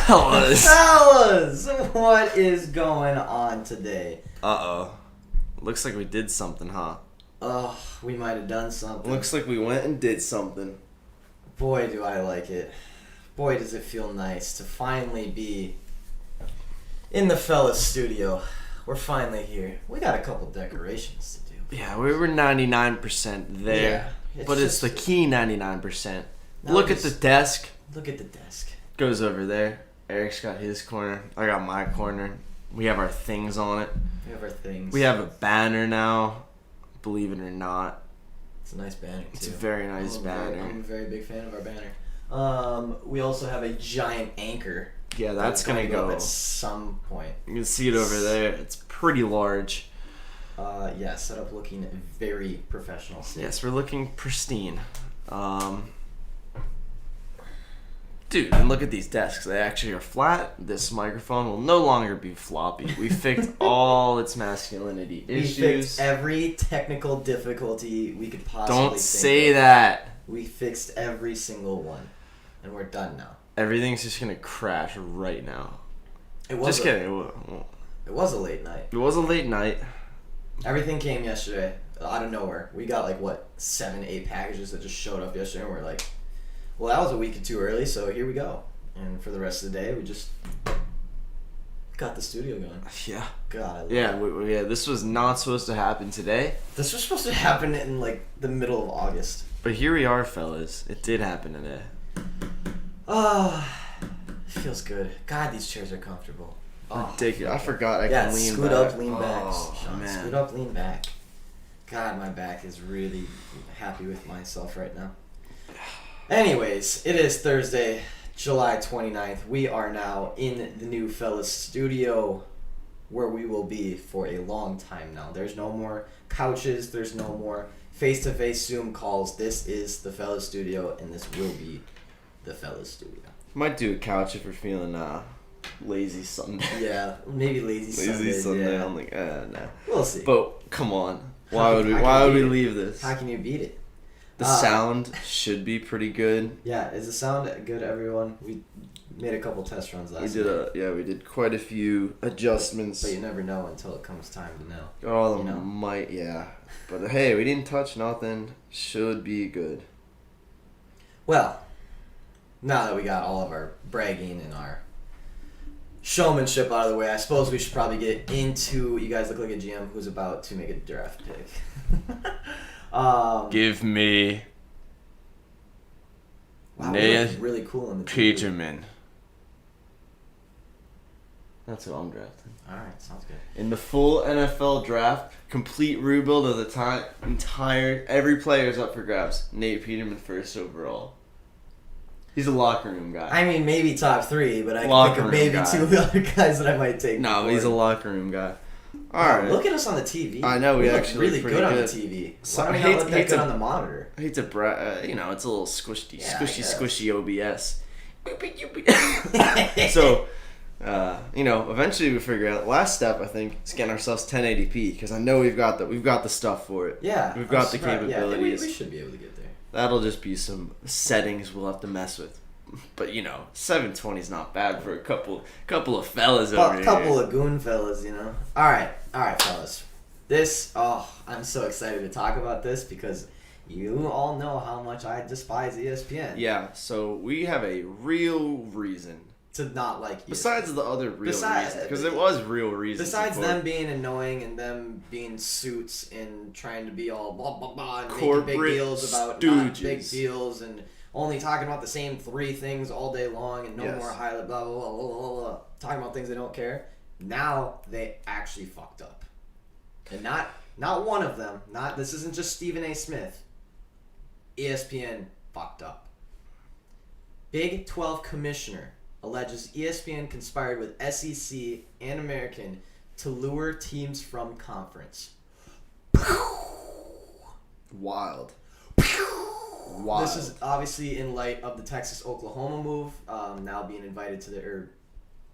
Fellas, what is going on today? Looks like we did something, huh? We might have done something. Looks like we went and did something. Boy, do I like it. Boy, does it feel nice to finally be in the Fellas studio. We're finally here. We got a couple decorations to do. Yeah, we were 99% there, but it's the key 99%. Look at the desk. Look at the desk. Goes over there. Eric's got his corner. I got my corner. We have our things on it. We have our things. We have a banner now, believe it or not. It's a nice banner, too. It's a very nice banner. I'm a very big fan of our banner. We also have a giant anchor. Yeah, that's going to go up at some point. You can see it over there. It's pretty large. Yeah, set up looking very professional. Yes, we're looking pristine. Dude, and look at these desks. They actually are flat. This microphone will no longer be floppy. We fixed all its masculinity issues. We fixed every technical difficulty we could possibly think of. Don't say that. We fixed every single one. And we're done now. Everything's just going to crash right now. Just kidding. It was a late night. It was a late night. Everything came yesterday out of nowhere. We got 7-8 packages that just showed up yesterday, and we're like, well, that was a week or two early, so here we go. And for the rest of the day, we just got the studio going. Yeah. God, I love it. Yeah, this was not supposed to happen today. This was supposed to happen in the middle of August. But here we are, fellas. It did happen today. It feels good. God, these chairs are comfortable. Ridiculous. I forgot I can lean scoot back. up, lean back. Oh, Sean, man. Scoot up, lean back. God, my back is really happy with myself right now. Anyways, it is Thursday, July 29th. We are now in the new Fellas studio where we will be for a long time now. There's no more couches. There's no more face-to-face Zoom calls. This is the Fellas studio, and this will be the Fellas studio. Might do a couch if we're feeling lazy Sunday. Yeah, maybe lazy Sunday. Yeah. I'm like, nah. We'll see. But come on, why would we leave this? How can you beat it? The sound should be pretty good. Yeah, is the sound good, everyone? We made a couple test runs last night. We did quite a few adjustments. But you never know until it comes time to know. All of them might, yeah. But hey, we didn't touch nothing. Should be good. Well, now that we got all of our bragging and our showmanship out of the way, I suppose we should probably get into, you guys look like a GM who's about to make a draft pick. Give me Nate really cool in the Peterman. That's what I'm drafting. Alright, sounds good. In the full NFL draft, complete rebuild of the every player is up for grabs. Nate Peterman first overall. He's a locker room guy. I mean, maybe top 3, but I can Locker think of room maybe guy. 2 other guys that I might take. No, before he's a him. locker room guy. All Wow, right. look at us on the TV. I know, we look actually really look pretty good on the good. TV. So, Why don't we I not hate- look that hate good to- on the monitor? I hate to it's a little squishy, Yeah, I guess. squishy OBS. So, eventually we figure out. Last step, I think, is getting ourselves 1080p because I know we've got the stuff for it. Yeah, We've got I'm the surprised. Yeah, capabilities. we should be able to get there. That'll just be some settings we'll have to mess with. But 720 is not bad for a couple of fellas over here. A couple of goon fellas, All right, fellas. I'm so excited to talk about this because you all know how much I despise ESPN. Yeah, so we have a real reason To not like ESPN. besides the other real reason, because it was real reason. Besides them being annoying and them being suits and trying to be all blah blah blah and making big Corporate deals about not big deals and only talking about the same 3 things all day long and no Yes. more highlight blah blah blah blah blah blah, talking about things they don't care. Now they actually fucked up, and not one of them. This isn't just Stephen A. Smith. ESPN fucked up. Big 12 commissioner alleges ESPN conspired with SEC and American to lure teams from conference. Wild. This is obviously in light of the Texas-Oklahoma move, now being invited to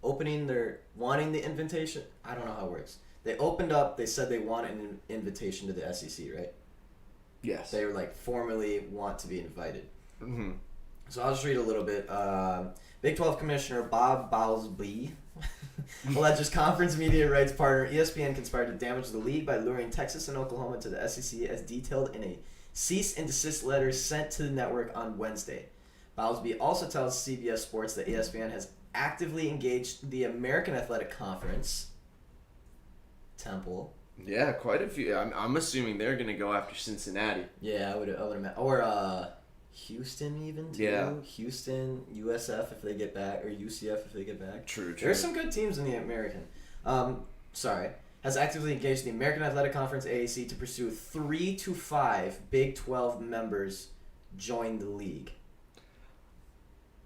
wanting the invitation. I don't know how it works. They opened up, they said they want an invitation to the SEC, right? Yes. They were formally want to be invited. Mm-hmm. So I'll just read a little bit. Big 12 Commissioner Bob Bowlesby alleges conference media rights partner ESPN conspired to damage the league by luring Texas and Oklahoma to the SEC as detailed in a cease and desist letter sent to the network on Wednesday. Bowlesby also tells CBS Sports that ESPN has actively engaged the American Athletic Conference, Temple. Yeah, quite a few. I'm assuming they're gonna go after Cincinnati. Yeah, I would imagine. Or Houston even too. Yeah. Houston, USF if they get back, or UCF if they get back. True. There's some good teams in the American. Has actively engaged the American Athletic Conference AAC to pursue 3 to 5 Big 12 members join the league.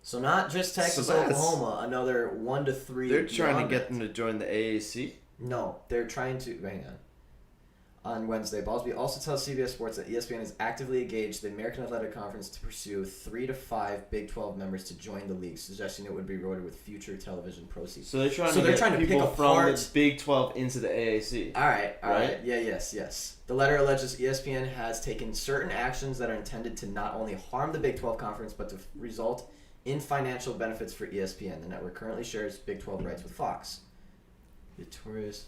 So not just Texas, Oklahoma, another 1 to 3. They're trying to get them them to join the AAC. No, they're trying to. Hang on. On Wednesday, Ballsby also tells CBS Sports that ESPN has actively engaged the American Athletic Conference to pursue 3 to 5 Big 12 members to join the league, suggesting it would be rewarded with future television proceeds. So they're trying they're to trying get to people pick from apart the Big 12 into the AAC. All right. Right? Yeah, yes. The letter alleges ESPN has taken certain actions that are intended to not only harm the Big 12 conference, but to result in financial benefits for ESPN. The network currently shares Big 12 rights with Fox. Victorious.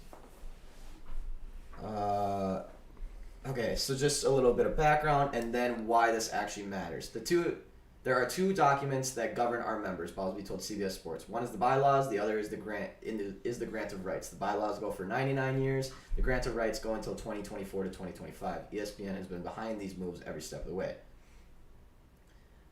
Okay, so just a little bit of background and then why this actually matters. There are 2 documents that govern our members, Ballsby told CBS Sports. One is the bylaws, the other is the grant of rights. The bylaws go for 99 years. The grant of rights go until 2024 to 2025. ESPN has been behind these moves every step of the way.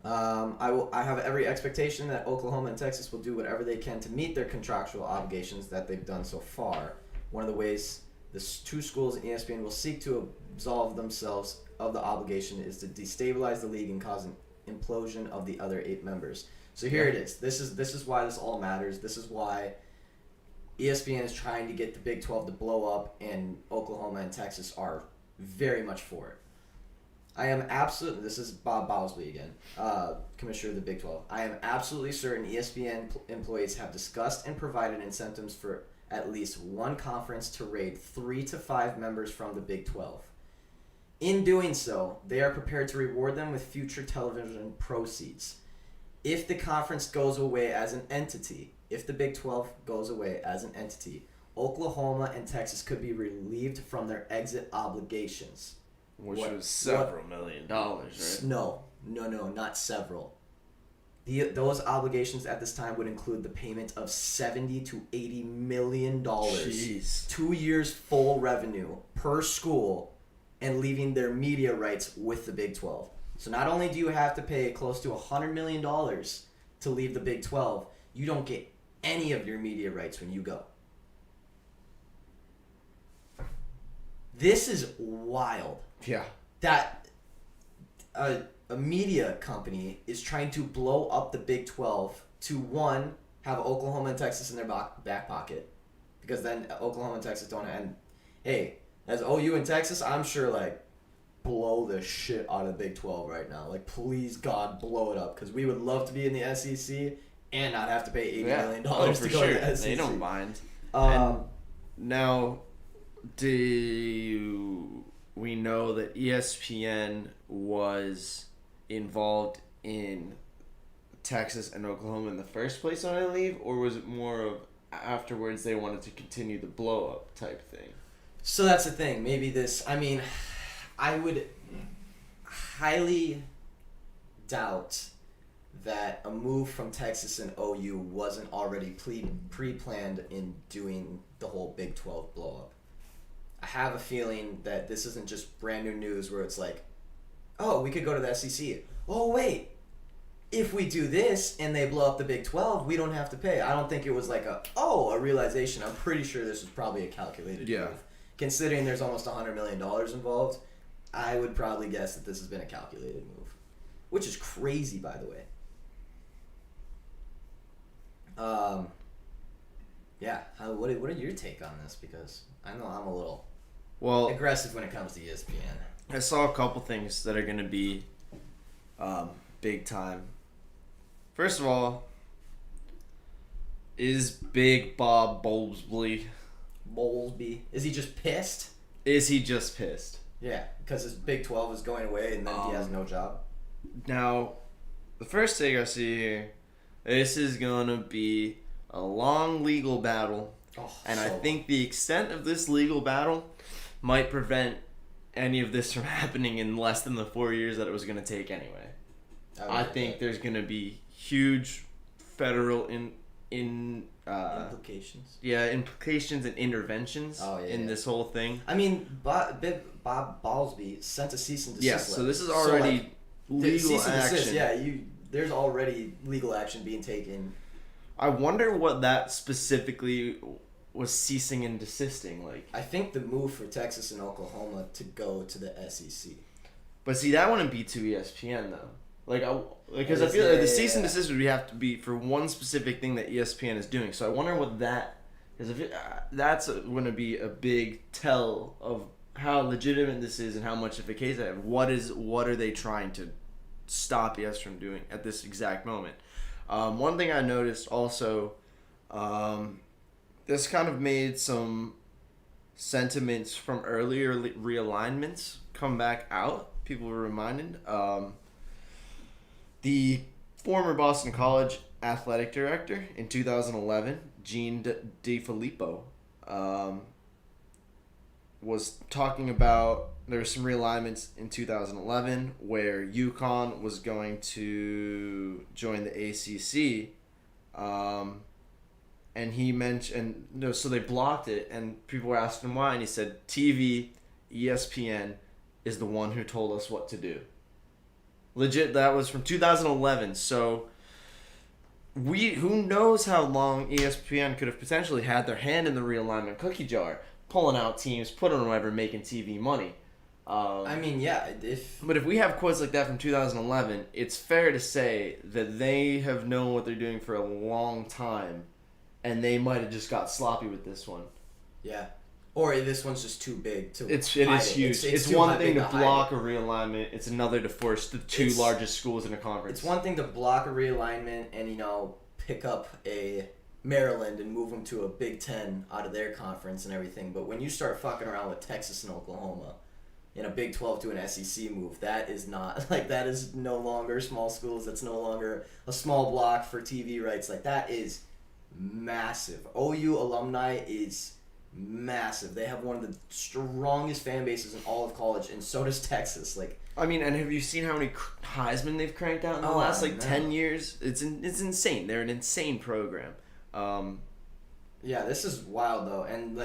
I have every expectation that Oklahoma and Texas will do whatever they can to meet their contractual obligations that they've done so far. One of the ways the 2 schools and ESPN will seek to absolve themselves of the obligation is to destabilize the league and cause an implosion of the other 8 members. So here it is. This is why this all matters. This is why ESPN is trying to get the Big 12 to blow up, and Oklahoma and Texas are very much for it. This is Bob Bowlesby again, Commissioner of the Big 12. I am absolutely certain ESPN employees have discussed and provided incentives for at least one conference to raid 3 to 5 members from the Big 12. In doing so, they are prepared to reward them with future television proceeds. If the conference goes away as an entity, if the Big 12 goes away as an entity, Oklahoma and Texas could be relieved from their exit obligations. Which was several $1 million, right? No, not several. Those obligations at this time would include the payment of $70 to $80 million. Jeez. 2 years full revenue per school, and leaving their media rights with the Big 12. So not only do you have to pay close to $100 million to leave the Big 12, you don't get any of your media rights when you go. This is wild. Yeah. That a a media company is trying to blow up the Big 12 to, one, have Oklahoma and Texas in their back pocket, because then Oklahoma and Texas don't end. Hey, as OU and Texas, I'm sure, like, blow the shit out of the Big 12 right now. Like, please, God, blow it up, because we would love to be in the SEC and not have to pay $80 million dollars to go to the SEC. They don't mind. Now, do we know that ESPN was involved in Texas and Oklahoma in the first place on a leave, or was it more of afterwards they wanted to continue the blow up type thing? So that's the thing. Maybe this. I mean, I would highly doubt that a move from Texas and OU wasn't already pre-planned in doing the whole Big 12 blow up. I have a feeling that this isn't just brand new news where it's like, oh, we could go to the SEC. Oh, wait. If we do this and they blow up the Big 12, we don't have to pay. I don't think it was like a realization. I'm pretty sure this was probably a calculated move. Considering there's almost $100 million involved, I would probably guess that this has been a calculated move. Which is crazy, by the way. Yeah. What are your take on this? Because I know I'm a little aggressive when it comes to ESPN. I saw a couple things that are going to be big time. First of all, is Big Bob Bowlesby? Is he just pissed? Yeah, because his Big 12 is going away and then he has no job. Now, the first thing I see here, this is going to be a long legal battle. I think the extent of this legal battle might prevent any of this from happening in less than the 4 years that it was going to take anyway. I think there's going to be huge federal implications. Yeah, implications and interventions in this whole thing. I mean, Bob Bowlesby sent a cease and desist letter. So this is already legal action. There's already legal action being taken. I wonder what that specifically was ceasing and desisting like. I think the move for Texas and Oklahoma to go to the SEC. But see, that wouldn't be to ESPN though. Because I feel like the cease and desist would have to be for one specific thing that ESPN is doing. So I wonder what that is. That's going to be a big tell of how legitimate this is and how much of a case they have. What are they trying to stop ES from doing at this exact moment? One thing I noticed also, this kind of made some sentiments from earlier realignments come back out. People were reminded. The former Boston College athletic director in 2011, Gene DeFilippo, was talking about there were some realignments in 2011 where UConn was going to join the ACC, and he mentioned so they blocked it, and people were asking him why, and he said TV, ESPN is the one who told us what to do. Legit, that was from 2011. So who knows how long ESPN could have potentially had their hand in the realignment cookie jar, pulling out teams, putting them wherever, making TV money. But if we have quotes like that from 2011, it's fair to say that they have known what they're doing for a long time, and they might have just got sloppy with this one. Yeah. Or this one's just too big to It is huge. It's one thing to block a realignment. It's another to force the two largest schools in a conference. It's one thing to block a realignment and, pick up a Maryland and move them to a Big Ten out of their conference and everything. But when you start fucking around with Texas and Oklahoma in a Big 12 to an SEC move, that is not, that is no longer small schools. That's no longer a small block for TV rights. That is massive. OU alumni is massive. They have one of the strongest fan bases in all of college, and so does Texas. And have you seen how many Heisman they've cranked out in the last 10 years? It's insane. They're an insane program. Yeah, this is wild though, and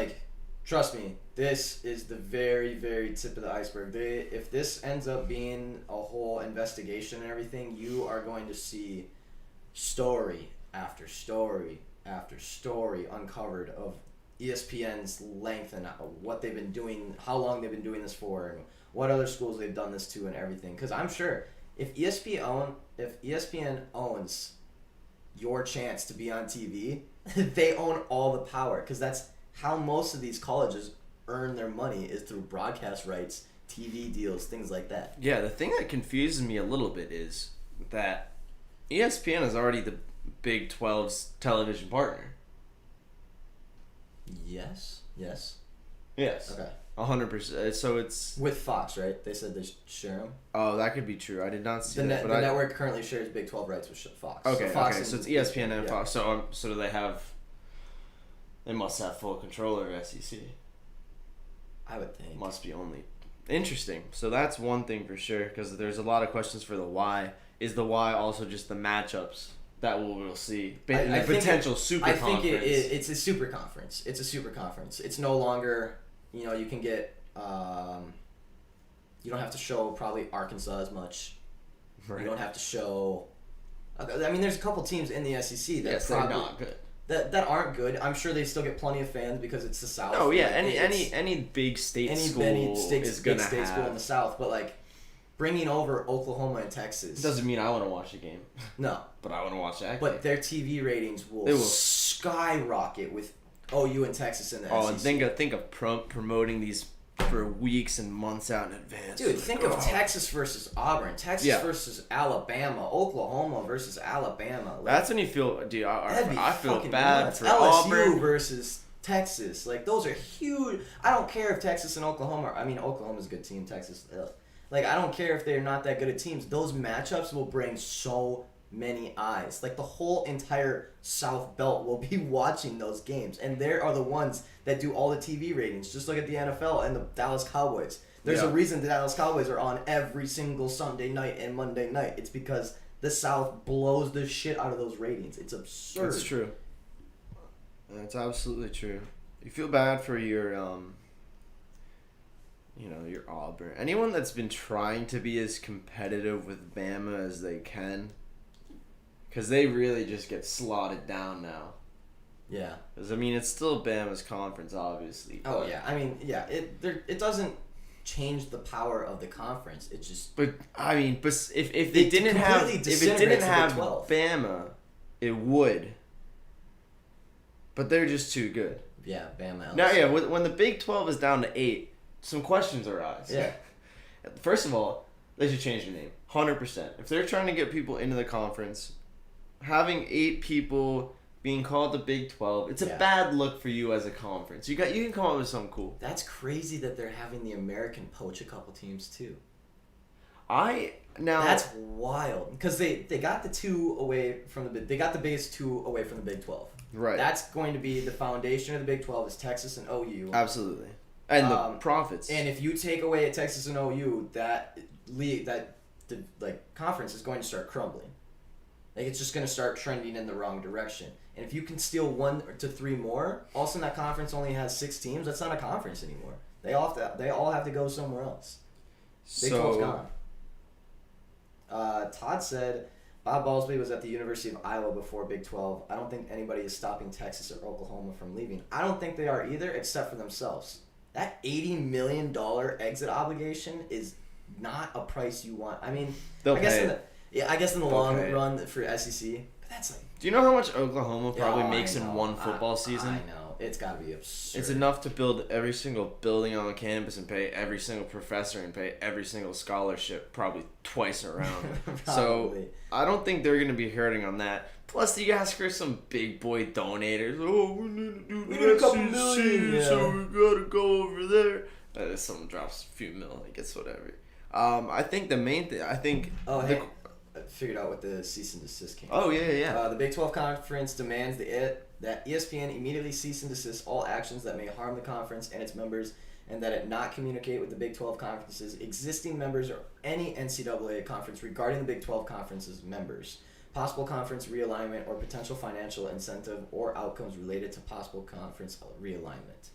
trust me, this is the very, very tip of the iceberg. If this ends up being a whole investigation and everything, you are going to see story after story after story uncovered of ESPN's length and what they've been doing, how long they've been doing this for, and what other schools they've done this to and everything. Because I'm sure if ESPN owns your chance to be on TV, they own all the power, because that's how most of these colleges earn their money, is through broadcast rights, TV deals, things like that. Yeah, the thing that confuses me a little bit is that ESPN is already the Big 12's television partner. Yes. Yes. Okay. 100%. So it's with Fox, right? They said they share them. Oh, that could be true. I did not see that. The network currently shares Big 12 rights with Fox. Okay, so Fox okay. So it's ESPN and Fox. So do they have? They must have full control over SEC. I would think. Must be only. Interesting. So that's one thing for sure, because there's a lot of questions for the why. Is the why also just the matchups that we'll see? I potential super conference. I think it's a super conference. It's a super conference. It's no longer, you can get, you don't have to show probably Arkansas as much. Right. You don't have to show, I mean, there's a couple teams in the SEC that they're not good. That aren't good. I'm sure they still get plenty of fans because it's the South. Oh yeah, any big state school is gonna have school in the South, but like bringing over Oklahoma and Texas doesn't mean I want to watch the game. No, but I want to watch that. But their TV ratings will skyrocket with OU and Texas in the SEC. And think of promoting these for weeks and months out in advance. Dude, think of Texas versus Auburn, Texas versus Alabama, Oklahoma versus Alabama. Like, that's when you feel, dude. I feel bad nuts. for LSU Auburn versus Texas. Like, those are huge. I don't care if Texas and Oklahoma. I mean, Oklahoma's a good team. Texas, ugh. Like, I don't care if they're not that good at teams. Those matchups will bring so many eyes. Like, the whole entire South Belt will be watching those games, and they are the ones that do all the TV ratings. Just look at the NFL and the Dallas Cowboys. There's a reason the Dallas Cowboys are on every single Sunday night and Monday night. It's because the South blows the shit out of those ratings. It's absurd. That's true. That's absolutely true. You feel bad for your your Auburn. Anyone that's been trying to be as competitive with Bama as they can, because they really just get slotted down now. Yeah. Because, I mean, it's still Bama's conference, obviously. Oh, yeah. I mean, yeah, it doesn't change the power of the conference. It just... But, I mean, if it didn't have Bama, it would. But they're just too good. Yeah, Bama. Now, yeah, when the Big 12 is down to 8, some questions arise. Yeah. First of all, they should change their name. 100%. If they're trying to get people into the conference, having 8 people being called the Big 12, it's a bad look for you as a conference. You can come up with something cool. That's crazy that they're having the American poach a couple teams too. That's wild, because they got the 2 away from the biggest 2 away from the Big 12. Right. That's going to be the foundation of the Big 12 is Texas and OU. Absolutely. And the profits. And if you take away Texas and OU, that conference is going to start crumbling. Like, it's just going to start trending in the wrong direction. And if you can steal 1 to 3 more, all of a sudden that conference only has 6 teams. That's not a conference anymore. They all have to go somewhere else. Big 12's gone. Todd said Bob Ballsby was at the University of Iowa before Big 12. I don't think anybody is stopping Texas or Oklahoma from leaving. I don't think they are either, except for themselves. That $80 million exit obligation is not a price you want. I mean, I guess in the long run for SEC, but that's like... Do you know how much Oklahoma probably makes in one football season? I know. It's got to be absurd. It's enough to build every single building on campus and pay every single professor and pay every single scholarship probably twice around. So I don't think they're going to be hurting on that. Plus, you ask for some big boy donators. Oh, we need to do a couple million, so we got to go over there. Someone drops a few mil, I guess, whatever. I think the main thing, I figured out what the cease and desist came. Oh, yeah. The Big 12 Conference demands that ESPN immediately cease and desist all actions that may harm the conference and its members, and that it not communicate with the Big 12 Conference's existing members or any NCAA conference regarding the Big 12 Conference's members, possible conference realignment, or potential financial incentive or outcomes related to possible conference realignment.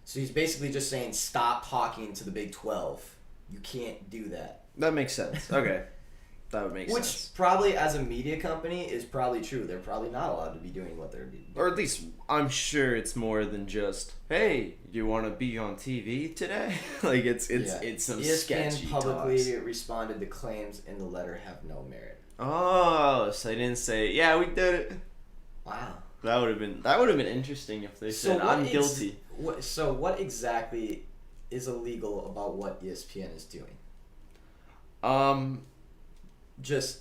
So he's basically just saying, stop talking to the Big 12. You can't do that. That makes sense. Okay. That would make Which sense. probably, as a media company, is probably true. They're probably not allowed to be doing what they're doing. Or at least, I'm sure it's more than just, hey, you want to be on TV today? Like, it's some ESPN sketchy publicly talks. responded to claims in the letter have no merit. Oh, so they didn't say, yeah, we did it. Wow. That would have been interesting if they said, I'm guilty. What exactly is illegal about what ESPN is doing? Just,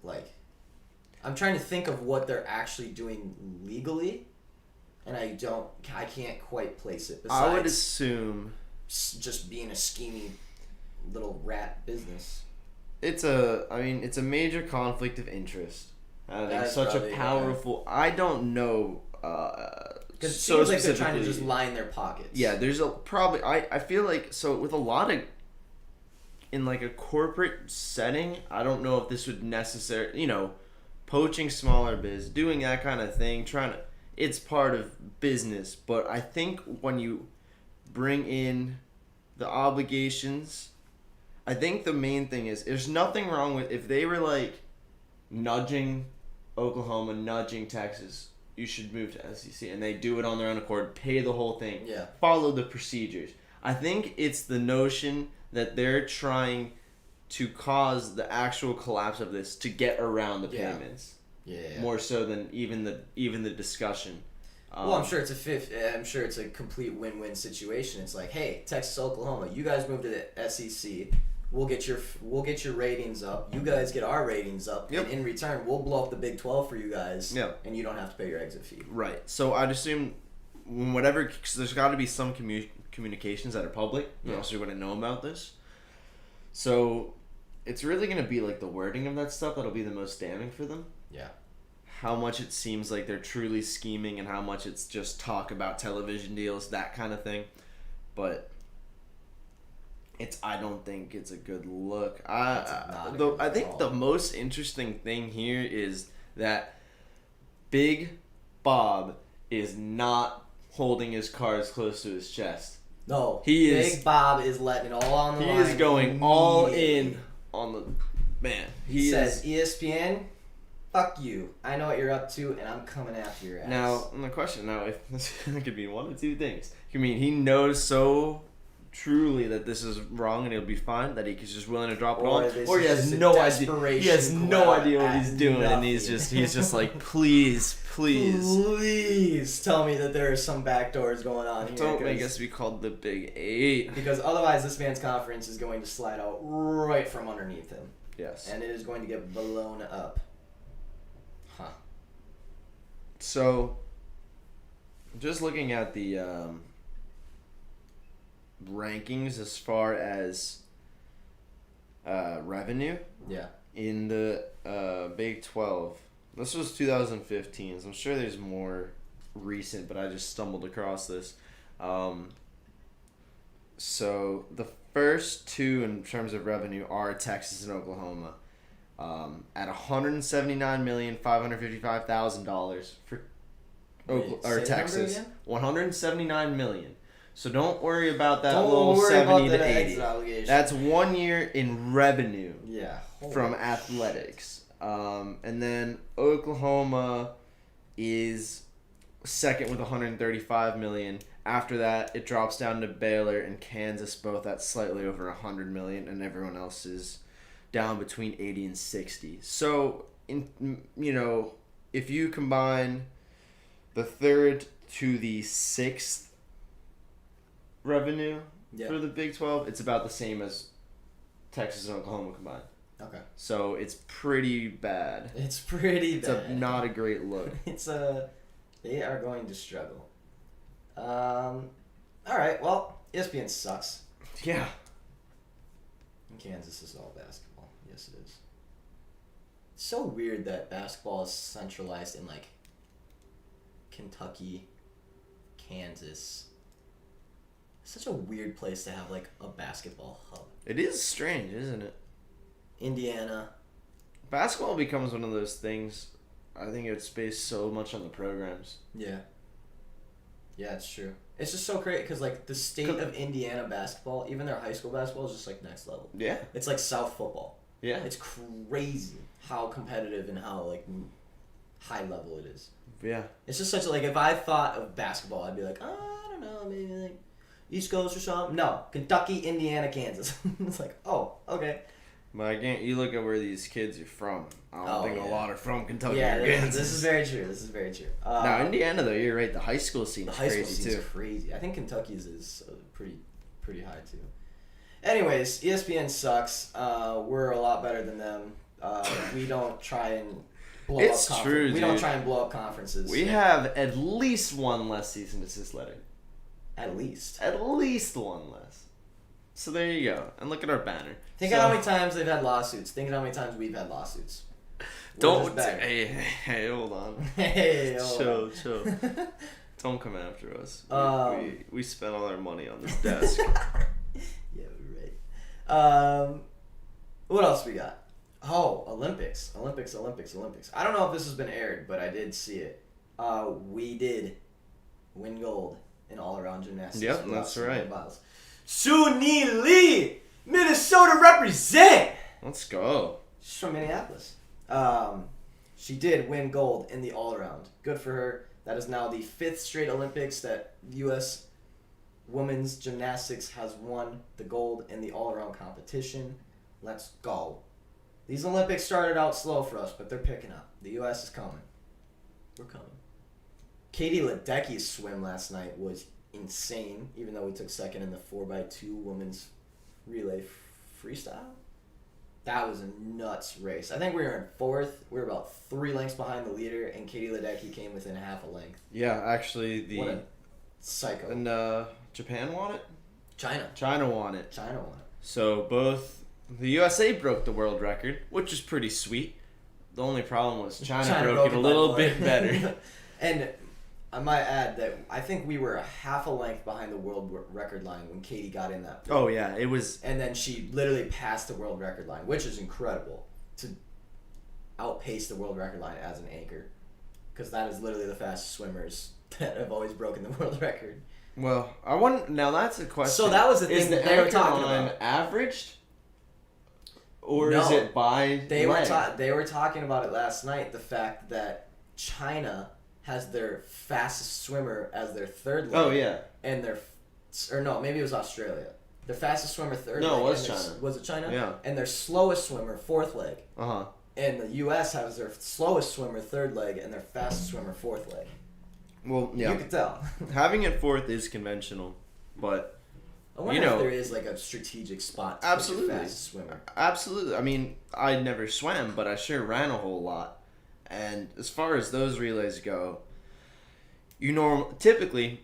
like, I'm trying to think of what they're actually doing legally, and I can't quite place it. Besides I would assume just being a scheming little rat business. it's a major conflict of interest. I think That's such probably, a powerful. I don't know. Because it so seems like they're trying to specifically- just line their pockets. Yeah, there's probably. I feel like so with a lot of. In like a corporate setting, I don't know if this would necessarily, poaching smaller biz, doing that kind of thing, it's part of business. But I think when you bring in the obligations, I think the main thing is there's nothing wrong with if they were like nudging Oklahoma, nudging Texas, you should move to SEC, and they do it on their own accord, pay the whole thing, follow the procedures. I think it's the notion that they're trying to cause the actual collapse of this to get around the payments. Yeah. More so than even the discussion. Well, I'm sure it's a complete win-win situation. It's like, hey, Texas, Oklahoma, you guys move to the SEC. We'll get your ratings up. You guys get our ratings up. Yep. And in return, we'll blow up the Big 12 for you guys. Yep. And you don't have to pay your exit fee. Right. So I'd assume cause there's got to be some communications that are public. Else you're going to know about this. So it's really going to be like the wording of that stuff that'll be the most damning for them. Yeah. How much it seems like they're truly scheming and how much it's just talk about television deals, that kind of thing. But I don't think it's a good look. I think the most interesting thing here is that Big Bob is not holding his cards close to his chest. No, Big Bob is letting it all on the line. He is going all in on the man. He says, ESPN, fuck you. I know what you're up to, and I'm coming after your ass. Now, the question if this could be one of two things. I mean, he knows so truly that this is wrong and he'll be fine that he's just willing to drop it on, or he has no idea. He has no idea what he's doing, and he's just like, please tell me that there are some back doors going on here. Don't make us be called the Big 8. Because otherwise, this man's conference is going to slide out right from underneath him. Yes. And it is going to get blown up. Huh. So, just looking at the rankings as far as revenue. Yeah. In the Big 12. This was 2015, so I'm sure there's more recent, but I just stumbled across this. So the first two in terms of revenue are Texas and Oklahoma, at $179,555,000 for Texas. $179 million. So don't worry about that little 70 to 80. That's 1 year in revenue. Yeah. From athletics. And then Oklahoma is second with $135 million. After that, it drops down to Baylor and Kansas, both at slightly over $100 million, and everyone else is down between 80 and 60. So, if you combine the third to the sixth revenue for the Big 12, it's about the same as Texas and Oklahoma combined. Okay. So it's pretty bad. It's pretty bad. It's not a great look. They are going to struggle. All right. Well, ESPN sucks. Yeah. And Kansas is all basketball. Yes, it is. It's so weird that basketball is centralized in like Kentucky, Kansas. It's such a weird place to have like a basketball hub. It is strange, isn't it? Indiana. Basketball becomes one of those things. I think it's based so much on the programs. Yeah. Yeah, it's true. It's just so great because like the state of Indiana basketball, even their high school basketball is just like next level. Yeah. It's like South football. Yeah. It's crazy how competitive and how like high level it is. Yeah. It's just such a, like, if I thought of basketball, I'd be like, oh, I don't know, maybe like East Coast or something. No, Kentucky, Indiana, Kansas. It's like, oh, okay. But again, you look at where these kids are from. I don't think a lot are from Kentucky Yeah, or Kansas. this is very true. This is very true. Now, Indiana, though, you're right. The high school scene is crazy, too. Crazy. I think Kentucky's is pretty high, too. Anyways, ESPN sucks. We're a lot better than them. We don't try and blow up conferences. True, we don't try and blow up conferences. We have at least one less cease and desist letter. At least one less. So there you go. And look at our banner. Think of how many times they've had lawsuits. Think of how many times we've had lawsuits. Hey, hold on. Hey, chill. Don't come after us. We spent all our money on this desk. Yeah, we're right. What else we got? Oh, Olympics. I don't know if this has been aired, but I did see it. We did win gold in all-around gymnastics. Yep, that's right. Suni Lee, Minnesota represent. Let's go. She's from Minneapolis. She did win gold in the all-around. Good for her. That is now the 5th straight Olympics that U.S. women's gymnastics has won the gold in the all-around competition. Let's go. These Olympics started out slow for us, but they're picking up. The U.S. is coming. We're coming. Katie Ledecky's swim last night was insane, even though we took second in the 4x2 women's relay freestyle. That was a nuts race. I think we were in 4th. We were about 3 lengths behind the leader, and Katie Ledecky came within half a length. Yeah, actually, what a psycho. And Japan won it? China won it. So both the USA broke the world record, which is pretty sweet. The only problem was China broke it a little bit better. And I might add that I think we were a half a length behind the world record line when Katie got in that pool. Oh, yeah, it was... And then she literally passed the world record line, which is incredible, to outpace the world record line as an anchor. Because that is literally the fastest swimmers that have always broken the world record. Well, I want... Now, that's a question. So that was the thing that they were talking about. Averaged? Or no, is it by they were talking about it last night, the fact that China has their fastest swimmer as their third leg. Oh, yeah. And maybe it was Australia. Their fastest swimmer third leg. No, it was China. Was it China? Yeah. And their slowest swimmer fourth leg. Uh-huh. And the U.S. has their slowest swimmer third leg and their fastest swimmer fourth leg. Well, yeah. You could tell. Having it fourth is conventional, but... I wonder if there is like a strategic spot to put your fastest swimmer. Absolutely. I mean, I never swam, but I sure ran a whole lot. And as far as those relays go, typically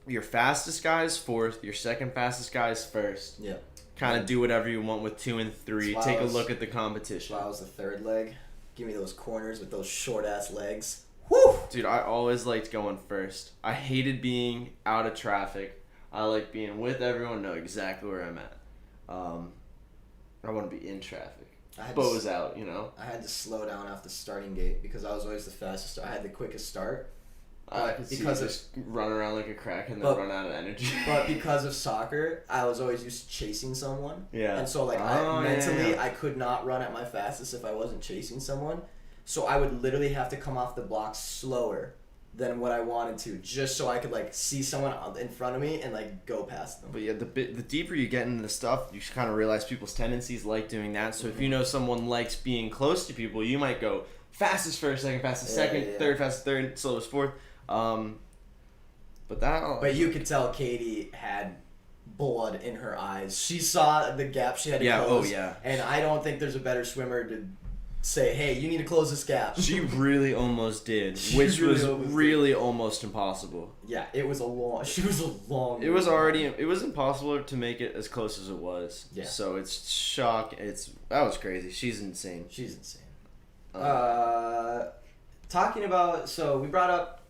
your fastest guy is fourth, your second fastest guy is first. Yeah. Kind of do whatever you want with 2 and 3. Take a look at the competition. If I was the third leg, give me those corners with those short ass legs. Woo! Dude, I always liked going first. I hated being out of traffic. I like being with everyone, know exactly where I'm at. I want to be in traffic. Bows out, you know? I had to slow down off the starting gate because I was always the fastest. I had the quickest start. I could just run around like a crack and then run out of energy. But because of soccer, I was always used to chasing someone. Yeah. And so mentally, I could not run at my fastest if I wasn't chasing someone. So I would literally have to come off the block slower than what I wanted to, just so I could like see someone in front of me and like go past them. But yeah, the deeper you get into the stuff, you kind of realize people's tendencies like doing that. So if you know someone likes being close to people, you might go fastest first, second fastest second, third fastest third, slowest fourth. But you could tell Katie had blood in her eyes. She saw the gap she had to close. Oh yeah. And I don't think there's a better swimmer to say, hey, you need to close this gap. She really almost did, which was really almost impossible. Yeah, it was a long. It was impossible to make it as close as it was. Yeah. So it's shock. That was crazy. She's insane. Talking about, so we brought up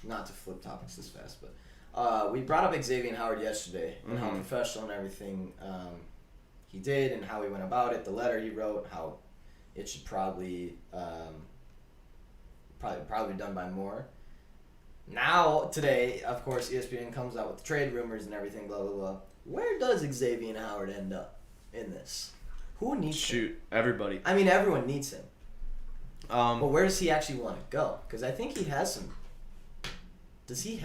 not to flip topics this fast, but we brought up Xavier Howard yesterday and how professional and everything he did and how he went about it, the letter he wrote, how it should probably be done by more. Now, today, of course, ESPN comes out with trade rumors and everything, blah, blah, blah. Where does Xavier Howard end up in this? Who needs him? Shoot, everybody. I mean, everyone needs him. But where does he actually want to go? Because I think he has some. Does he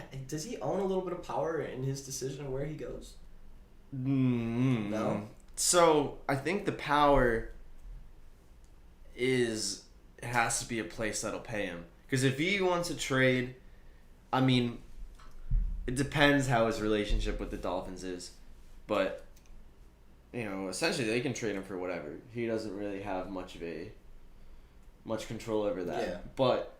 own a little bit of power in his decision of where he goes? No. So I think the power is it has to be a place that'll pay him. Because if he wants to trade, I mean, it depends how his relationship with the Dolphins is, but essentially they can trade him for whatever. He doesn't really have much control over that. Yeah. But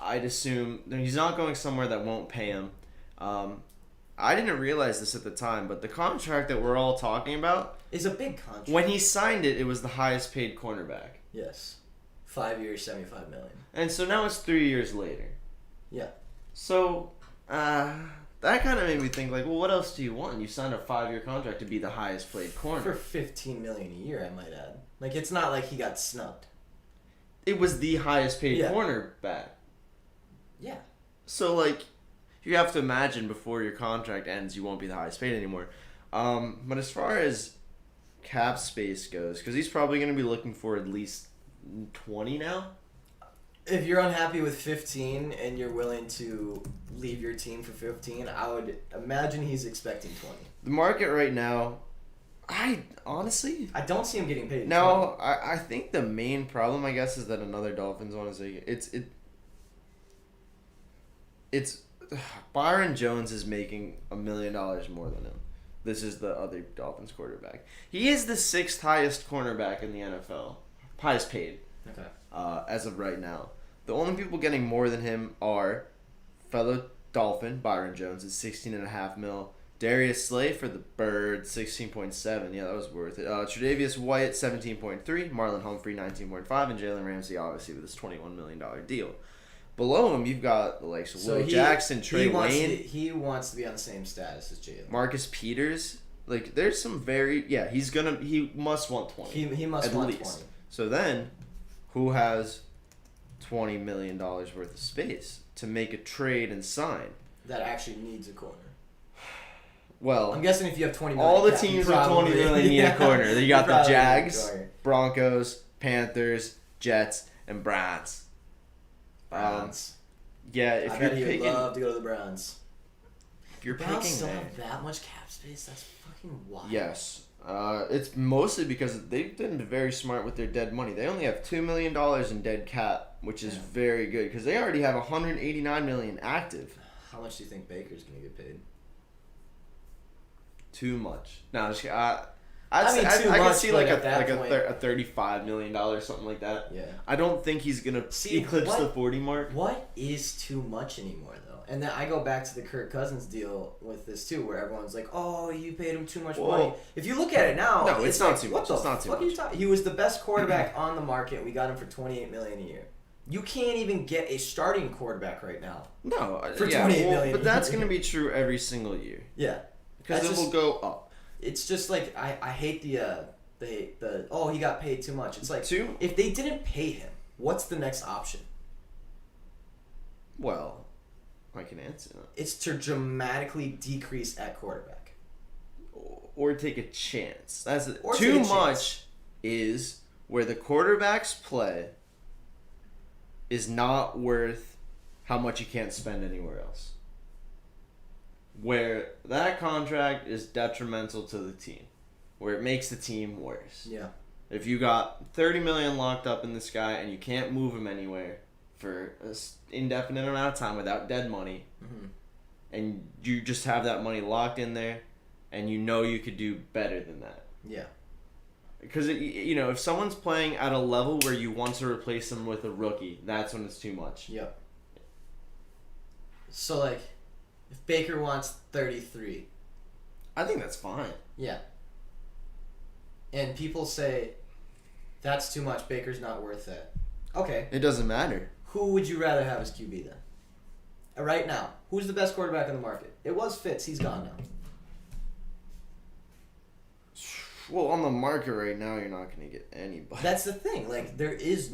I'd assume he's not going somewhere that won't pay him. I didn't realize this at the time, but the contract that we're all talking about is a big contract. When he signed it, it was the highest paid cornerback. Yes. 5 years, $75 million. And so now it's 3 years later. Yeah. So that kind of made me think, like, well, what else do you want? You signed a 5-year contract to be the highest paid corner. For $15 million a year, I might add. Like, it's not like he got snubbed. It was the highest paid cornerback. Yeah. So, like, you have to imagine before your contract ends, you won't be the highest paid anymore. But as far as cap space goes, because he's probably going to be looking for at least 20 now. If you're unhappy with 15 and you're willing to leave your team for 15, I would imagine he's expecting 20. The market right now, I don't see him getting paid. No, I think the main problem, I guess, is that another Dolphins one is it's Byron Jones is making $1 million more than him. This is the other Dolphins quarterback. He is the 6th highest cornerback in the NFL, highest paid. Okay. As of right now, the only people getting more than him are fellow Dolphin Byron Jones at $16.5 million. Darius Slay for the Birds, 16.7. Yeah, that was worth it. Tre'Davious White, 17.3. Marlon Humphrey, 19.5. And Jalen Ramsey, obviously, with his $21 million deal. Below him, you've got the likes of Will Jackson, Trey Wayne. He wants to be on the same status as Jalen. Marcus Peters. Like, there's some he must want 20. He must want 20. So then, who has $20 million worth of space to make a trade and sign? That actually needs a corner. Well, I'm guessing if you have 20 million, all the teams with 20 million need a corner. You got the Jags, Broncos, Panthers, Jets, and Browns. Yeah, if I you're bet picking, you'd love to go to the Browns. If you're the Browns picking still there, have that much cap space. That's fucking wild. Yes, it's mostly because they've been very smart with their dead money. They only have $2 million in dead cap, which is very good because they already have $189 million active. How much do you think Baker's gonna get paid? Too much. No, I can see like a $35 million, something like that. Yeah. I don't think he's gonna eclipse the 40 mark. What is too much anymore though? And then I go back to the Kirk Cousins deal with this too, where everyone's like, "Oh, you paid him too much money." If you look at it now, no, it's not too much. What the fuck are you talking? He was the best quarterback on the market. We got him for $28 million a year. You can't even get a starting quarterback right now. No, for $28 million. But that's gonna be true every single year. Yeah. Because it will go up. It's just like I hate the he got paid too much. It's like if they didn't pay him, what's the next option? Well, I can answer that. It's to dramatically decrease at quarterback. Or take a chance. That's too much is where the quarterbacks play is not worth how much you can't spend anywhere else. Where that contract is detrimental to the team, where it makes the team worse. Yeah. If you got $30 million locked up in this guy and you can't move him anywhere for an indefinite amount of time without dead money, and you just have that money locked in there, and you know you could do better than that. Yeah. Because if someone's playing at a level where you want to replace them with a rookie, that's when it's too much. Yep. So like. If Baker wants 33. I think that's fine. Yeah. And people say, that's too much, Baker's not worth it. Okay. It doesn't matter. Who would you rather have as QB then? Right now, who's the best quarterback in the market? It was Fitz, he's gone now. Well, on the market right now, you're not going to get anybody. That's the thing. Like, there is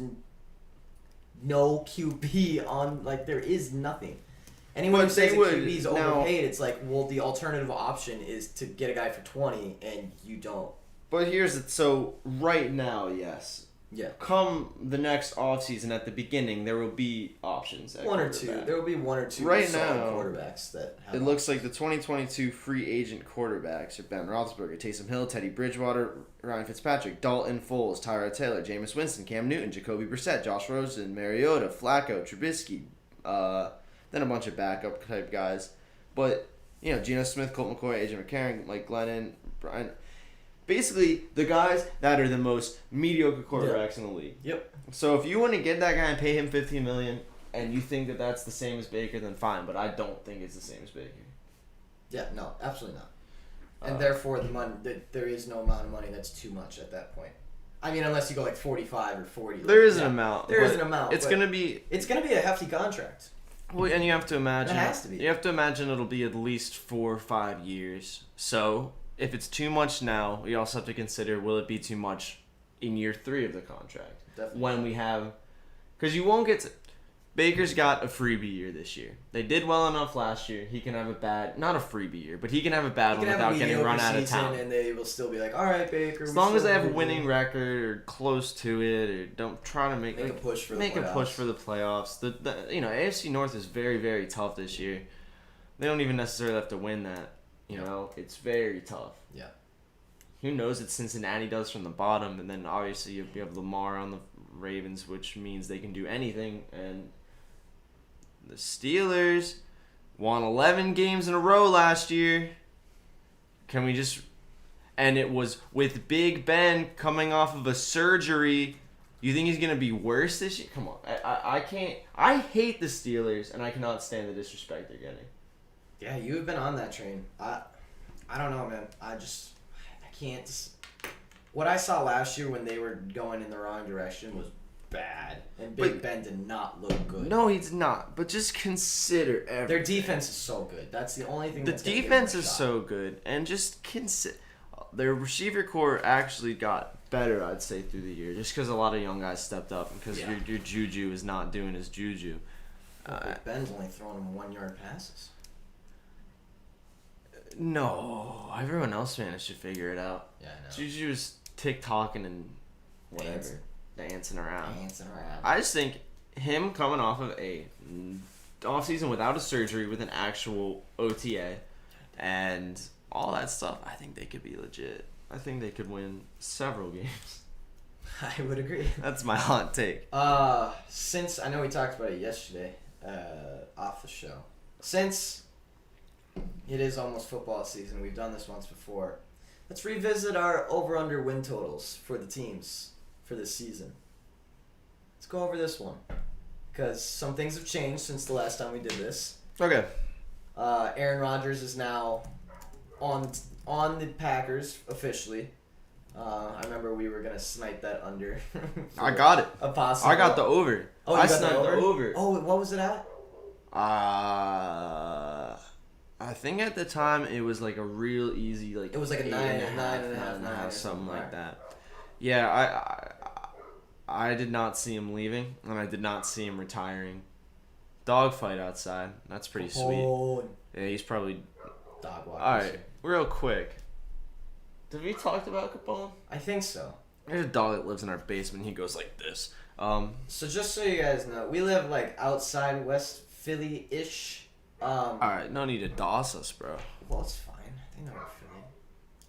no QB on, like, there is nothing. Anyone who says a QB's overpaid, it's like, well, the alternative option is to get a guy for 20 and you don't. But so right now, yes. Yeah. Come the next offseason at the beginning, there will be options. One or two. There will be one or two right solid now, quarterbacks that have it options. looks like the 2022 free agent quarterbacks are Ben Roethlisberger, Taysom Hill, Teddy Bridgewater, Ryan Fitzpatrick, Dalton Foles, Tyrod Taylor, Jameis Winston, Cam Newton, Jacoby Brissett, Josh Rosen, Mariota, Flacco, Trubisky, then a bunch of backup type guys. But, Geno Smith, Colt McCoy, AJ McCarron, Mike Glennon, Brian... Basically, the guys that are the most mediocre quarterbacks in the league. Yep. So if you want to get that guy and pay him $15 million, and you think that that's the same as Baker, then fine. But I don't think it's the same as Baker. Yeah, no, absolutely not. And therefore, there is no amount of money that's too much at that point. I mean, unless you go like 45 or 40. There is an amount. There is an amount. It's gonna be a hefty contract. Well, and you have to imagine. It has to be. You have to imagine it'll be at least 4 or 5 years. So if it's too much now, we also have to consider, will it be too much in year 3 of the contract? Definitely. When we have... Because you won't get to... Baker's got a freebie year this year. They did well enough last year. He can have a bad... Not a freebie year, but he can have a bad one without getting run out of town. And they will still be like, all right, Baker. As long as they have a winning record or close to it, or don't try to make a push for the playoffs. Make a push for the playoffs. The AFC North is very, very tough this year. They don't even necessarily have to win that. It's very tough. Yeah. Who knows what Cincinnati does from the bottom, and then obviously you have Lamar on the Ravens, which means they can do anything. And the Steelers won 11 games in a row last year. Can we just... And it was with Big Ben coming off of a surgery. You think he's going to be worse this year? Come on. I can't... I hate the Steelers, and I cannot stand the disrespect they're getting. Yeah, you have been on that train. I don't know, man. I can't... What I saw last year when they were going in the wrong direction was bad. And Big Ben did not look good. No, he's not. But just consider everything. Their defense is so good. That's the only thing. The defense is so good. And just consider... Their receiver core actually got better, I'd say, through the year. Just because a lot of young guys stepped up. Because your Juju is not doing his Juju. Big Ben's only throwing him 1-yard passes. No, everyone else managed to figure it out. Yeah, I know. Juju was TikToking and whatever, dancing around. I I just think him coming off of a offseason without a surgery, with an actual OTA, and all that stuff, I think they could be legit. I think they could win several games. I would agree. That's my hot take. Since I know we talked about it yesterday, off the show. Since it is almost football season, we've done this once before. Let's revisit our over/under win totals for the teams for this season. Let's go over this one, because some things have changed since the last time we did this. Okay. Aaron Rodgers is now on the Packers officially. I remember we were gonna snipe that under. I got it. A possible. I got the over. Oh, I got sniped the over. Oh, what was it at? I think at the time it was like a real easy, like it was like a 9.5, 9.5, something like that. Yeah, I did not see him leaving, and I did not see him retiring. Dogfight outside. That's pretty sweet. Yeah, he's probably dog walking. All right, real quick. Did we talk about Capone? I think so. There's a dog that lives in our basement. He goes like this. So just so you guys know, we live like outside West Philly-ish. Alright, no need to DOS us, bro. Well, it's fine. They know we're Philly.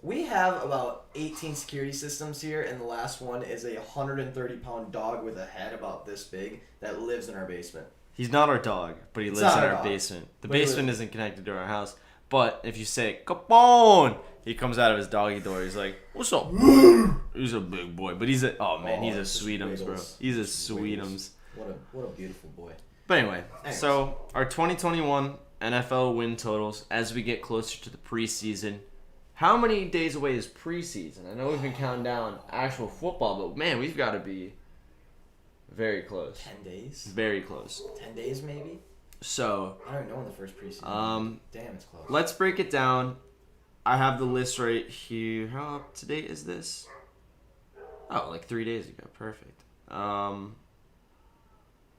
We have about 18 security systems here, and the last one is a 130-pound dog with a head about this big that lives in our basement. He's not our dog, but he lives in our basement. The basement isn't connected to our house. But if you say, Capone, he comes out of his doggy door. He's like, what's up? He's a big boy. But he's a sweetums, bro. He's a sweetums. What a beautiful boy. But anyway, so our 2021 NFL win totals as we get closer to the preseason. How many days away is preseason? I know we've been counting down actual football, but man, we've got to be very close. 10 days? Very close. 10 days maybe? So, I don't even know when the first preseason. Damn, it's close. Let's break it down. I have the list right here. How up to date is this? Oh, like 3 days ago. Perfect.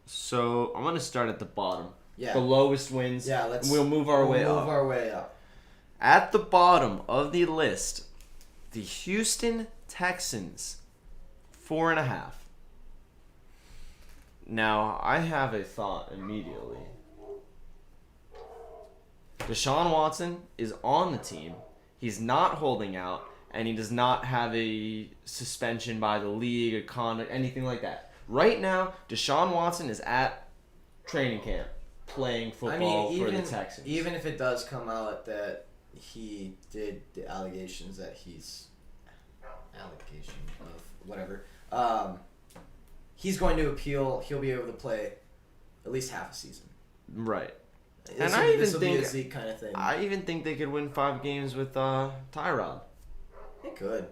So I'm gonna start at the bottom. Yeah. The lowest wins. Yeah, We'll move our way up. Up. At the bottom of the list, the Houston Texans, 4.5. Now, I have a thought immediately. Deshaun Watson is on the team. He's not holding out, and he does not have a suspension by the league, a conduct, anything like that. Right now, Deshaun Watson is at training camp playing football for the Texans. Even if it does come out that he did the allegations that he's allegation of whatever, he's going to appeal. He'll be able to play at least half a season. Right. And I even think a Zeke kind of thing. I even think they could win 5 games with Tyrod. They could.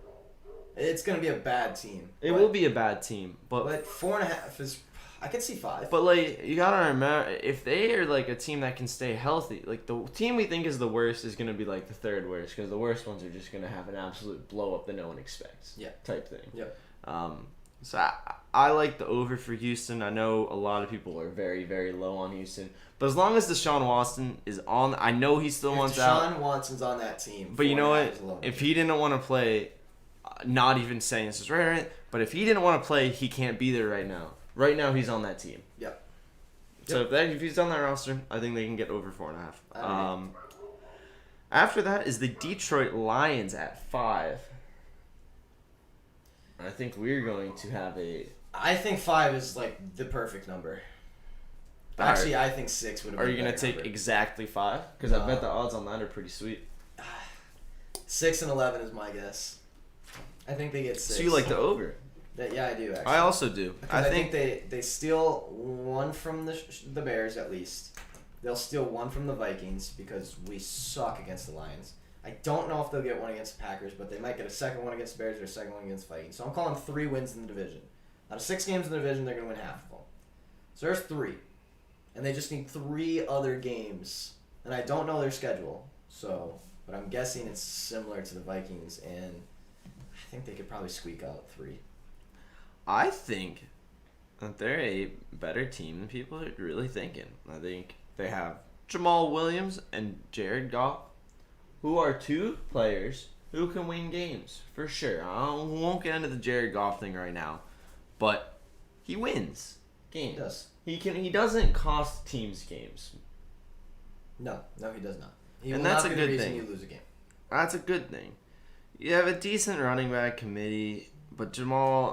It's going to be a bad team. It will be a bad team, but 4.5 is. I could see 5. But like you gotta remember, if they are like a team that can stay healthy, like the team we think is the worst is gonna be like the third worst because the worst ones are just gonna have an absolute blow up that no one expects. Yeah. Type thing. Yep. So I like the over for Houston. I know a lot of people are very, very low on Houston. But as long as Deshaun Watson is on, I know he still wants out. Deshaun Watson's on that team. But you know what? If he didn't want to play, not even saying this is right, but if he didn't want to play, he can't be there right now. Right now, he's on that team. Yep. So if he's on that roster, I think they can get over 4.5. After that is the Detroit Lions at 5. I think we're going to have I think 5 is like the perfect number. Actually, I think 6 would have been Are you going to take exactly 5? Because I bet the odds on that are pretty sweet. 6 and 11 is my guess. I think they get 6. So you like the over? Yeah, I do, actually. I also do. I think they steal 1 from the Bears, at least. They'll steal 1 from the Vikings because we suck against the Lions. I don't know if they'll get 1 against the Packers, but they might get a second one against the Bears or a second one against the Vikings. So I'm calling 3 wins in the division. Out of 6 games in the division, they're going to win half of them. So there's 3. And they just need 3 other games. And I don't know their schedule. But I'm guessing it's similar to the Vikings, and I think they could probably squeak out 3. I think that they're a better team than people are really thinking. I think they have Jamal Williams and Jared Goff, who are 2 players who can win games, for sure. I won't get into the Jared Goff thing right now, but he wins games. He does. He doesn't cost teams games. No, he does not. And that's a good thing. You lose a game. That's a good thing. You have a decent running back committee. But Jamal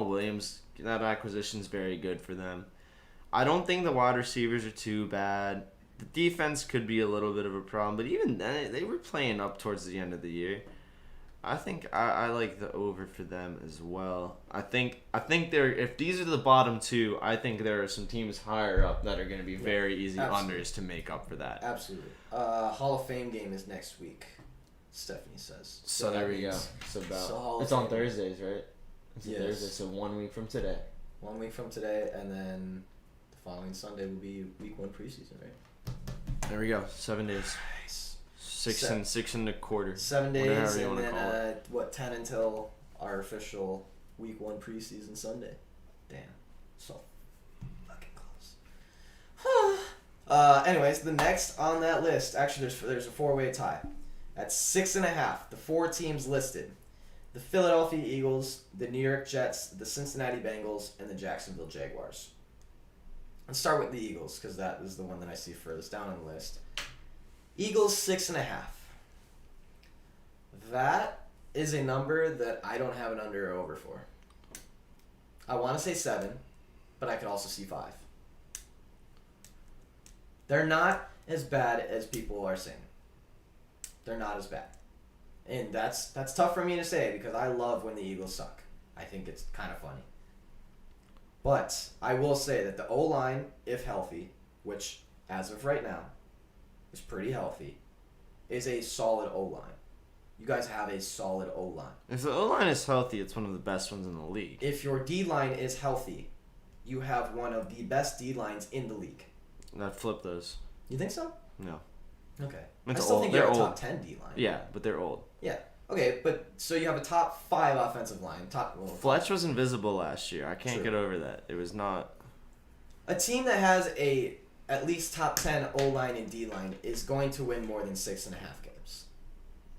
Williams, that acquisition's very good for them. I don't think the wide receivers are too bad. The defense could be a little bit of a problem, but even then, they were playing up towards the end of the year. I think I like the over for them as well. I think if these are the bottom 2, I think there are some teams higher up that are going to be very easy unders to make up for that. Absolutely. Hall of Fame game is next week. Stephanie says. So there we go. It's on Thursdays, right? It's yes. Thursday, so 1 week from today. 1 week from today, and then the following Sunday will be week 1 preseason, right? There we go. 7 days. Nice. 6 and a quarter. 7 days, and then 10 until our official week 1 preseason Sunday. Damn, so fucking close. Anyways, the next on that list, actually, there's a 4-way tie. At 6.5, the 4 teams listed: the Philadelphia Eagles, the New York Jets, the Cincinnati Bengals, and the Jacksonville Jaguars. Let's start with the Eagles, because that is the one that I see furthest down on the list. Eagles 6.5. That is a number that I don't have an under or over for. I want to say 7, but I could also see 5. They're not as bad as people are saying. They're not as bad. And that's tough for me to say because I love when the Eagles suck. I think it's kind of funny. But I will say that the O-line, if healthy, which as of right now is pretty healthy, is a solid O-line. You guys have a solid O-line. If the O-line is healthy, it's one of the best ones in the league. If your D-line is healthy, you have one of the best D-lines in the league. I'd flip those. You think so? No. Okay. It's I still old. think you They're have a old. top 10 D-line. Yeah, but they're old. Yeah. Okay, but so you have a top 5 offensive line. Fletch was invisible last year. I can't True. get over that. It was not. A team that has a at least top 10 O-line and D-line is going to win more than 6.5 games.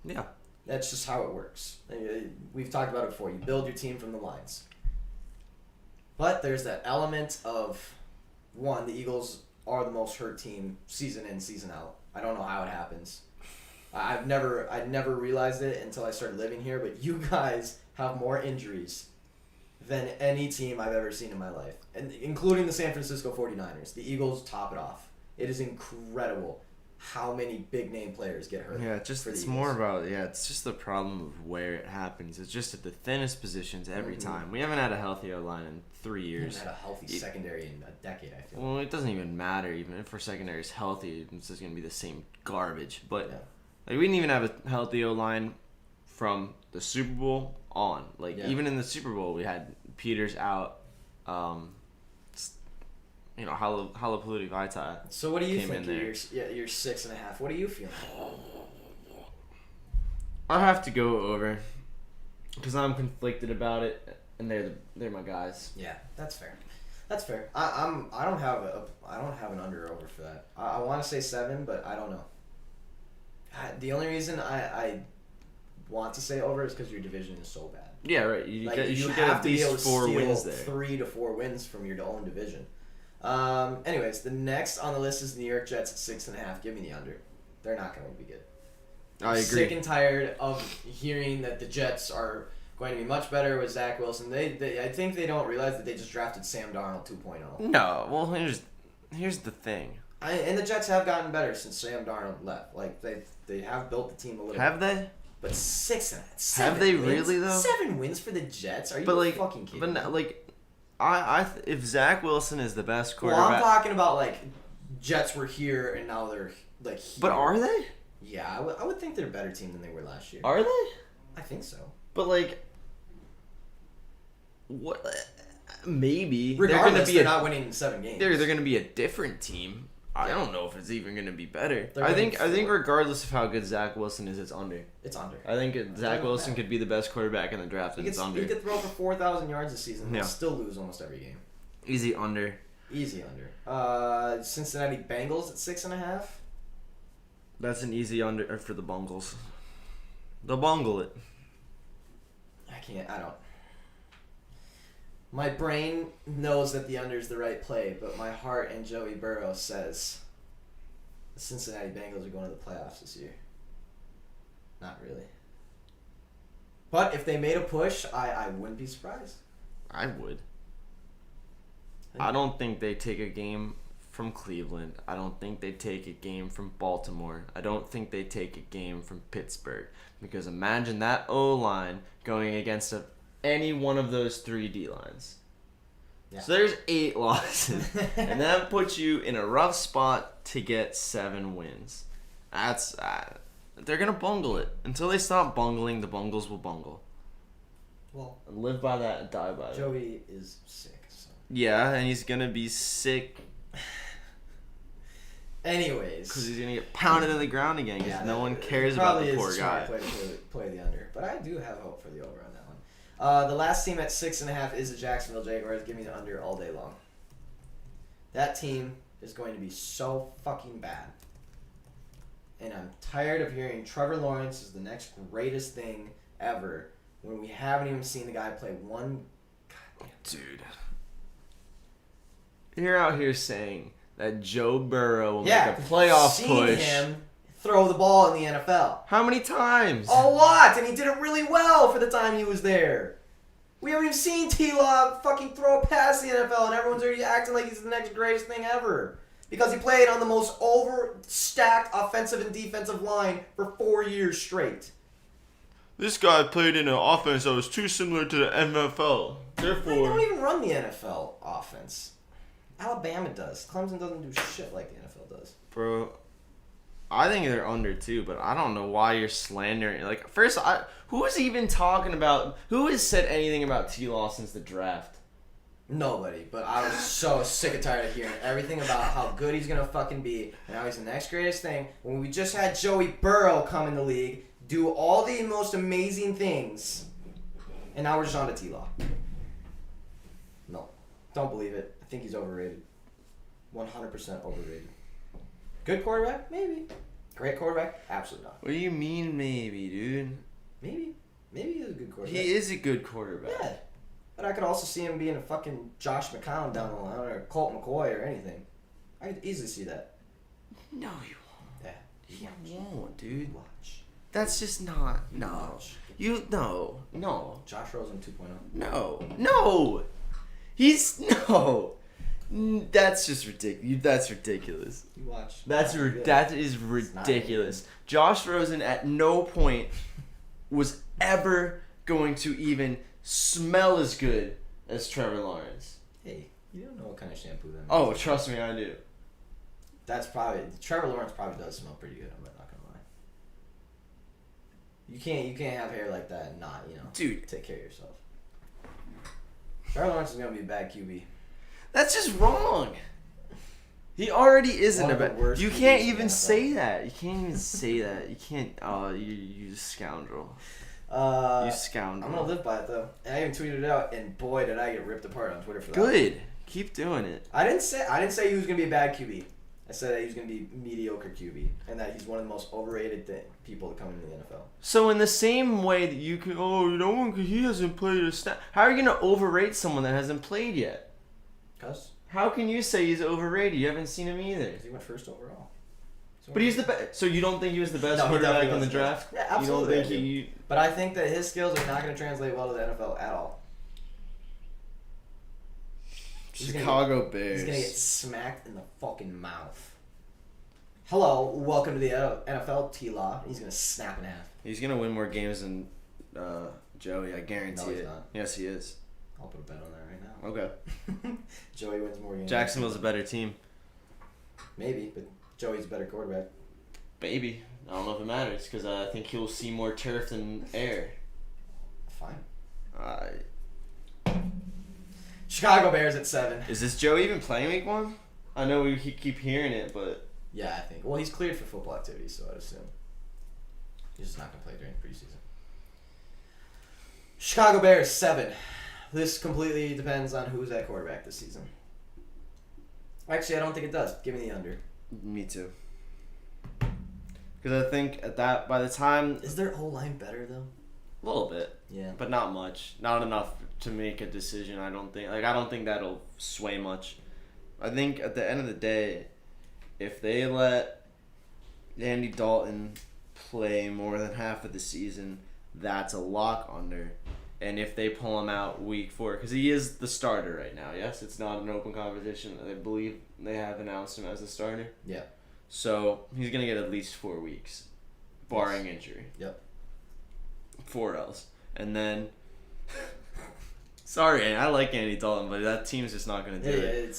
Yeah. That's just how it works. We've talked about it before. You build your team from the lines. But there's that element of, one, the Eagles are the most hurt team season in, season out. I don't know how it happens. I'd never realized it until I started living here, but you guys have more injuries than any team I've ever seen in my life, and including the San Francisco 49ers. The Eagles top it off. It is incredible how many big name players get hurt. Yeah, it's more about it's just the problem of where it happens. It's just at the thinnest positions every time. We haven't had a healthy O-line in 3 years. We haven't had a healthy secondary in a decade, I feel. Well, it doesn't even matter. Even if our secondary is healthy, it's just going to be the same garbage. But like, we didn't even have a healthy O-line from the Super Bowl on. Like, even in the Super Bowl, we had Peters out. Halapoulivaati Vitae. So what do you think? You're 6.5. What are you feeling? I have to go over because I'm conflicted about it, and they're my guys. Yeah, that's fair. That's fair. I don't have an under or over for that. I want to say 7, but I don't know. The only reason I want to say over is because your division is so bad. Yeah, right. You should get have at to be able least to 4 steal wins there. 3 to 4 wins from your own division. Anyways, the next on the list is New York Jets at 6.5. Give me the under. They're not going to be good. I agree. Sick and tired of hearing that the Jets are going to be much better with Zach Wilson. I think they don't realize that they just drafted Sam Darnold 2.0. No, well, here's the thing. And the Jets have gotten better since Sam Darnold left. Like, they have built the team a little. Have they? But 6.5. Have they wins? really though? 7 wins for the Jets? Are you fucking kidding? But me? like, if Zach Wilson is the best quarterback, well, I'm talking about like Jets were here and now they're like. Here. But are they? Yeah, I would think they're a better team than they were last year. Are they? I think so. But like, what? Maybe Regardless, they're not winning 7 games. They're going to be a different team. I don't know if it's even going to be better. They're I think regardless of how good Zach Wilson is, it's under. It's under. I think Zach Wilson could be the best quarterback in the draft, and it's under. He could throw for 4,000 yards this season and still lose almost every game. Easy under. Easy under. Cincinnati Bengals at 6.5. That's an easy under for the Bungles. They'll bungle it. I don't. My brain knows that the under is the right play, but my heart and Joey Burrow says the Cincinnati Bengals are going to the playoffs this year. Not really. But if they made a push, I wouldn't be surprised. I would. I don't think they take a game from Cleveland. I don't think they take a game from Baltimore. I don't think they take a game from Pittsburgh. Because imagine that O-line going against any one of those 3 D-lines. Yeah. So there's 8 losses. And that puts you in a rough spot to get 7 wins. That's they're going to bungle it. Until they stop bungling, the Bungles will bungle. Well, and live by that and die by that. Joey is sick. So. Yeah, and he's going to be sick. Anyways. Because he's going to get pounded in the ground again because no one cares about the poor guy. Probably is a play the under. But I do have hope for the over on that one. The last team at 6.5 is the Jacksonville Jaguars. Give me the under all day long. That team is going to be so fucking bad. And I'm tired of hearing Trevor Lawrence is the next greatest thing ever when we haven't even seen the guy play one. Dude. You're out here saying that Joe Burrow will make a playoff push. Him throw the ball in the NFL. How many times? A lot, and he did it really well for the time he was there. We haven't even seen T-Law fucking throw a pass in the NFL, and everyone's already acting like he's the next greatest thing ever. Because he played on the most overstacked offensive and defensive line for 4 years straight. This guy played in an offense that was too similar to the NFL. Therefore, they don't even run the NFL offense. Alabama does. Clemson doesn't do shit like the NFL does. Bro, I think they're under too, but I don't know why you're slandering. Like, first, who is even talking about? Who has said anything about T-Law since the draft? Nobody, but I was so sick and tired of hearing everything about how good he's gonna fucking be and how he's the next greatest thing. When we just had Joey Burrow come in the league, do all the most amazing things, and now we're just on to T-Law. No, don't believe it. I think he's overrated. 100% overrated. Good quarterback? Maybe. Great quarterback? Absolutely not. What do you mean maybe, dude? Maybe he's a good quarterback. He is a good quarterback. Yeah. But I could also see him being a fucking Josh McCown down the line, or Colt McCoy, or anything. I could easily see that. No, he won't. Yeah. He won't, dude. Watch. That's just not. No. Watch. No. Josh Rosen 2.0. No. He's no. That's just ridiculous. That's ridiculous. You watch. That is ridiculous. Josh Rosen at no point was ever going to even smell as good as Trevor Lawrence. Hey, you don't know what kind of shampoo that is. Oh, trust me, I do. That's probably Trevor Lawrence probably does smell pretty good. I'm not gonna lie. You can't have hair like that and not Dude, take care of yourself. Trevor Lawrence is gonna be a bad QB. that's just wrong. He already isn't One a of the bad. worst You QBs can't in the even NFL. say that. You can't even say that. You can't. Oh, you scoundrel. You scoundrel. I'm gonna live by it though. And I even tweeted it out, and boy, did I get ripped apart on Twitter for that. Good. Keep doing it. I didn't say he was gonna be a bad QB. I said that he was gonna be mediocre QB, and that he's one of the most overrated people to come into the NFL. So in the same way that you can, he hasn't played a snap. How are you gonna overrate someone that hasn't played yet? Cause How can you say he's overrated? You haven't seen him either. he went first overall. But he's the best. So you don't think he was the best No, he quarterback definitely in the was. draft? Yeah, absolutely. You don't think he? But I think that his skills are not going to translate well to the NFL at all. Chicago Bears. He's going to get smacked in the fucking mouth. Hello, welcome to the NFL, T-Law. He's going to snap in half. He's gonna win more games than Joey. I guarantee No, he's it. not. Yes, he is. I'll put a bet on that right now. Okay. Joey wins more games. Jacksonville's a better team. Maybe, but Joey's a better quarterback. Baby. I don't know if it matters because I think he'll see more turf than air. Fine. Chicago Bears at 7. Is this Joe even playing week 1? I know we keep hearing it, but Yeah, I think. Well, he's cleared for football activities, so I'd assume. He's just not going to play during the preseason. Chicago Bears, 7. This completely depends on who's at quarterback this season. Actually, I don't think it does. Give me the under. me too. Because I think by the time Is their O-line better, though? a little bit, Yeah. but not much, not enough to make a decision. I don't think that'll sway much. I think at the end of the day, if they let Andy Dalton play more than half of the season, that's a lock under. And if they pull him out week 4, because he is the starter right now, yes? It's not an open competition. I believe they have announced him as the starter. Yeah. So he's going to get at least 4 weeks, barring injury. Yep. 4 L's. And then, sorry, I like Andy Dalton, but that team's just not going to do it.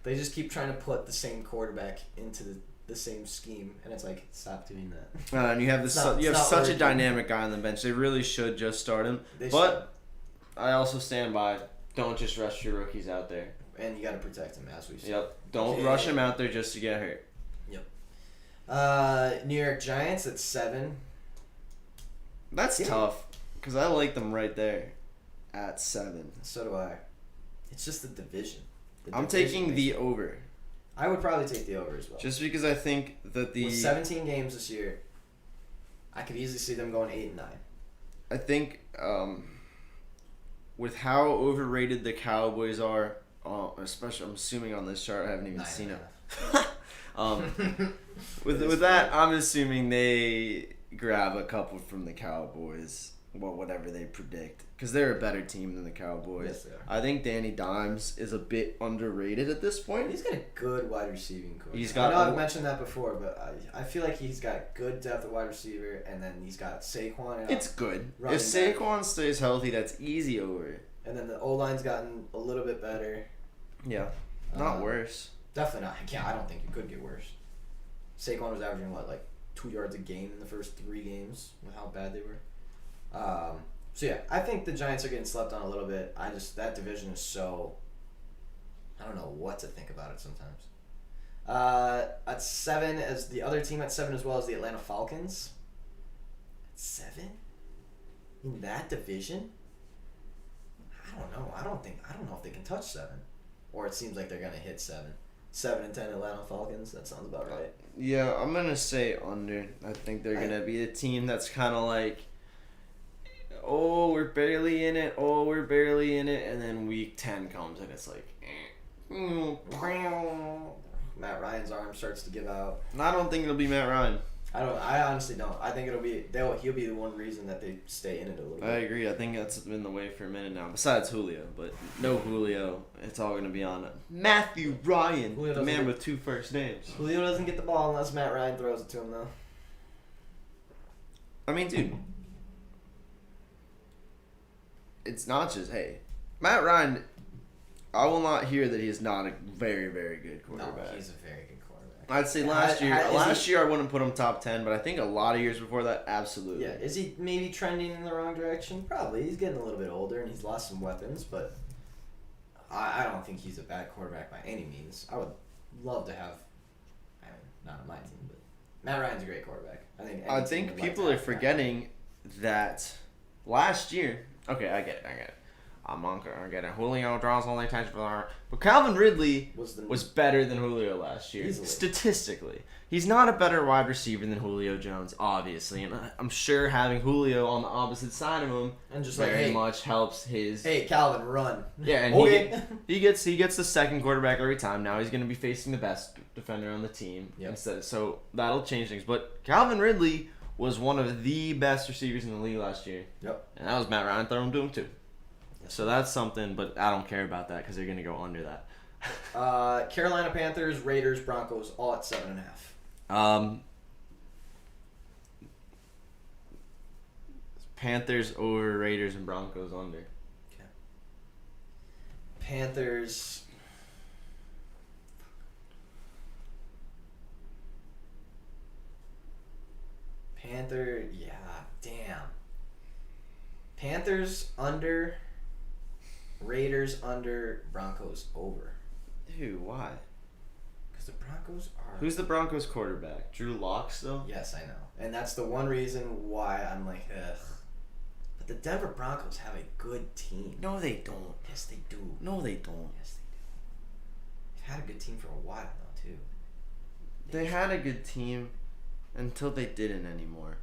They just keep trying to put the same quarterback into the same scheme, and it's like, stop doing that. And you have It's not such a working. dynamic guy on the bench. They really should just start him. They But I also stand by, don't just rush your rookies out there. And you got to protect him, as we said. Yep. Don't Yeah. rush him out there just to get hurt. New York Giants at 7. That's Yeah. tough because I like them right there at 7. So do I. It's just the division. I'm taking the over I would probably take the over as well. just because I think that With 17 games this year, I could easily see them going 8-9. I think with how overrated the Cowboys are, especially I'm assuming on this chart, I haven't even seen it. With that, I'm assuming they grab a couple from the Cowboys, well, whatever they predict, because they're a better team than the Cowboys. Yes, they are. I think Danny Dimes is a bit underrated at this point. He's got a good wide receiving core. He's got- I know I've mentioned that before, but I feel like he's got good depth at wide receiver, and then he's got Saquon. And It's good. running If Saquon stays healthy, that's easy over. And then the O-line's gotten a little bit better. Yeah, not Um, worse. Definitely not. Yeah, I don't think it could get worse. Saquon was averaging, 2 yards a game in the first 3 games with how bad they were. So, yeah, I think the Giants are getting slept on a little bit. That division is so... I don't know what to think about it sometimes. At 7, as the other team at 7 as well as the Atlanta Falcons. At 7? In that division? I don't know. I don't know if they can touch 7. Or it seems like they're going to hit 7. 7-10 Atlanta Falcons. That sounds about right. Yeah, I'm gonna say under. I think they're gonna be a team that's kind of like oh, we're barely in it. Oh, we're barely in it. And then week 10 comes and it's like, Matt Ryan's arm starts to give out. I don't think it'll be Matt Ryan. I honestly don't. I think he'll be the one reason that they stay in it a little bit. I agree. I think that's been the way for a minute now. Besides Julio, but no Julio. It's all going to be on Matthew Ryan, the man with 2 first names. Julio doesn't get the ball unless Matt Ryan throws it to him, though. I mean, dude, it's not just, hey, Matt Ryan, I will not hear that he is not a very, very good quarterback. No, he's a very good quarterback. I'd say last year I wouldn't put him top 10, but I think a lot of years before that, absolutely. Yeah, is he maybe trending in the wrong direction? Probably. He's getting a little bit older and he's lost some weapons, but I don't think he's a bad quarterback by any means. I would love to have, not on my team, but Matt Ryan's a great quarterback. I think people are forgetting that last year. Okay, I get it. I'm gonna get it. Julio draws only attention for the but Calvin Ridley was better than Julio last year. Easily. Statistically, he's not a better wide receiver than Julio Jones, obviously, and I'm sure having Julio on the opposite side of him and just very much helps his. Hey, Calvin, run. Yeah, and he gets the second quarterback every time. Now he's gonna be facing the best defender on the team instead. So that'll change things. But Calvin Ridley was one of the best receivers in the league last year. Yep. And that was Matt Ryan throwing to him too. So that's something, but I don't care about that because they're going to go under that. Carolina Panthers, Raiders, Broncos, all at 7.5. Panthers over Raiders and Broncos under. Okay. Panthers. Yeah, damn. Panthers under. Raiders under, Broncos over. Dude, why? Because the Broncos are... Who's the Broncos quarterback? Drew Lock still? Yes, I know. And that's the one reason why I'm like, ugh. But the Denver Broncos have a good team. No, they don't. Yes, they do. No, they don't. Yes, they do. They've had a good team for a while now, too. They had a good team until they didn't anymore.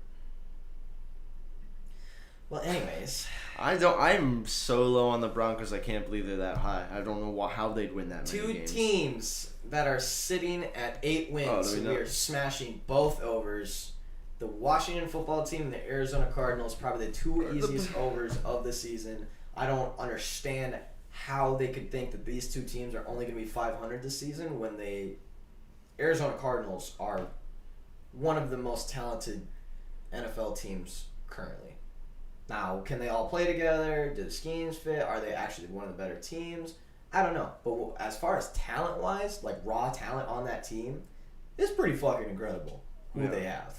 Well, anyways, I'm so low on the Broncos. I can't believe they're that high. I don't know how they'd win that many games. 2 teams that are sitting at 8 wins. We are smashing both overs. The Washington football team and the Arizona Cardinals, probably the 2 easiest overs of the season. I don't understand how they could think that these 2 teams are only going to be 500 this season when Arizona Cardinals are one of the most talented NFL teams currently. Now, can they all play together? Do the schemes fit? Are they actually one of the better teams? I don't know. But as far as talent-wise, like raw talent on that team, it's pretty fucking incredible who they have.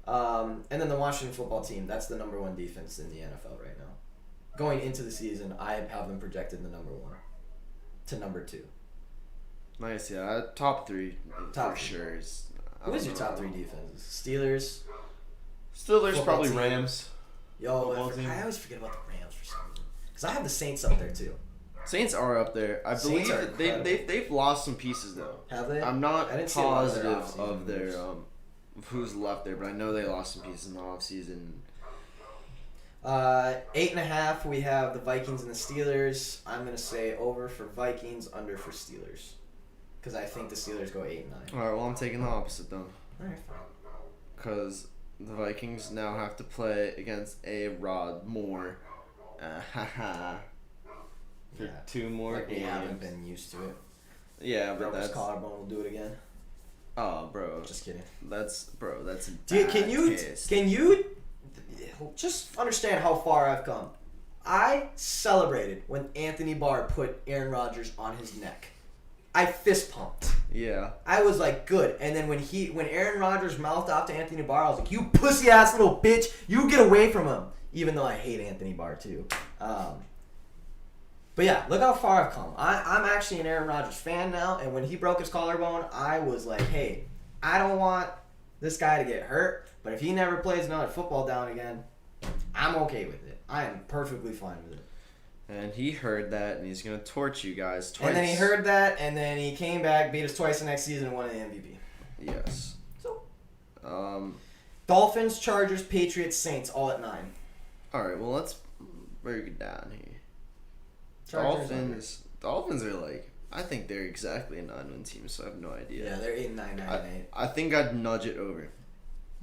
And then the Washington football team, that's the number 1 defense in the NFL right now. Going into the season, I have them projected the number 1 to number 2. Nice, yeah. Top 3 for sure. Who is your top 3 defenses? Steelers? Steelers, probably team. Rams. Yo, I always forget about the Rams for some reason. Because I have the Saints up there, too. Saints are up there. I believe they've lost some pieces, though. Have they? I'm not positive of their of who's left there, but I know they lost some pieces in the offseason. 8.5, we have the Vikings and the Steelers. I'm going to say over for Vikings, under for Steelers. Because I think the Steelers go 8 and 9. Alright, well, I'm taking the opposite, then. Alright, fine. Because the Vikings now have to play against A-Rod Moore. For 2 more games. We haven't been used to it. Yeah, but that's... collarbone will do it again. Oh, bro. Just kidding. That's can you just understand how far I've come? I celebrated when Anthony Barr put Aaron Rodgers on his neck. I fist pumped. Yeah. I was like, good. And then when Aaron Rodgers mouthed off to Anthony Barr, I was like, you pussy ass little bitch, you get away from him. Even though I hate Anthony Barr too. But yeah, look how far I've come. I'm actually an Aaron Rodgers fan now, and when he broke his collarbone, I was like, hey, I don't want this guy to get hurt, but if he never plays another football down again, I'm okay with it. I am perfectly fine with it. And he heard that, and he's going to torch you guys twice. And then he heard that, and then he came back, beat us twice the next season, and won the MVP. Yes. So, Dolphins, Chargers, Patriots, Saints, all at 9. All right, well, let's break it down here. Chargers Dolphins are like, I think they're exactly a 9-win team, so I have no idea. Yeah, they're 8-9, 9-8. I think I'd nudge it over.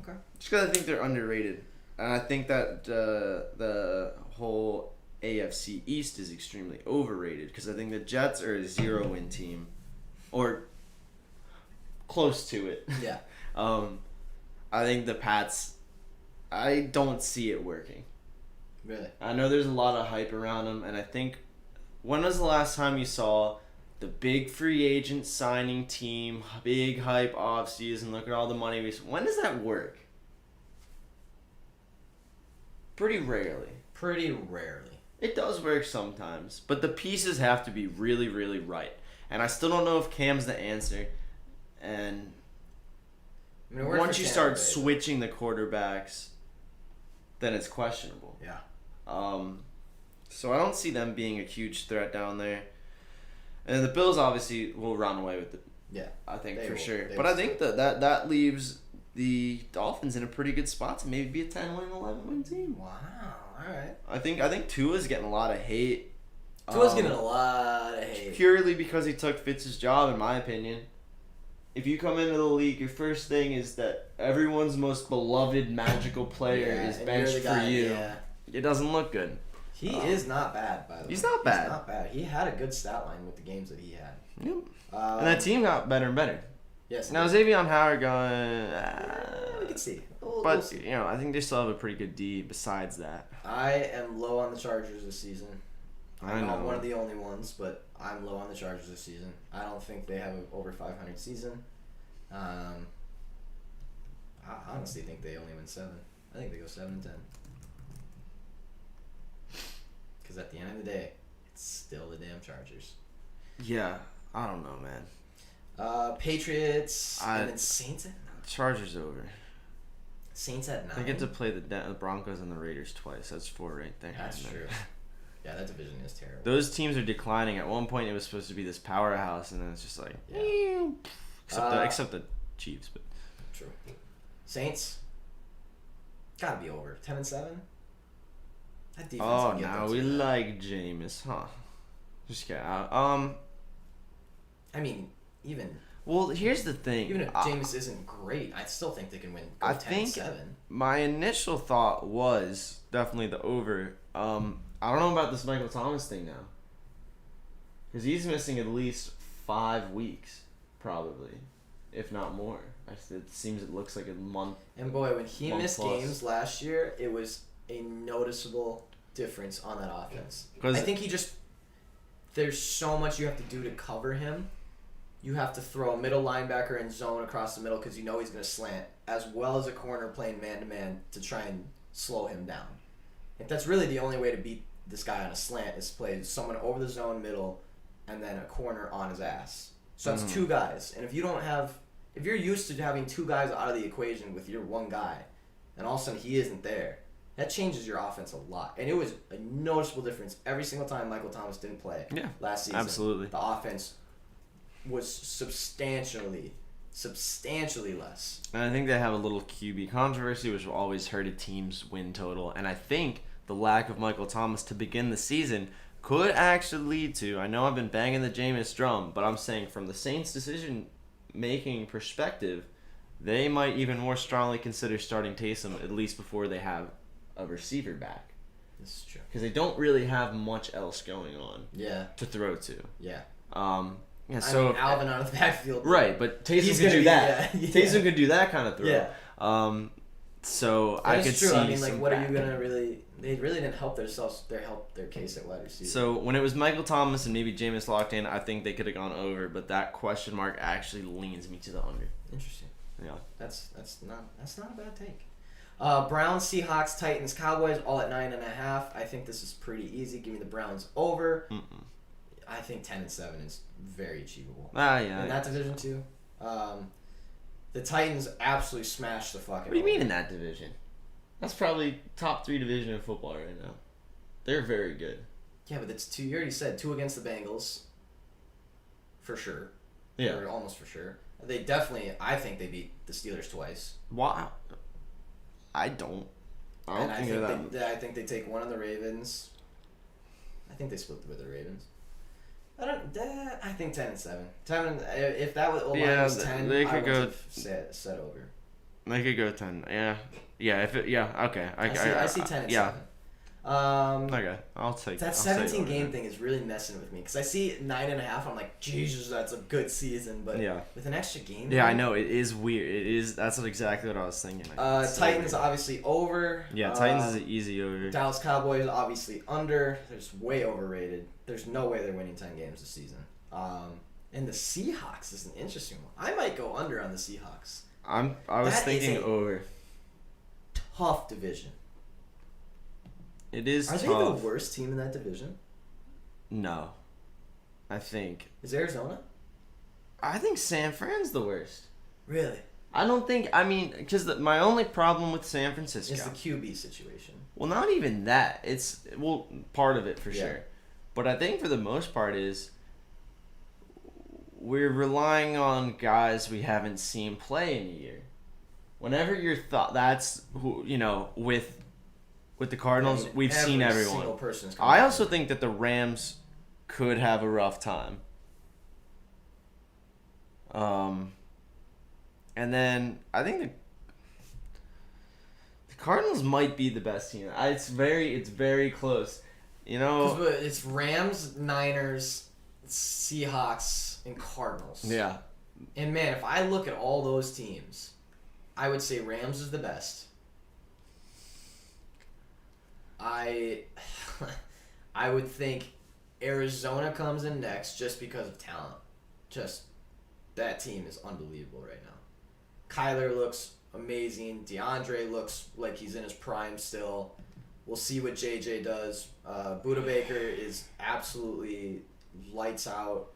Okay. Just because I think they're underrated. And I think that the whole AFC East is extremely overrated because I think the Jets are a 0-win team. Or close to it. Yeah. I think the Pats, I don't see it working. Really? I know there's a lot of hype around them, and I think, when was the last time you saw the big free agent signing team, big hype offseason, look at all the money we... When does that work? Pretty rarely. Pretty rarely. It does work sometimes, but the pieces have to be really, really right. And I still don't know if Cam's the answer. And once you start switching the quarterbacks, then it's questionable. Yeah. So I don't see them being a huge threat down there. And the Bills obviously will run away with it. Yeah. I think for sure. But I think that leaves the Dolphins in a pretty good spot to maybe be a 10-win, 11-win team. Wow. All right. I think Tua's getting a lot of hate. Tua's getting a lot of hate. Purely because he took Fitz's job, in my opinion. If you come into the league, your first thing is that everyone's most beloved magical player is benched for you. Yeah. It doesn't look good. He is not bad, by the way. He's not bad. He's not bad. He had a good stat line with the games that he had. Yep. And that team got better and better. Yes. Now Xavier Howard going. We can see. We'll see. I think they still have a pretty good D. Besides that, I am low on the Chargers this season. I'm not one of the only ones, but I'm low on the Chargers this season. I don't think they have an over 500 season. I honestly think they only win 7. I think they go 7-10. Because at the end of the day, it's still the damn Chargers. Yeah, I don't know, man. Patriots and then Saints at 9. Chargers over. Saints at 9. They get to play the Broncos and the Raiders twice. That's 4 right there. That's true. Yeah, that division is terrible. Those teams are declining. At one point, it was supposed to be this powerhouse, and then it's just like, except the Chiefs, but true. Saints gotta be over 10-7. That defense. Oh, now we like Jameis, huh? Just kidding. I mean, even. Well, here's the thing. Even if Jameis isn't great, I still think they can win. I think my initial thought was definitely the over. I don't know about this Michael Thomas thing now, because he's missing at least 5 weeks, probably, if not more. It looks like a month. And boy, when he missed games last year, it was a noticeable difference on that offense. I think there's so much you have to do to cover him. You have to throw a middle linebacker and zone across the middle because you know he's going to slant, as well as a corner playing man-to-man to try and slow him down. If that's really the only way to beat this guy on a slant is play someone over the zone middle and then a corner on his ass. So that's 2 guys. And if you're used to having 2 guys out of the equation with your one guy, and all of a sudden he isn't there, that changes your offense a lot. And it was a noticeable difference every single time Michael Thomas didn't play last season. Absolutely. The offense was substantially less. And I think they have a little QB controversy, which will always hurt a team's win total. And I think the lack of Michael Thomas to begin the season could actually lead to, I know I've been banging the Jameis drum, but I'm saying from the Saints' decision-making perspective, they might even more strongly consider starting Taysom at least before they have a receiver back. This is true. Because they don't really have much else going on to throw to. Yeah. Yeah, so Alvin out of the backfield. Right, but Taysom could do that. Yeah. Taysom could do that kind of throw. Yeah. So that I could true. see. I mean, like, what are you gonna really? They really didn't help themselves. They helped their case at wide receiver. So when it was Michael Thomas and maybe Jameis locked in, I think they could have gone over. But that question mark actually leans me to the under. Interesting. Yeah. That's not a bad take. Browns, Seahawks, Titans, Cowboys, all at 9.5. I think this is pretty easy. Give me the Browns over. I think 10-7 is very achievable. In that division too. The Titans absolutely smashed the fucking. What do you mean in that division? That's probably top 3 division in football right now. They're very good. Yeah, but it's 2. You already said 2 against the Bengals. For sure. Yeah. Or almost for sure. They definitely. I think they beat the Steelers twice. Wow. I don't. I don't think I think they take one of the Ravens. I think they split with the Ravens. I think 10-7. If that was line was 10, they I could would go have set over. They could go 10. Yeah. Okay. I see 10-7. Yeah. Okay, I'll take that 17 game thing is really messing with me because I see 9.5. I'm like, Jesus, that's a good season, but with an extra game. Yeah, I know it is weird. It is. That's exactly what I was thinking. Titans obviously over. Yeah, Titans is an easy over. Dallas Cowboys obviously under. They're just way overrated. There's no way they're winning 10 games this season. And the Seahawks is an interesting one. I might go under on the Seahawks. I was thinking over. Tough division. It is tough. Are they the worst team in that division? No. I think. Is Arizona? I think San Fran's the worst. Really? I don't think. I mean, because my only problem with San Francisco is the QB situation. Well, not even that. It's part of it for sure, but I think for the most part is we're relying on guys we haven't seen play in a year. Whenever you're that's who with the Cardinals, we've seen everyone. I also think that the Rams could have a rough time. And then I think the Cardinals might be the best team. It's very close. It's Rams, Niners, Seahawks, and Cardinals. Yeah. And man, if I look at all those teams, I would say Rams is the best. I would think Arizona comes in next just because of talent. Just that team is unbelievable right now. Kyler looks amazing. DeAndre looks like he's in his prime still. We'll see what JJ does. Buda Baker is absolutely lights out.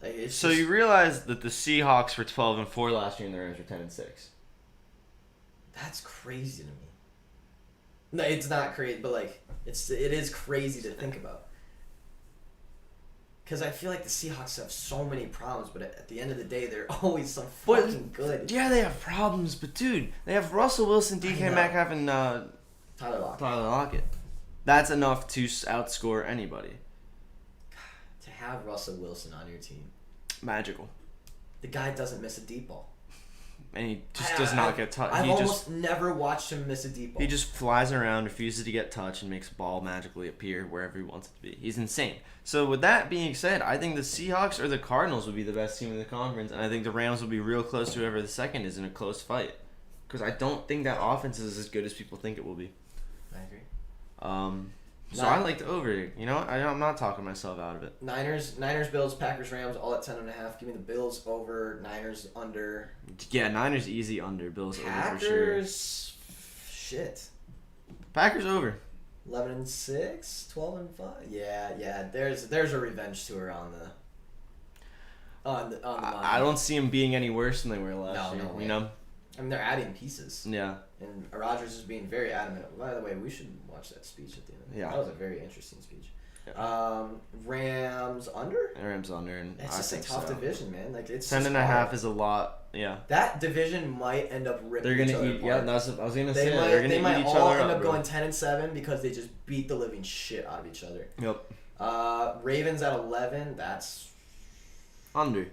You realize that the Seahawks were 12-4 last year and the Rams were 10-6. That's crazy to me. No, it's not crazy, but it is crazy to think about. Because I feel like the Seahawks have so many problems, but at the end of the day, they're always so fucking good. Yeah, they have problems, but dude, they have Russell Wilson, DK Metcalf, and Tyler Lockett. That's enough to outscore anybody. To have Russell Wilson on your team. Magical. The guy doesn't miss a deep ball. And he just does not get touched. I've almost never watched him miss a deep ball. He just flies around, refuses to get touched, and makes a ball magically appear wherever he wants it to be. He's insane. So with that being said, I think the Seahawks or the Cardinals would be the best team in the conference, and I think the Rams will be real close to whoever the second is in a close fight. Because I don't think that offense is as good as people think it will be. I agree. So I like the over. I'm not talking myself out of it. Niners, Bills, Packers, Rams, all at 10.5. Give me the Bills over, Niners under. Yeah, Niners easy under, Bills Packers, over for sure. Shit. Packers over. 11-6, 12-5. Yeah. There's a revenge tour on the I don't see them being any worse than they were last year. No. I mean, they're adding pieces. Yeah. And Rodgers is being very adamant. By the way, we should watch that speech at the end. Yeah. That was a very interesting speech. Yeah. Rams under? Rams under. And it's just a tough division, man. It's 10.5 is a lot. Yeah. That division might end up ripping They're gonna eat. apart. Yeah, that's what I was gonna say. They're gonna they eat might each all other end up bro. going 10-7 because they just beat the living shit out of each other. Yep. Ravens at 11. That's under.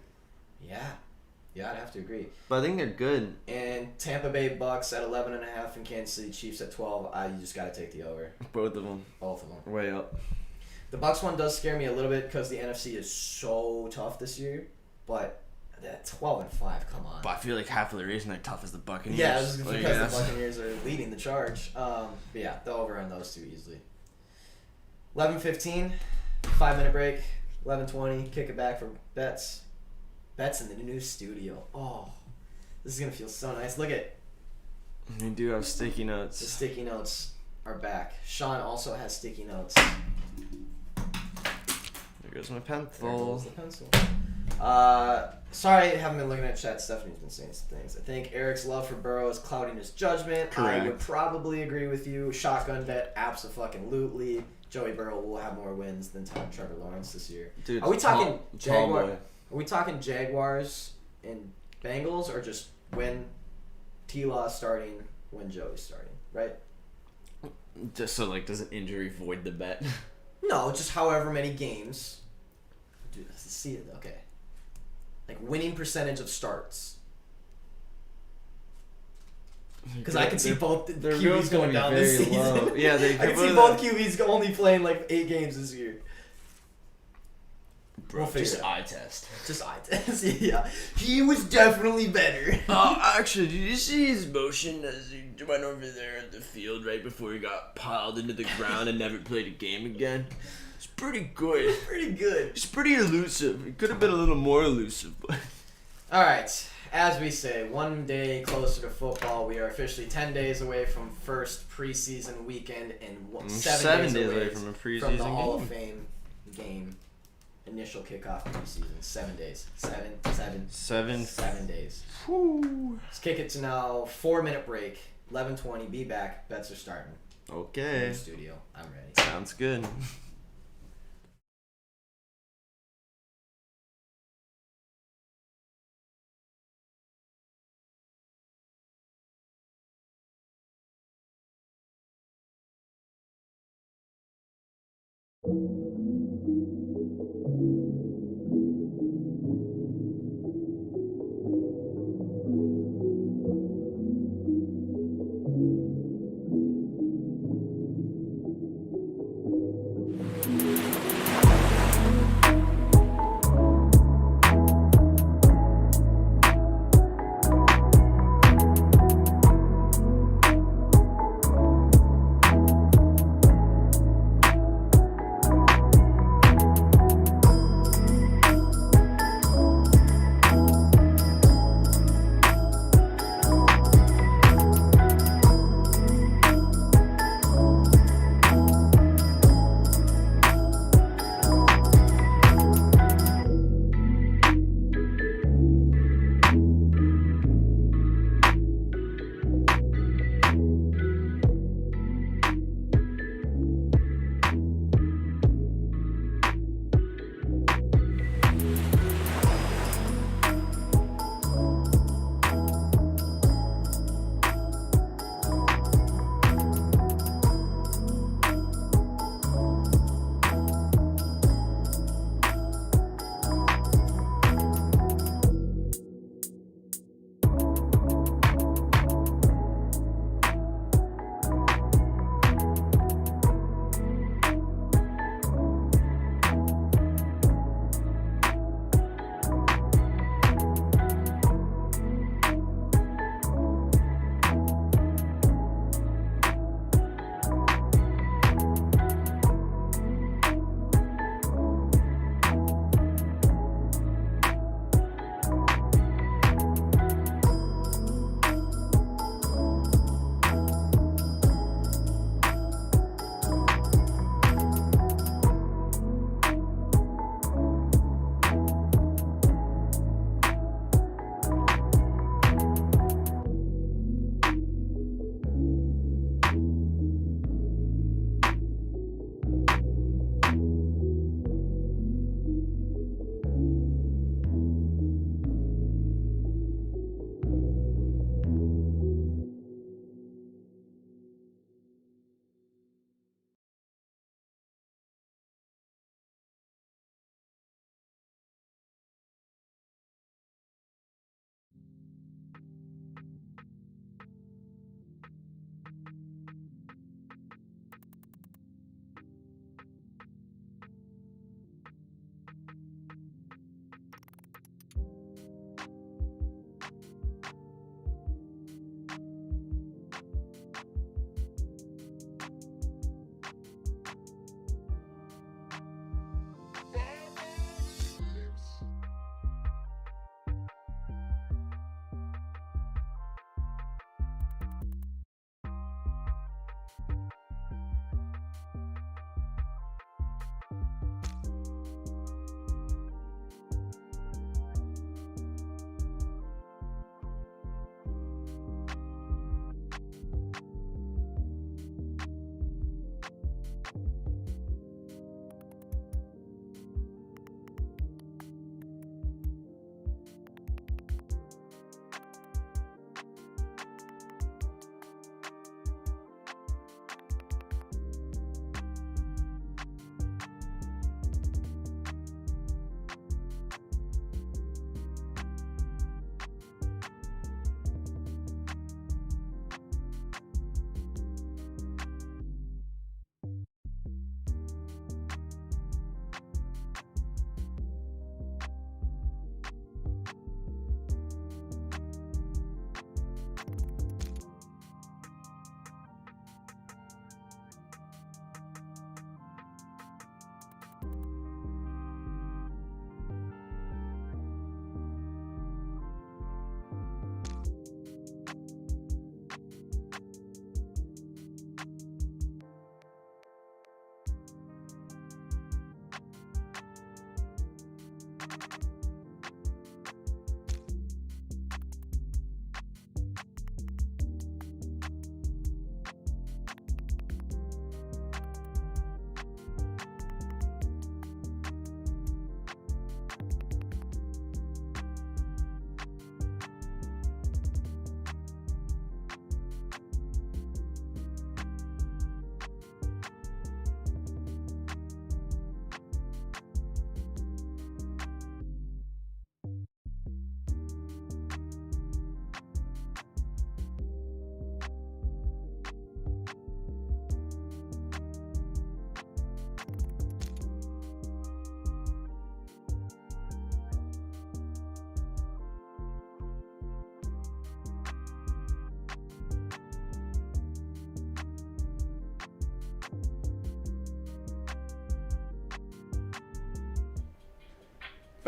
Yeah, I'd have to agree. But I think they're good. And Tampa Bay Bucks at 11.5 and Kansas City Chiefs at 12. You just got to take the over. Both of them. Way up. The Bucks one does scare me a little bit because the NFC is so tough this year. But that 12-5, come on. But I feel like half of the reason they're tough is the Buccaneers. Yeah, it's because the Buccaneers are leading the charge. But yeah, the over on those two easily. 11:15, 5-minute break. 11:20, kick it back for bets. Bets in the new studio. Oh, this is gonna feel so nice. Look at. We do have sticky notes. The sticky notes are back. Sean also has sticky notes. There goes my pencil. There goes the pencil. Sorry, I haven't been looking at chat. Stephanie's been saying some things. I think Eric's love for Burrow is clouding his judgment. Correct. I would probably agree with you. Shotgun bet, abso-fucking-lutely. Joey Burrow will have more wins than Trevor Lawrence this year. Dude, are we talking Jaguars? Are we talking Jaguars and Bengals, or just when T-Law starting, when Joey's starting, right? Just so like, does an injury void the bet? No, just however many games. Dude, let's see it. Okay. Like winning percentage of starts. Because I can see both the QBs going down this season. Low. Yeah, I can see both QBs only playing like 8 games this year. Bro, We'll just eye test. Just eye test. Yeah, he was definitely better. Actually, did you see his motion as he went over there at the field right before he got piled into the ground and never played a game again? It's pretty good. Pretty good. It's pretty elusive. It could have been a little more elusive, but. All right. As we say, one day closer to football. We are officially 10 days away from first preseason weekend and 7 days away from a preseason from the Hall game. of Fame game. Initial kickoff preseason. 7 days. 7 days. Whew. Let's kick it to now. 4-minute break. 11:20. Be back. Bets are starting. In Okay. the studio. I'm ready. Sounds good.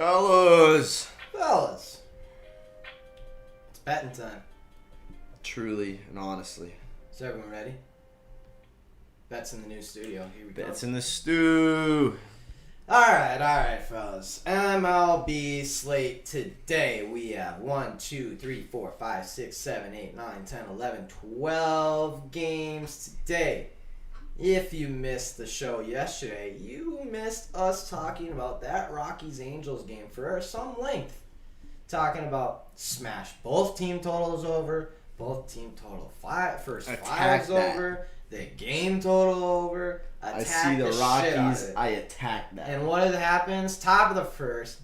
Fellas. Fellas, it's betting time. Truly and honestly. Is everyone ready? Bets in the new studio. Here we go. Bets in the stew. Alright, fellas. MLB slate today. We have 1, 2, 3, 4, 5, 6, 7, 8, 9, 10, 11, 12 games today. If you missed the show yesterday, you missed us talking about that Rockies-Angels game for some length. Talking about smash both team totals over, both team total first fives over, the game total over. I see the Rockies. I attack that. And what happens? Top of the first,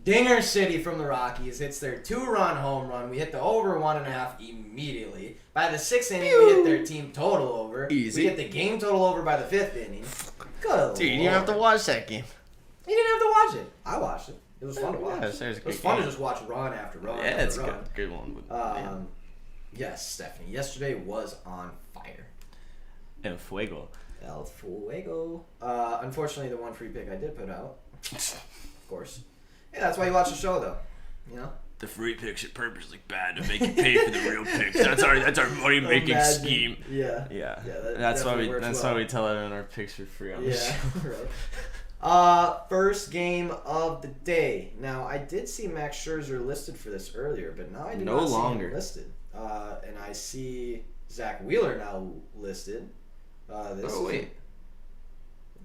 Dinger City from the Rockies hits their 2-run home run. We hit the over 1.5 immediately. By the 6th inning, we hit their team total over. Easy. We hit the game total over by the 5th inning. Good Dude, you didn't have to watch that game. You didn't have to watch it. I watched it. It was fun to watch. Yeah, it was fun to just watch run after run. Yeah, it's a good one. Yes, Stephanie. Yesterday was on fire. El Fuego. El Fuego. Unfortunately, the one free pick I did put out. Of course. Yeah, that's why you watch the show, though. You know? The free picks are purposely bad to make you pay for the real picks. That's our money making scheme. Yeah. That's why we tell everyone our picks are free on the show. Right. First game of the day. Now I did see Max Scherzer listed for this earlier, but now I do not see him listed. And I see Zach Wheeler now listed. Wait.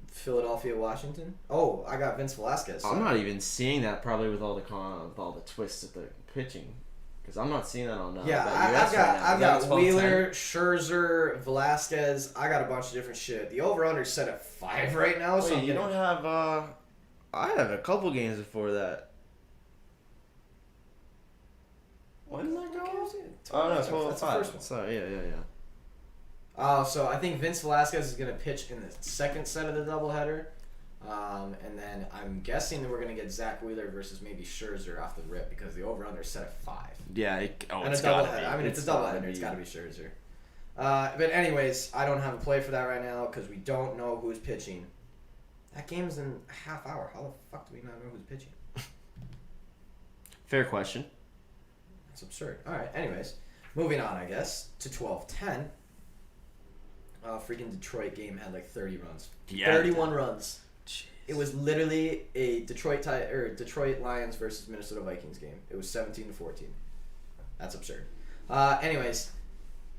Philadelphia, Washington. Oh, I got Vince Velasquez. I'm not even seeing that, probably with all the twists of the pitching, because I'm not seeing that on. I've got Wheeler, Scherzer, Velasquez. I got a bunch of different shit. The over/under set at 5 right now. So you don't have. I have a couple games before that. When did that go? Oh no, 12. That's the first one. Sorry, yeah. So I think Vince Velasquez is going to pitch in the second set of the doubleheader. And then I'm guessing that we're going to get Zach Wheeler versus maybe Scherzer off the rip because the over-under is set at 5. Yeah, it's got to be. I mean, it's a doubleheader. It's got to be Scherzer. But anyways, I don't have a play for that right now because we don't know who's pitching. That game's in a half hour. How the fuck do we not know who's pitching? Fair question. That's absurd. All right, anyways. Moving on, I guess, to 12-10. Freaking Detroit game had like 30 runs. Yeah. 31 runs. Jeez. It was literally a Detroit Lions versus Minnesota Vikings game. It was 17-14. That's absurd. Anyways,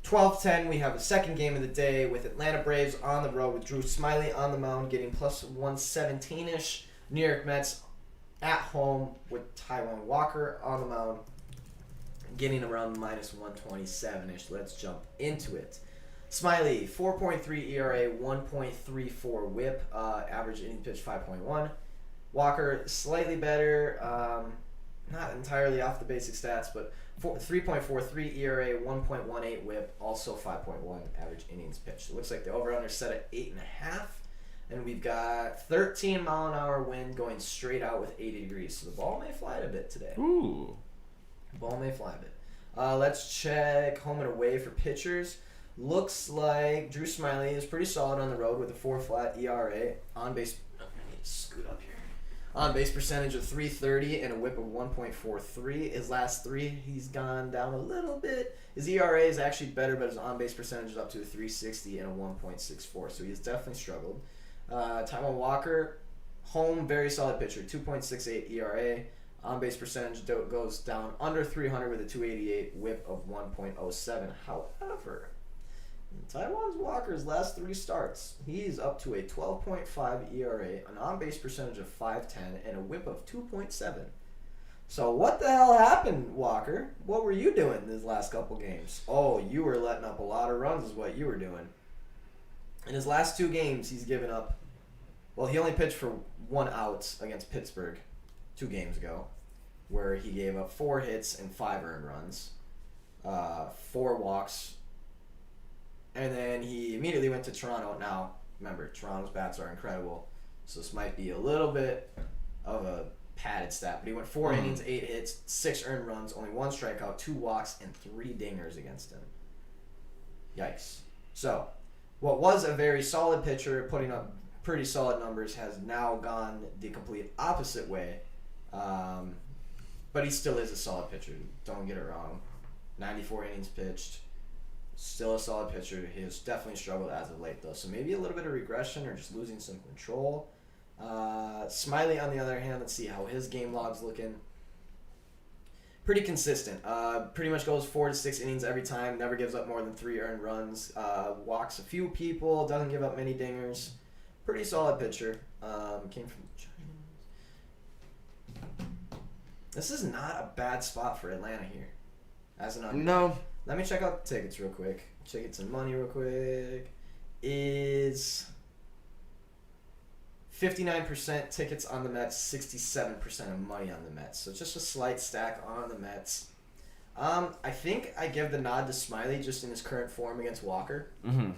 12-10, we have the second game of the day with Atlanta Braves on the road with Drew Smyly on the mound getting plus 117-ish. New York Mets at home with Taijuan Walker on the mound getting around minus 127-ish. Let's jump into it. Smyly, 4.3 ERA, 1.34 whip, average inning pitch 5.1. Walker, slightly better, not entirely off the basic stats, but 3.43 ERA, 1.18 whip, also 5.1 average innings pitched. It looks like the over-under set at 8.5, and we've got 13 mile an hour wind going straight out with 80 degrees, so the ball may fly a bit today. Ooh. The ball may fly a bit. Let's check home and away for pitchers. Looks like Drew Smyly is pretty solid on the road with a 4-flat ERA. On base, I need to scoot up here. On base percentage of .330 and a whip of 1.43. His last 3, he's gone down a little bit. His ERA is actually better, but his on base percentage is up to a .360 and a 1.64. So he's definitely struggled. Taijuan Walker, home, very solid pitcher, 2.68 ERA. On base percentage goes down under 300 with a .288, whip of 1.07. However, Taijuan Walker's last 3 starts, he's up to a 12.5 ERA, an on-base percentage of .510, and a whip of 2.7. So what the hell happened, Walker? What were you doing these last couple games? Oh, you were letting up a lot of runs is what you were doing. In his last 2 games, he's given up, well, he only pitched for 1 out against Pittsburgh 2 games ago, where he gave up 4 hits and 5 earned runs, 4 walks, and then he immediately went to Toronto. Now, remember, Toronto's bats are incredible, so this might be a little bit of a padded stat. But he went 4 innings, 8 hits, 6 earned runs, only 1 strikeout, 2 walks, and 3 dingers against him. Yikes. So, what was a very solid pitcher putting up pretty solid numbers has now gone the complete opposite way. But he still is a solid pitcher. Don't get it wrong. 94 innings pitched. Still a solid pitcher. He has definitely struggled as of late, though. So maybe a little bit of regression or just losing some control. Smiley, on the other hand, let's see how his game log's looking. Pretty consistent. Pretty much goes 4 to 6 innings every time. Never gives up more than 3 earned runs. Walks a few people. Doesn't give up many dingers. Pretty solid pitcher. Came from the Giants. This is not a bad spot for Atlanta here. As an underdog. No. Let me check out the tickets real quick. Tickets and money real quick. Is 59% tickets on the Mets, 67% of money on the Mets. So just a slight stack on the Mets. I think I give the nod to Smiley just in his current form against Walker. Mm-hmm.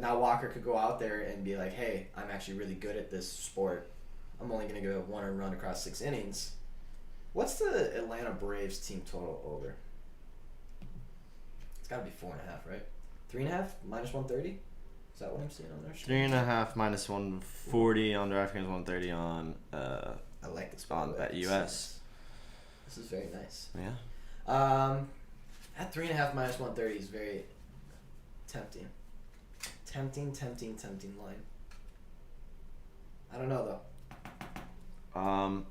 Now Walker could go out there and be like, hey, I'm actually really good at this sport. I'm only going to give up 1 earned run across 6 innings. What's the Atlanta Braves team total over? It's got to be 4.5, right? 3.5 minus 130. Is that what I'm seeing on there? 3.5 minus 140 on DraftKings, 130 on I like this on BetUS. This is very nice. Yeah. At 3.5 minus 130 is very tempting. Tempting line. I don't know though.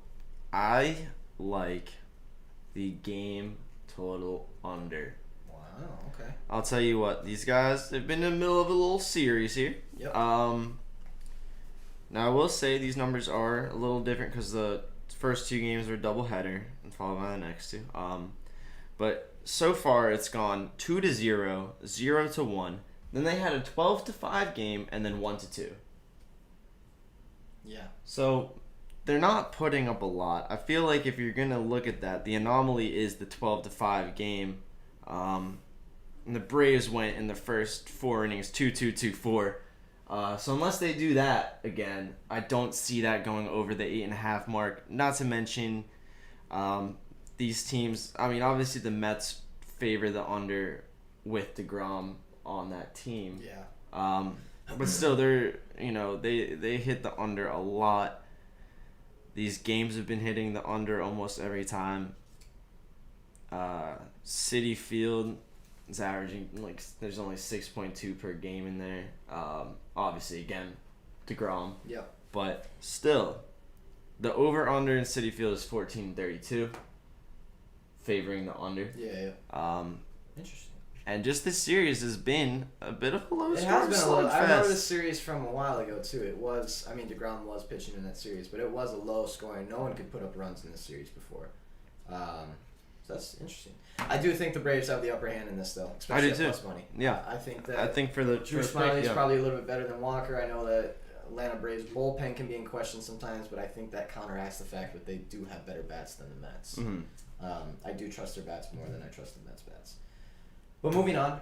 I like the game total under. Wow, okay. I'll tell you what, these guys, they've been in the middle of a little series here. Yep. Now I will say these numbers are a little different because the first 2 games were doubleheader and followed by the next 2. But so far it's gone 2-0, 0-1. Then they had a 12-5 game and then 1-2. Yeah. So they're not putting up a lot. I feel like if you're gonna look at that, the anomaly is the 12-5 game. And the Braves went in the first 4 innings 2-2-2-4. So unless they do that again, I don't see that going over the 8.5 mark. Not to mention, these teams. I mean, obviously the Mets favor the under with DeGrom on that team. Yeah. But still, they hit the under a lot. These games have been hitting the under almost every time. Citi Field is averaging there's only 6.2 per game in there. Obviously, again, DeGrom. Yep. But still, the over/under in Citi Field is 14.32, favoring the under. Yeah. Interesting. And just this series has been a bit of a low It score. has been a low. I remember this slugfest. series from a while ago too. It was. I mean, DeGrom was pitching in that series, but it was a low scoring. No one could put up runs in this series before. So that's interesting. I do think the Braves have the upper hand in this, though, especially at plus money. Yeah. I think that. I think for the Drew Smiley is probably a little bit better than Walker. I know that Atlanta Braves bullpen can be in question sometimes, but I think that counteracts the fact that they do have better bats than the Mets. Mm-hmm. I do trust their bats more than I trust the Mets bats. But moving on,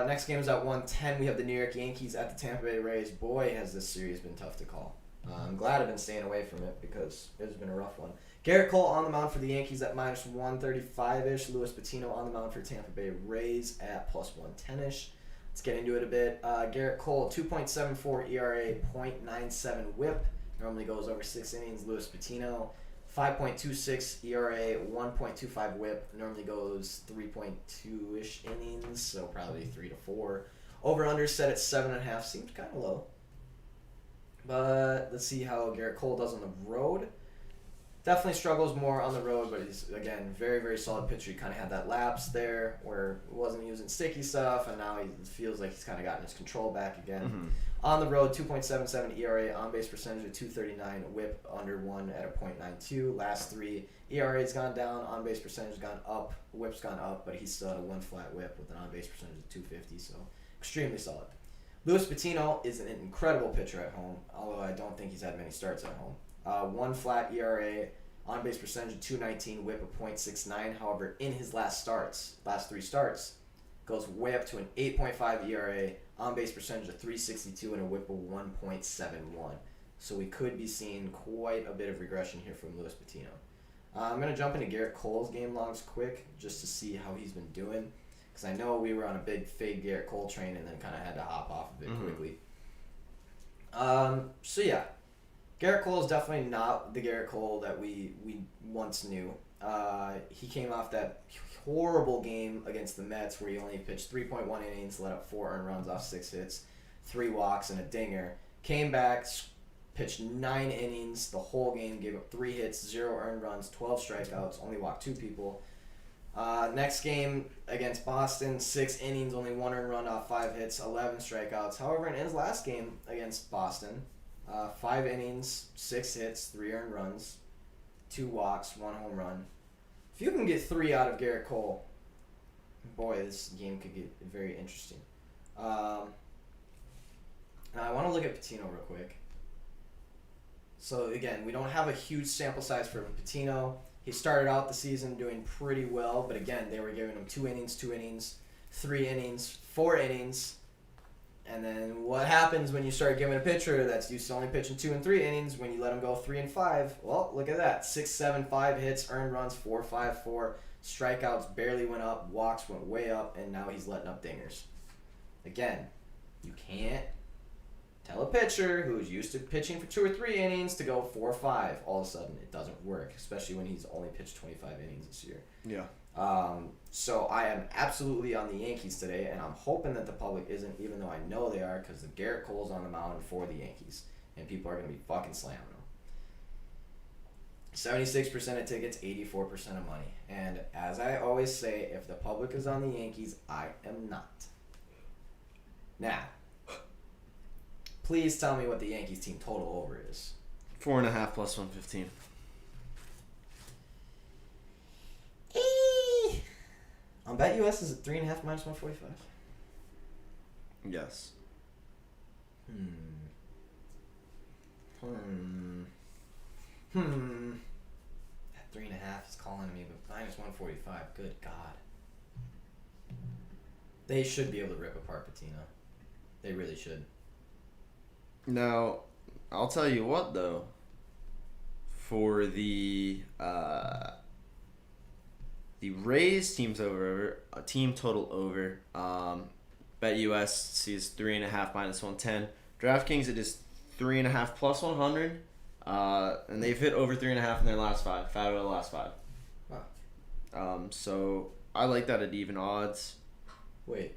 next game is at 1:10. We have the New York Yankees at the Tampa Bay Rays. Boy, has this series been tough to call. I'm glad I've been staying away from it because it's been a rough one. Garrett Cole on the mound for the Yankees at minus 135-ish. Luis Patino on the mound for Tampa Bay Rays at plus 110-ish. Let's get into it a bit. Garrett Cole, 2.74 ERA, 0.97 whip. Normally goes over 6 innings. Luis Patino, 5.26 ERA, 1.25 whip. Normally goes 3.2-ish innings, so probably 3 to 4. Over/under set at 7.5. Seems kind of low. But let's see how Garrett Cole does on the road. Definitely struggles more on the road, but he's, again, very, very solid pitcher. He kind of had that lapse there where he wasn't using sticky stuff, and now he feels like he's kind of gotten his control back again. Mm-hmm. On the road, 2.77 ERA, on-base percentage of 239, whip under 1 at a .92. Last 3, ERA's gone down, on-base percentage has gone up, whip's gone up, but he's still at a 1 flat whip with an on-base percentage of 250, so extremely solid. Luis Patino is an incredible pitcher at home, although I don't think he's had many starts at home. 1 flat ERA, on-base percentage of 219, whip of .69. However, in his last 3 starts, goes way up to an 8.5 ERA, on-base percentage of 362, and a whip of 1.71. So we could be seeing quite a bit of regression here from Luis Patino. I'm going to jump into Garrett Cole's game logs quick just to see how he's been doing, because I know we were on a big fade Garrett Cole train and then kind of had to hop off of it quickly. So yeah, Garrett Cole is definitely not the Garrett Cole that we once knew. He came off that horrible game against the Mets where he only pitched 3.1 innings, let up 4 earned runs off 6 hits, 3 walks, and a dinger. Came back, pitched 9 innings the whole game, gave up 3 hits, 0 earned runs, 12 strikeouts, only walked 2 people. Next game against Boston, 6 innings, only 1 earned run off 5 hits, 11 strikeouts. However, in his last game against Boston, 5 innings, 6 hits, 3 earned runs, 2 walks, 1 home run. If you can get 3 out of Garrett Cole, boy, this game could get very interesting. Now I want to look at Patino real quick. So again, we don't have a huge sample size for Patino. He started out the season doing pretty well, but again, they were giving him 2 innings, 2 innings, 3 innings, 4 innings. And then what happens when you start giving a pitcher that's used to only pitching 2 and 3 innings, when you let him go 3 and 5? Well, look at that. 6, 7, 5 hits, earned runs, 4, 5, 4. Strikeouts barely went up, walks went way up, and now he's letting up dingers. Again, you can't tell a pitcher who's used to pitching for 2 or 3 innings to go 4 or 5. All of a sudden, it doesn't work, especially when he's only pitched 25 innings this year. Yeah. So I am absolutely on the Yankees today, and I'm hoping that the public isn't, even though I know they are, because the Garrett Cole's on the mound for the Yankees, and people are going to be fucking slamming him. 76% of tickets, 84% of money. And as I always say, if the public is on the Yankees, I am not. Now, please tell me what the Yankees team total over is. 4.5 plus 115. On BetUS, is it 3.5 minus 145? Yes. That 3.5 is calling me, but minus 145. Good God. They should be able to rip apart Patino. They really should. Now, I'll tell you what though. For the Rays team total over. BetUS sees 3.5 minus 110. DraftKings it is 3.5 plus 100. And they've hit over 3.5 in their last 5 out of the last 5. Wow. So I like that at even odds. Wait.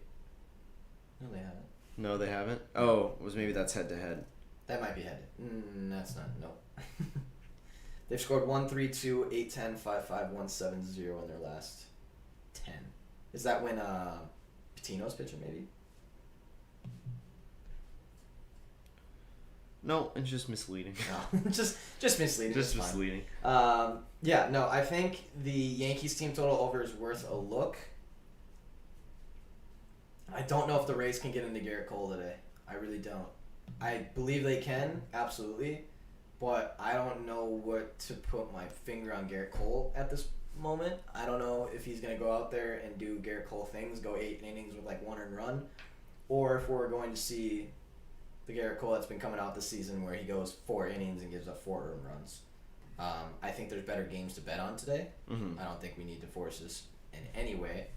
No, they haven't. No, they haven't. Oh, maybe that's head to head. That might be headed. That's not. Nope. They've scored 1-3-2, 8-10, 5-5, 1-7-0 in their last 10. Is that when Patino's pitching, maybe? No, it's just misleading. No, just misleading. Just misleading. Yeah, no, I think the Yankees team total over is worth a look. I don't know if the Rays can get into Garrett Cole today. I really don't. I believe they can, absolutely. But I don't know what to put my finger on Garrett Cole at this moment. I don't know if he's going to go out there and do Garrett Cole things, go 8 innings with like 1 earned run, or if we're going to see the Garrett Cole that's been coming out this season where he goes 4 innings and gives up 4 earned runs. I think there's better games to bet on today. I don't think we need to force this in any way.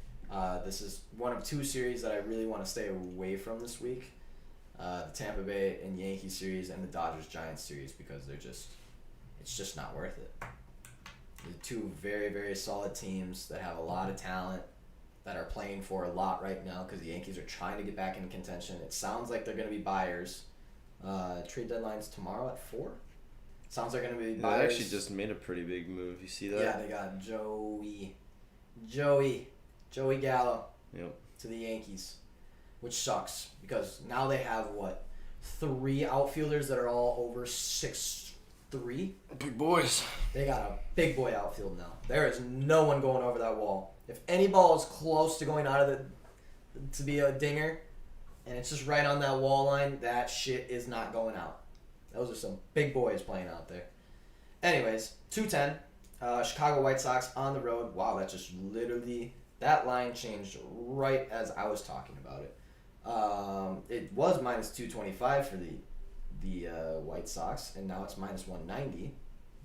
This is one of 2 series that I really want to stay away from this week. The Tampa Bay and Yankees series and the Dodgers-Giants series, because it's just not worth it. They're 2 very, very solid teams that have a lot of talent, that are playing for a lot right now because the Yankees are trying to get back in contention. It sounds like they're going to be buyers. Trade deadline's tomorrow at 4. Sounds like they're going to be buyers. They actually just made a pretty big move. You see that? Yeah, they got Joey Gallo to the Yankees, which sucks because now they have, 3 outfielders that are all over 6'3"? Big boys. They got a big boy outfield now. There is no one going over that wall. If any ball is close to going out of to be a dinger, and it's just right on that wall line, that shit is not going out. Those are some big boys playing out there. Anyways, 210. Chicago White Sox on the road. Wow, that just literally, that line changed right as I was talking about it. It was minus 225 for the White Sox, and now it's minus 190.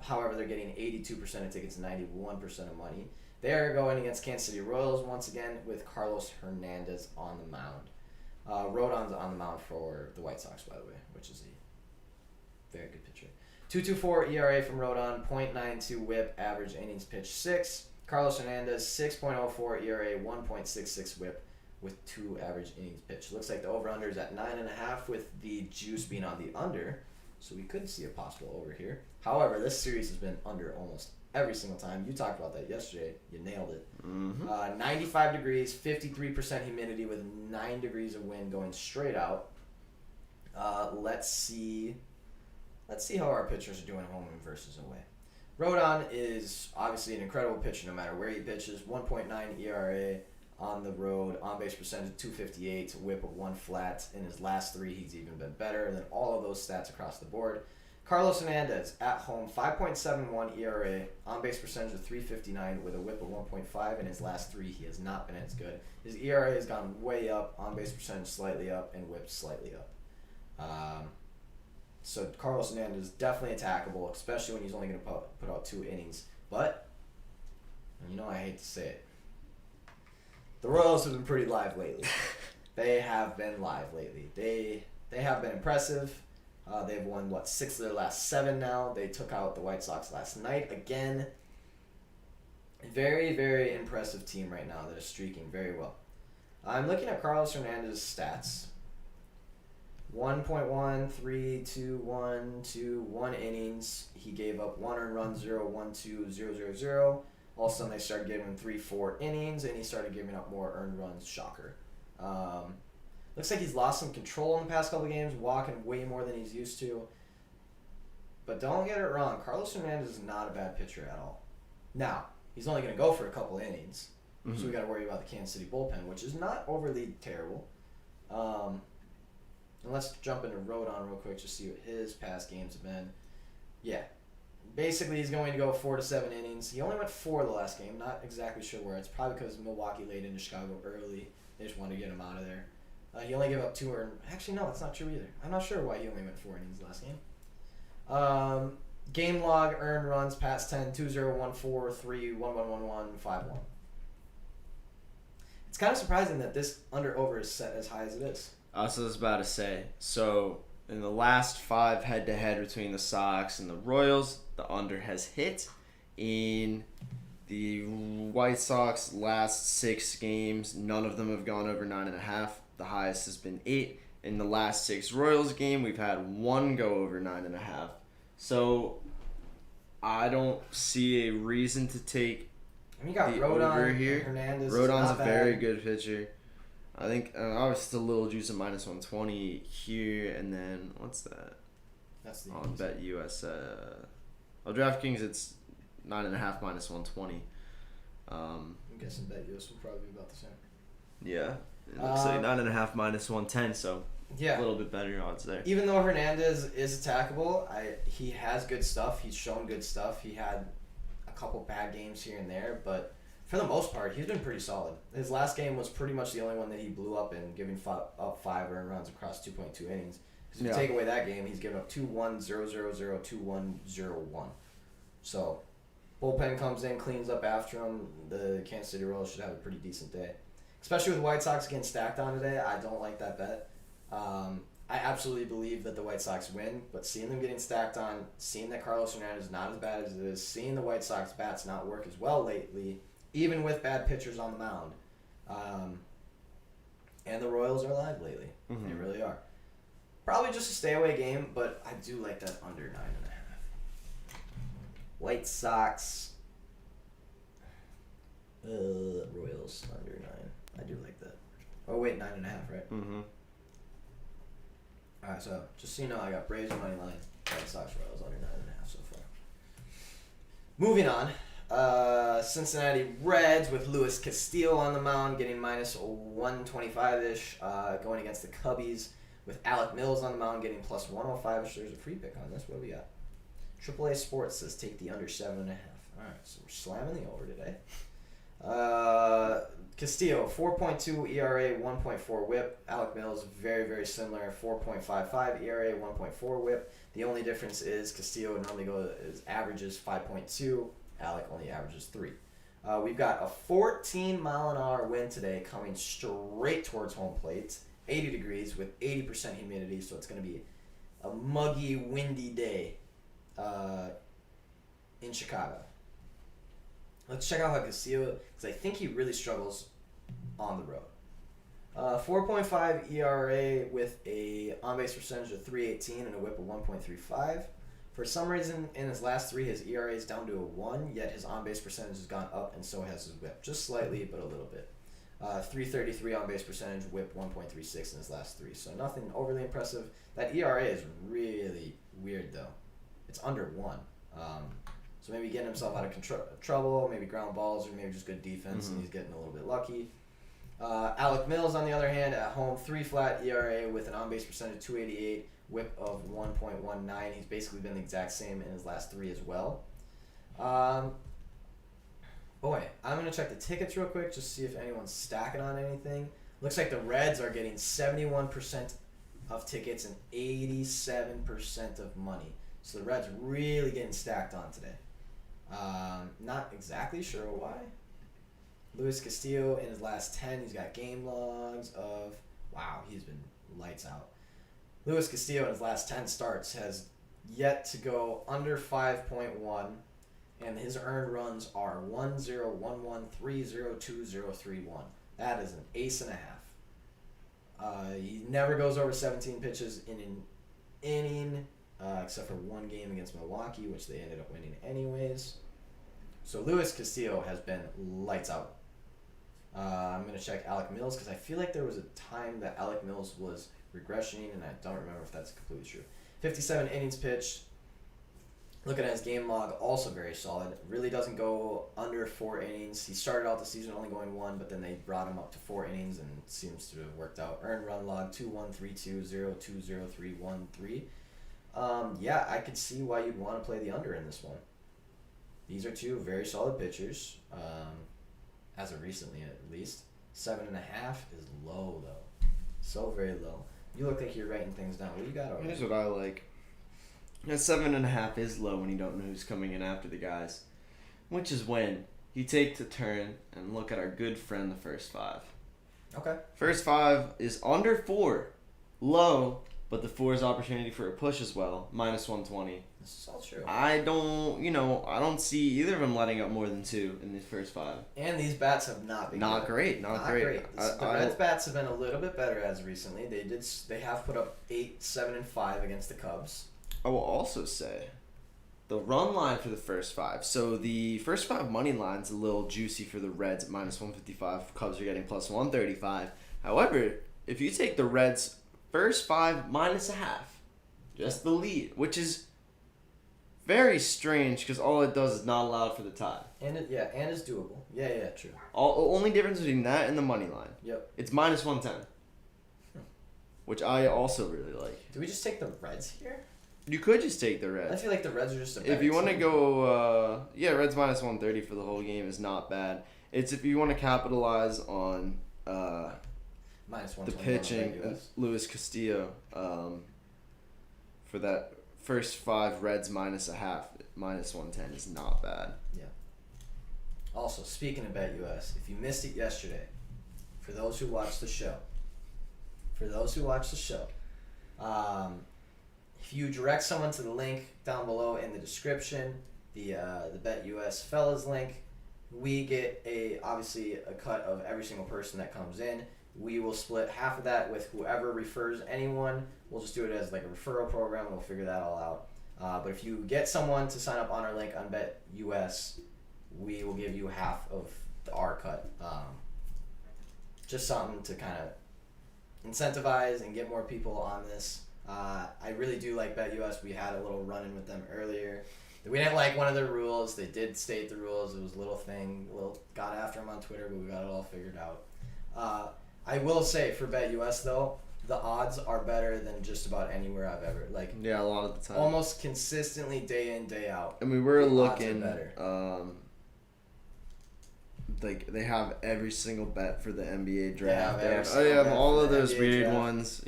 However, they're getting 82% of tickets and 91% of money. They are going against Kansas City Royals once again with Carlos Hernandez on the mound. Rodon's on the mound for the White Sox, by the way, which is a very good pitcher. 2.24 ERA from Rodon, .92 WHIP, average innings pitched 6. Carlos Hernandez, 6.04 ERA, 1.66 WHIP, with 2 average innings pitched. Looks like the over/under is at 9.5, with the juice being on the under, so we could see a possible over here. However, this series has been under almost every single time. You talked about that yesterday. You nailed it. 95 degrees, 53% humidity with 9 degrees of wind going straight out. Let's see how our pitchers are doing home versus away. Rodon is obviously an incredible pitcher no matter where he pitches. 1.9 ERA on the road, on-base percentage of .258, whip of 1 flat. In his last 3, he's even been better than all of those stats across the board. Carlos Hernandez, at home, 5.71 ERA, on-base percentage of .359 with a whip of 1.5. In his last 3, he has not been as good. His ERA has gone way up, on-base percentage slightly up, and whip slightly up. So Carlos Hernandez is definitely attackable, especially when he's only going to put out 2 innings. But, and I hate to say it, the Royals have been pretty live lately. They have been live lately. They have been impressive. They've won, 6 of their last 7 now. They took out the White Sox last night again. A very, very impressive team right now that is streaking very well. I'm looking at Carlos Hernandez's stats. 1.1, 3, 2, 1, 2, 1 innings. He gave up 1 earned run, 0, 1, 2, 0, 0, 0. All of a sudden, they started giving him 3, 4 innings, and he started giving up more earned runs. Shocker. Looks like he's lost some control in the past couple of games, walking way more than he's used to. But don't get it wrong, Carlos Hernandez is not a bad pitcher at all. Now, he's only going to go for a couple innings, so we got to worry about the Kansas City bullpen, which is not overly terrible. And let's jump into Rodon real quick, just see what his past games have been. Yeah. Basically, he's going to go 4 to 7 innings. He only went 4 the last game. Not exactly sure where. It's probably because Milwaukee laid into Chicago early. They just wanted to get him out of there. He only gave up 2 earned... Actually, no, that's not true either. I'm not sure why he only went 4 innings last game. Game log, earned runs, past 10, 2-0, 1-4, 3, 1-1, 1-1, 5-1. It's kind of surprising that this under-over is set as high as it is. I was about to say, so in the last 5 head-to-head between the Sox and the Royals, the under has hit. In the White Sox last 6 games, none of them have gone over 9.5. The highest has been 8. In the last 6 Royals game, we've had 1 go over 9.5. So I don't see a reason to take you got the Rodon, over here. Hernandez. Rodon's a very good pitcher. I think obviously a little juice at -120 here, and then what's that? That's the on BetUS. DraftKings it's 9.5 -120. I'm guessing BetUS will probably be about the same. Yeah, it looks like 9.5 -110, so yeah, a little bit better odds there. Even though Hernandez is attackable, he has good stuff. He's shown good stuff. He had a couple bad games here and there, but for the most part, he's been pretty solid. His last game was pretty much the only one that he blew up in, giving up 5 earned runs across 2.2 innings. Because if you take away that game, he's given up 2-1, 0-0-0, 2-1, 0-1. So, bullpen comes in, cleans up after him. The Kansas City Royals should have a pretty decent day. Especially with the White Sox getting stacked on today, I don't like that bet. I absolutely believe that the White Sox win, but seeing them getting stacked on, seeing that Carlos Hernandez is not as bad as it is, seeing the White Sox bats not work as well lately, even with bad pitchers on the mound. And the Royals are live lately. They really are. Probably just a stay away game, but I do like that under 9.5. White Sox. Royals under 9. I do like that. Oh wait, 9.5, right? Alright, so just so you know, I got Braves money line, White Sox, Royals under 9.5 so far. Moving on. Cincinnati Reds with Luis Castillo on the mound, getting -125-ish, going against the Cubbies with Alec Mills on the mound, getting +105-ish. There's a free pick on this. What do we got? AAA Sports says take the under 7.5. All right, so we're slamming the over today. Castillo, 4.2 ERA, 1.4 WHIP. Alec Mills, very, very similar, 4.55 ERA, 1.4 WHIP. The only difference is Castillo normally averages 5.2. Alec only averages 3. We've got a 14-mile-an-hour wind today coming straight towards home plate, 80 degrees with 80% humidity, so it's going to be a muggy, windy day. in Chicago. Let's check out how Castillo, because I think he really struggles on the road. 4.5 ERA with a on-base percentage of 318 and a whip of 1.35. For some reason, in his last three, his ERA is down to a 1, yet his on-base percentage has gone up, and so has his whip. Just slightly, but a little bit. 333 on-base percentage, whip 1.36 in his last three. So nothing overly impressive. That ERA is really weird, though. It's under 1. So maybe getting himself out of trouble, maybe ground balls, or maybe just good defense, and he's getting a little bit lucky. Alec Mills, on the other hand, at home, 3 flat ERA with an on-base percentage of 288, whip of 1.19. He's basically been the exact same in his last 3 as well. Boy, I'm going to check the tickets real quick just to see if anyone's stacking on anything. Looks like the Reds are getting 71% of tickets and 87% of money. So the Reds really getting stacked on today. Not exactly sure why. Luis Castillo in his last 10, he's got game logs of, wow, he's been lights out. Luis Castillo in his last 10 starts has yet to go under 5.1, and his earned runs are 1-0-1-1-3-0-2-0-3-1. That is an ace and a half. He never goes over 17 pitches in an inning, except for one game against Milwaukee, which they ended up winning anyways. So Luis Castillo has been lights out. I'm going to check Alec Mills because I feel like there was a time that Alec Mills was regressioning, and I don't remember if that's completely true. 57 innings pitched. Looking at his game log, also very solid. Really doesn't go under 4 innings. He started out the season only going 1, but then they brought him up to 4 innings, and it seems to have worked out. Earned run log 2-1-3-2-0-2-0-3-1-3. Yeah, I could see why you'd want to play the under in this one. These are 2 very solid pitchers, as of recently at least. 7.5 is low, though. So very low. You look like you're writing things down. What you got over Here's what I like. That 7.5 is low when you don't know who's coming in after the guys, which is when you take the turn and look at our good friend, the first 5. Okay. First 5 is under 4, low, but the 4 is opportunity for a push as well, minus 120. This is all true. I don't see either of them letting up more than 2 in these first 5. And these bats have not been good. Great. Not great. The Reds bats have been a little bit better as recently. They have put up 8, 7, and 5 against the Cubs. I will also say the run line for the first 5. So the first 5 money line's a little juicy for the Reds at minus 155. Cubs are getting plus 135. However, if you take the Reds' first 5 minus a half, just the lead, which is very strange because all it does is not allow for the tie. And it's doable. Yeah, true. Only difference between that and the money line. Yep. It's minus 110, which I also really like. Do we just take the Reds here? You could just take the Reds. I feel like the Reds are just a better If you want to team. go, Reds minus 130 for the whole game is not bad. It's if you want to capitalize on minus the pitching, Luis Castillo, for that first 5 Reds minus a half, minus 110 is not bad. Yeah. Also, speaking of BetUS, if you missed it yesterday, for those who watched the show, if you direct someone to the link down below in the description, the BetUS Fellas link, we get obviously a cut of every single person that comes in. We will split half of that with whoever refers anyone. We'll just do it as like a referral program. We'll figure that all out. But if you get someone to sign up on our link on BetUS, we will give you half of our cut. Just something to kind of incentivize and get more people on this. I really do like BetUS. We had a little run-in with them earlier. We didn't like one of their rules. They did state the rules. It was a little thing. Got after them on Twitter, but we got it all figured out. I will say for BetUS though, the odds are better than just about anywhere I've ever a lot of the time. Almost consistently day in day out. And we were looking. Better. They have every single bet for the NBA draft. They have all of those NBA weird draft. ones.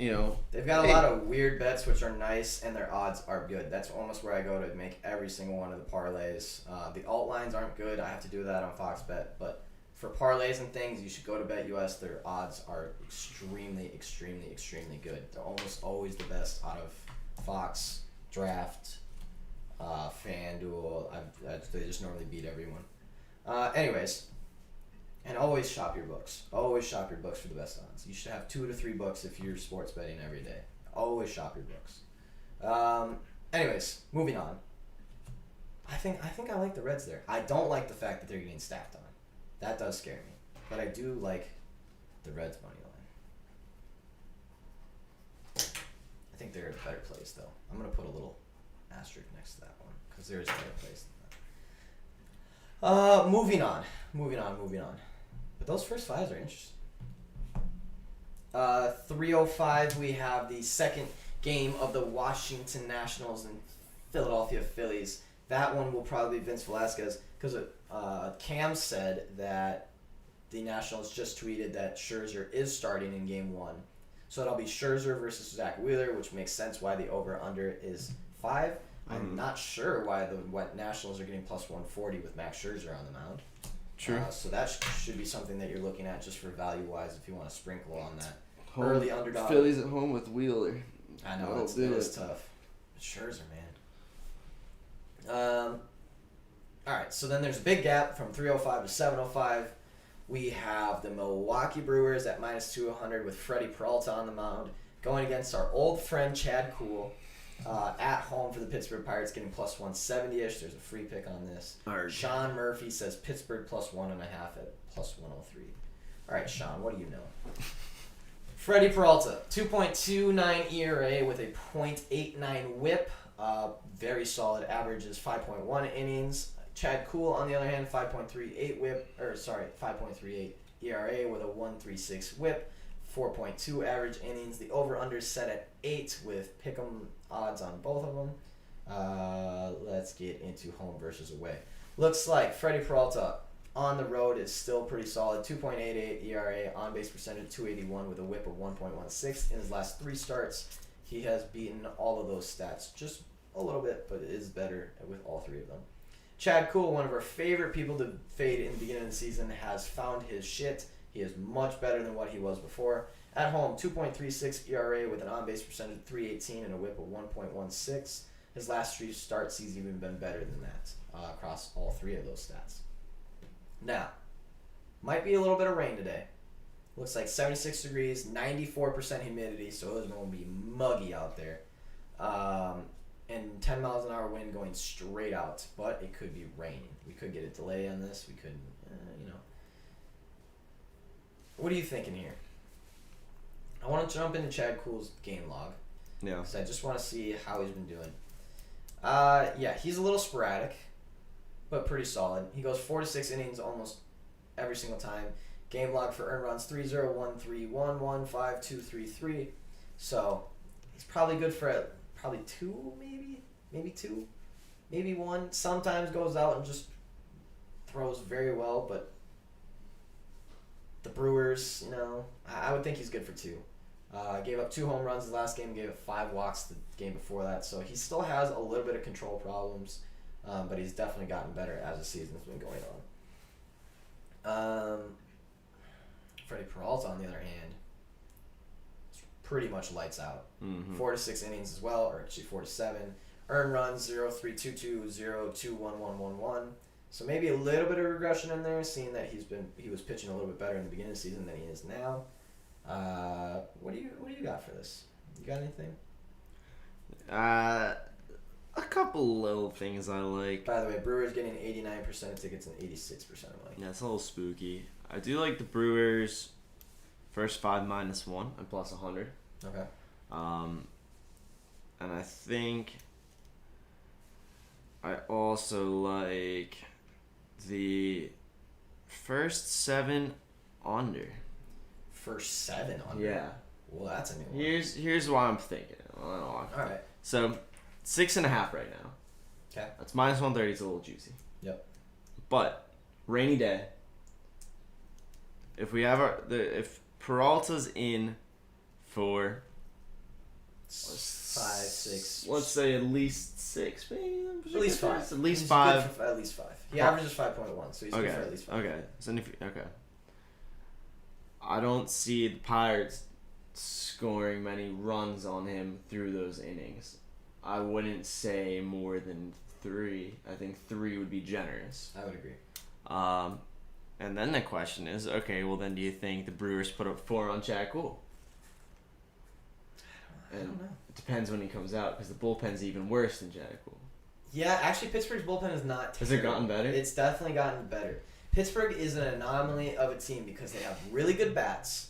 They've got a lot of weird bets which are nice, and their odds are good. That's almost where I go to make every single one of the parlays. The alt lines aren't good. I have to do that on Fox Bet, but for parlays and things, you should go to BetUS. Their odds are extremely, extremely, extremely good. They're almost always the best out of Fox, Draft, FanDuel. They just normally beat everyone. Anyways, and always shop your books. Always shop your books for the best odds. You should have 2 to 3 books if you're sports betting every day. Always shop your books. Anyways, moving on. I think I like the Reds there. I don't like the fact that they're getting stacked on. That does scare me. But I do like the Reds money line. I think they're in a better place though. I'm gonna put a little asterisk next to that one because there is a better place than that. Moving on. But those first 5s are interesting. 3:05 we have the second game of the Washington Nationals and Philadelphia Phillies. That one will probably be Vince Velasquez because Cam said that the Nationals just tweeted that Scherzer is starting in Game 1. So it'll be Scherzer versus Zach Wheeler, which makes sense why the over-under is 5. I'm not sure why the Nationals are getting plus 140 with Max Scherzer on the mound. True. So that should be something that you're looking at just for value-wise if you want to sprinkle on that. Early underdog. Phillies at home with Wheeler. I know, it is tough. But Scherzer, man. Alright, so then there's a big gap from 3:05 to 7:05. We have the Milwaukee Brewers at minus 200 with Freddie Peralta on the mound, going against our old friend Chad Kuhl at home for the Pittsburgh Pirates, getting plus 170-ish. There's a free pick on this. Sean Murphy says Pittsburgh plus 1.5 at plus 103. Alright, Sean, what do you know? Freddie Peralta, 2.29 ERA with a .89 whip. Very solid. Average is 5.1 innings. Chad Kuhl, on the other hand, 5.38 5.38 ERA with a 1.36 whip, 4.2 average innings. The over/under set at 8 with pick'em odds on both of them. Let's get into home versus away. Looks like Freddie Peralta on the road is still pretty solid. 2.88 ERA, on base percentage 281 with a whip of 1.16. In his last 3 starts, he has beaten all of those stats just a little bit, but is better with all 3 of them. Chad Kuhl, one of our favorite people to fade in the beginning of the season, has found his shit. He is much better than what he was before. At home, 2.36 ERA with an on-base percentage of 318 and a whip of 1.16. His last 3 starts, he's even been better than that across all 3 of those stats. Now, might be a little bit of rain today. Looks like 76 degrees, 94% humidity, so it's going to be muggy out there. And 10 miles an hour wind going straight out, but it could be raining. We could get a delay on this. We could, What are you thinking here? I want to jump into Chad Kuhl's game log. Yeah. Because I just want to see how he's been doing. He's a little sporadic, but pretty solid. He goes 4 to 6 innings almost every single time. Game log for earned runs 3-0, 1-3, 1-1, 5-2, 3-3. So he's probably good for probably 2, maybe 2, maybe 1. Sometimes goes out and just throws very well, but the Brewers, I would think he's good for 2. Gave up 2 home runs the last game, gave up 5 walks the game before that, so he still has a little bit of control problems, but he's definitely gotten better as the season's been going on. Freddie Peralta, on the other hand, pretty much lights out. 4 to 6 innings as well, or actually 4 to 7. Earned runs 0-3-2-2, 0-2-1-1-1-1. So maybe a little bit of regression in there, seeing that he was pitching a little bit better in the beginning of the season than he is now. What do you got for this? You got anything? A couple little things I like. By the way, Brewers getting 89% of tickets and 86% of money. Yeah, it's a little spooky. I do like the Brewers first 5 minus 1 and plus 100. Okay. And I think I also like the first 7 under. First 7 under? Yeah. Well, that's a new one. Here's why I'm thinking. All right. So 6.5 right now. Okay. That's minus 130. It's a little juicy. Yep. But rainy day. If we have if Peralta's in for 5, 6. let's say at least 6, maybe. At least 5. At least He's 5. good for at least 5. He averages 5.1, so he's good for at least 5. Okay. So okay. I don't see the Pirates scoring many runs on him through those innings. I wouldn't say more than 3. I think 3 would be generous. I would agree. And then the question is, okay, well then do you think the Brewers put up 4 on Chad Cool? I don't know. It depends when he comes out, because the bullpen's even worse than Chad Cool. Yeah, actually, Pittsburgh's bullpen is not terrible. Has it gotten better? It's definitely gotten better. Pittsburgh is an anomaly of a team because they have really good bats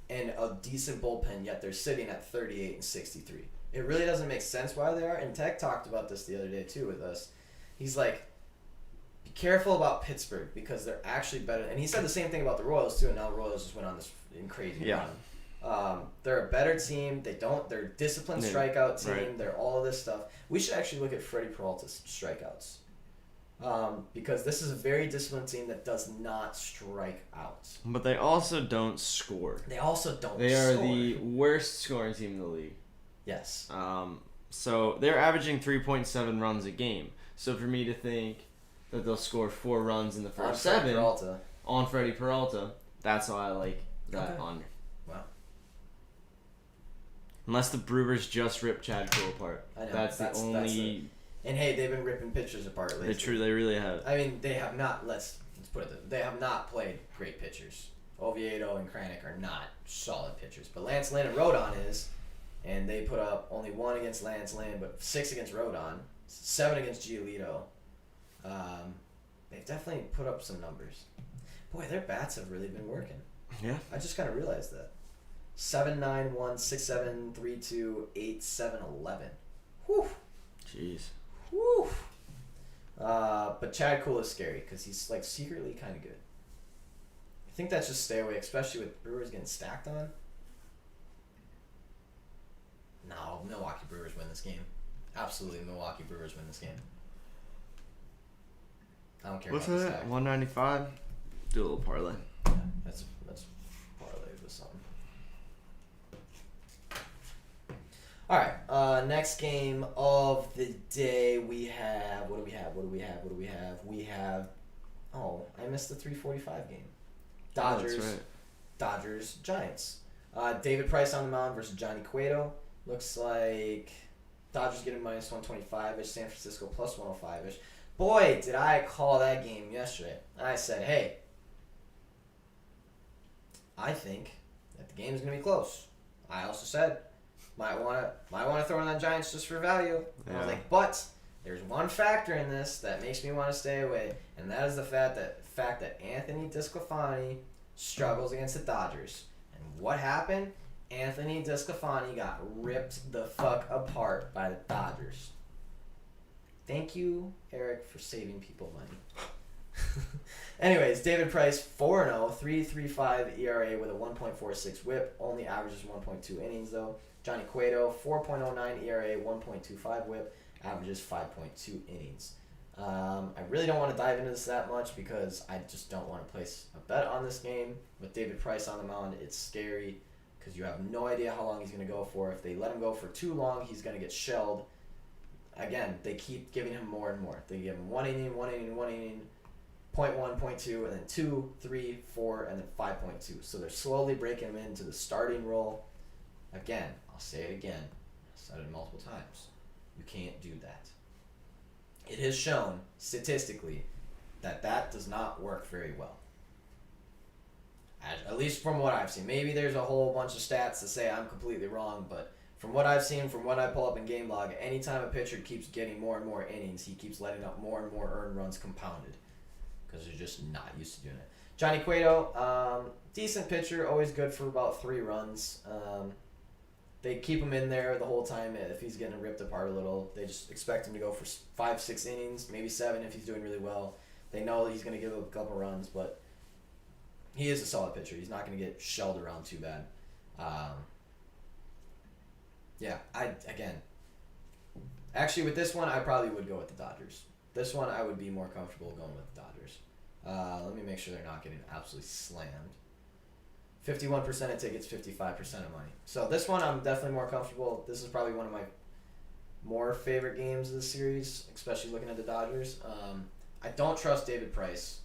and a decent bullpen, yet they're sitting at 38 and 63. It really doesn't make sense why they are, and Tech talked about this the other day, too, with us. He's like, be careful about Pittsburgh because they're actually better. And he said the same thing about the Royals, too, and now the Royals just went on this crazy run. They're a better team. They're a disciplined strikeout team. Right. They're all of this stuff. We should actually look at Freddie Peralta's strikeouts. Because this is a very disciplined team that does not strike out. But they also don't score. They also don't They are score. the worst scoring team in the league. Yes. So they're averaging 3.7 runs a game. So for me to think that they'll score 4 runs in the first 7 on Freddie Peralta, that's why I like that under. Wow. Unless the Brewers just rip Chad Cole apart. I know. That's the only. And hey, they've been ripping pitchers apart lately. They really have. I mean, they have not. Let's put it. They have not played great pitchers. Oviedo and Kranick are not solid pitchers, but Lance Lynn and Rodon is, and they put up only 1 against Lance Lynn, but 6 against Rodon, 7 against Giolito. They've definitely put up some numbers. Boy, their bats have really been working. Yeah. I just kind of realized that. 7-9-1, 6-7, 3-2, 8-7, 11. Whew. Jeez. Whew. But Chad Cool is scary because he's like secretly kind of good. I think that's just stay away, especially with Brewers getting stacked on. No, Milwaukee Brewers win this game. Absolutely, Milwaukee Brewers win this game. I don't care What's about the that? stack. 195. Do a little parlay. Yeah, that's parlay with something. All right. Next game of the day we have. What do we have? We have. Oh, I missed the 3:45 game. Dodgers. That's right. Dodgers. Giants. David Price on the mound versus Johnny Cueto. Looks like Dodgers getting minus 125-ish. San Francisco plus 105-ish. Boy, did I call that game yesterday. I said, hey, I think that the game is going to be close. I also said, might want to throw in on Giants just for value. And I was like, but there's one factor in this that makes me want to stay away, and that is the fact that Anthony DeSclafani struggles against the Dodgers. And what happened? Anthony DeSclafani got ripped the fuck apart by the Dodgers. Thank you, Eric, for saving people money. Anyways, David Price, 4-0, 3.35 ERA with a 1.46 whip. Only averages 1.2 innings, though. Johnny Cueto, 4.09 ERA, 1.25 whip. Averages 5.2 innings. I really don't want to dive into this that much because I just don't want to place a bet on this game. With David Price on the mound, it's scary because you have no idea how long he's going to go for. If they let him go for too long, he's going to get shelled. Again, they keep giving him more and more. They give him 1 inning, 0.1, 0.2, and then 2, 3, 4, and then 5.2. So they're slowly breaking him into the starting role. Again, I'll say it again. I've said it multiple times. You can't do that. It has shown, statistically, that does not work very well. At least from what I've seen. Maybe there's a whole bunch of stats that say I'm completely wrong, but from what I've seen, from what I pull up in game log, anytime a pitcher keeps getting more and more innings, he keeps letting up more and more earned runs compounded because they're just not used to doing it. Johnny Cueto, decent pitcher, always good for about 3 runs. They keep him in there the whole time if he's getting ripped apart a little. They just expect him to go for 5, 6 innings, maybe 7 if he's doing really well. They know that he's going to give up a couple runs, but he is a solid pitcher. He's not going to get shelled around too bad. Actually, with this one, I probably would go with the Dodgers. This one, I would be more comfortable going with the Dodgers. Let me make sure they're not getting absolutely slammed. 51% of tickets, 55% of money. So this one, I'm definitely more comfortable. This is probably one of my more favorite games of the series, especially looking at the Dodgers. I don't trust David Price,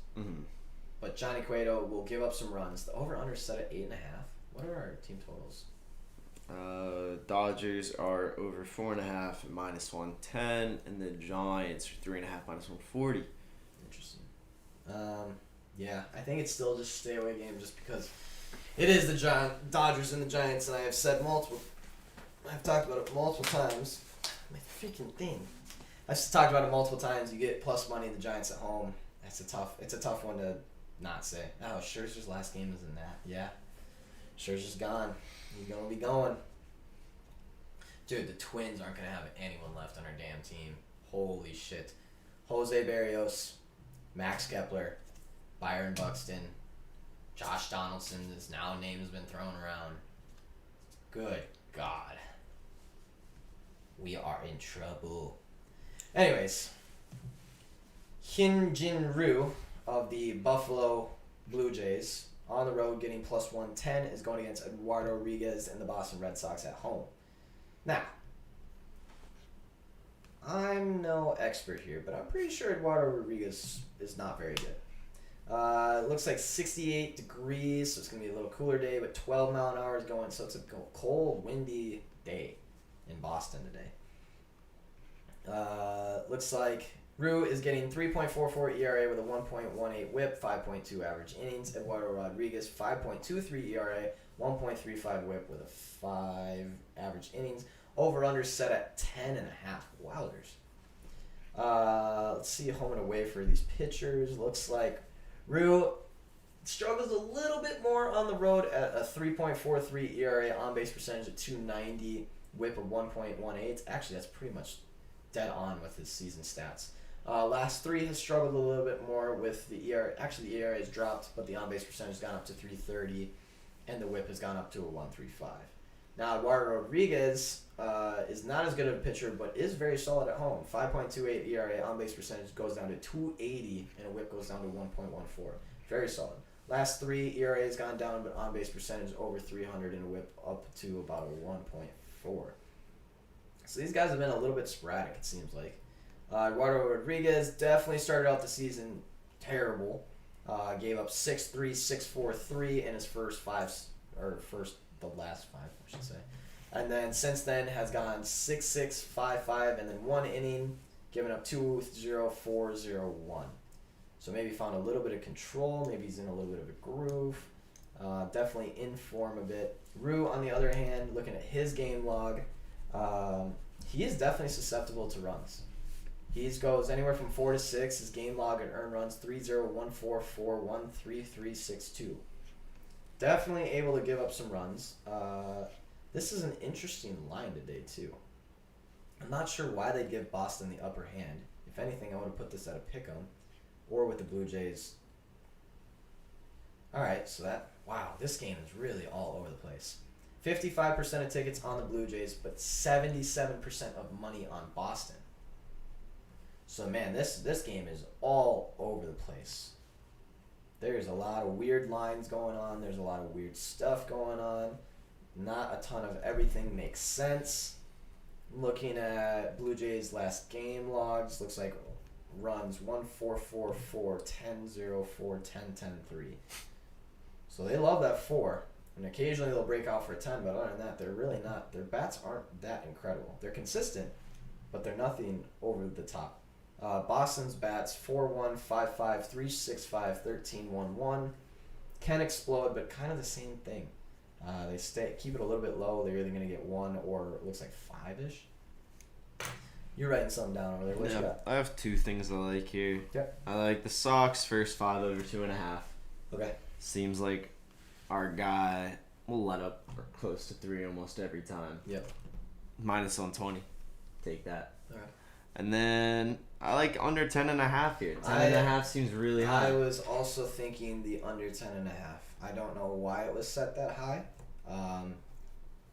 but Johnny Cueto will give up some runs. The over-under is set at 8.5. What are our team totals? Dodgers are over 4.5 at -110, and the Giants are 3.5 -140. Interesting. Yeah, I think it's still just a stay away game just because it is the Dodgers and the Giants, and I've talked about it multiple times. My freaking thing. I've talked about it multiple times. You get plus money in the Giants at home. It's a tough one to not say. Oh, Scherzer's last game is in that. Yeah. Scherzer's gone. He's gonna be going. Dude, the Twins aren't gonna have anyone left on our damn team. Holy shit. Jose Barrios, Max Kepler, Byron Buxton, Josh Donaldson, his name has been thrown around. Good God. We are in trouble. Anyways, Hyun-Jin Ryu of the Buffalo Blue Jays on the road getting plus 110 is going against Eduardo Rodriguez and the Boston Red Sox at home. Now, I'm no expert here, but I'm pretty sure Eduardo Rodriguez is not very good. It looks like 68 degrees, so it's going to be a little cooler day, but 12 mile an hour is going, so it's a cold, windy day in Boston today. Looks like Ryu is getting 3.44 ERA with a 1.18 whip, 5.2 average innings. Eduardo Rodriguez, 5.23 ERA, 1.35 whip with a 5 average innings. Over-under set at 10.5. Wowzers. Let's see home and away for these pitchers. Looks like Ryu struggles a little bit more on the road at a 3.43 ERA, on-base percentage of 290, whip of 1.18. Actually, that's pretty much dead on with his season stats. Last three has struggled a little bit more with the ERA. Actually, the ERA has dropped, but the on-base percentage has gone up to 330, and the whip has gone up to a 135. Now, Eduardo Rodriguez is not as good of a pitcher, but is very solid at home. 5.28 ERA, on-base percentage goes down to 280, and a whip goes down to 1.14. Very solid. Last three, ERA has gone down, but on-base percentage over 300, and a whip up to about a 1.4. So these guys have been a little bit sporadic, it seems like. Eduardo Rodriguez definitely started out the season terrible. Gave up 6.3, 6.43 in his the last five, I should say. And then since then has gone 6.6, 5.5, and then one inning, giving up 2.0, 4.01. So maybe found a little bit of control. Maybe he's in a little bit of a groove. Definitely in form a bit. Ryu, on the other hand, looking at his game log, he is definitely susceptible to runs. He goes anywhere from 4 to 6. His game log and earned runs 3.0, 1.4, 4.1, 3.3, 6.2. Definitely able to give up some runs. This is an interesting line today, too. I'm not sure why they give Boston the upper hand. If anything, I would have put this at a pick'em or with the Blue Jays. All right, so this game is really all over the place. 55% of tickets on the Blue Jays, but 77% of money on Boston. So, man, this game is all over the place. There's a lot of weird lines going on. There's a lot of weird stuff going on. Not a ton of everything makes sense. Looking at Blue Jays' last game logs, looks like runs 1-4-4-4, 10-0-4, 10-10-3. So they love that 4. And occasionally they'll break out for a 10, but other than that, they're really not. Their bats aren't that incredible. They're consistent, but they're nothing over the top. Boston's bats 4-1, 5-5, 3-6-5, 13-1-1. Can explode, but kind of the same thing. They keep it a little bit low. They're either going to get 1 or it looks like 5-ish. You're writing something down over there. What you got? I have two things I like here. Yep. I like the Sox first 5 over 2.5. Okay. Seems like our guy will let up close to 3 almost every time. Yep. -120. Take that. All right. And then I like under 10.5 here. 10.5 seems really high. I was also thinking the under 10.5. I don't know why it was set that high.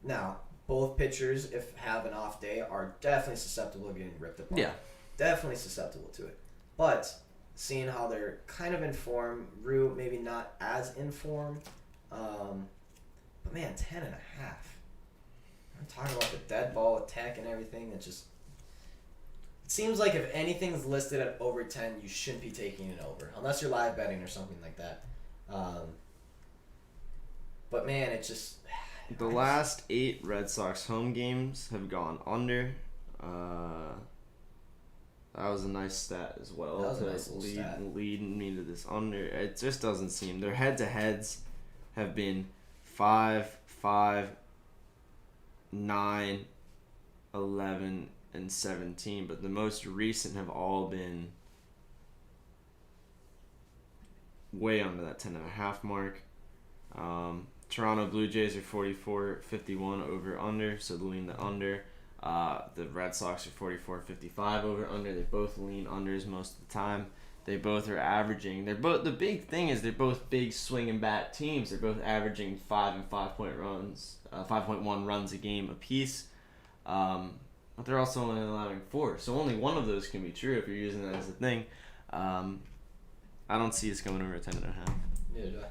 Now, both pitchers, if have an off day, are definitely susceptible to getting ripped apart. Yeah. Definitely susceptible to it. But seeing how they're kind of in form, Ryu maybe not as in form. But man, 10.5. I'm talking about the dead ball attack and everything. It seems like if anything's listed at over 10, you shouldn't be taking it over. Unless you're live betting or something like that. But man, it The last 8 Red Sox home games have gone under. That was a nice stat as well. That was a nice little stat. Lead me to this under. It just doesn't seem. Their head-to-heads have been 5, 5, 9, 11, and 17, but the most recent have all been way under that 10.5 mark. Toronto Blue Jays are 44-51 over under, so lean the under. The Red Sox are 44-55 over under. They both lean unders most of the time. They both are averaging. They're both. The big thing is they're both big swing and bat teams. They're both averaging 5 and 5-point runs, 5.1 runs a game apiece. But they're also only allowing 4, so only one of those can be true if you're using that as a thing. I don't see us going over 10.5. Neither do I.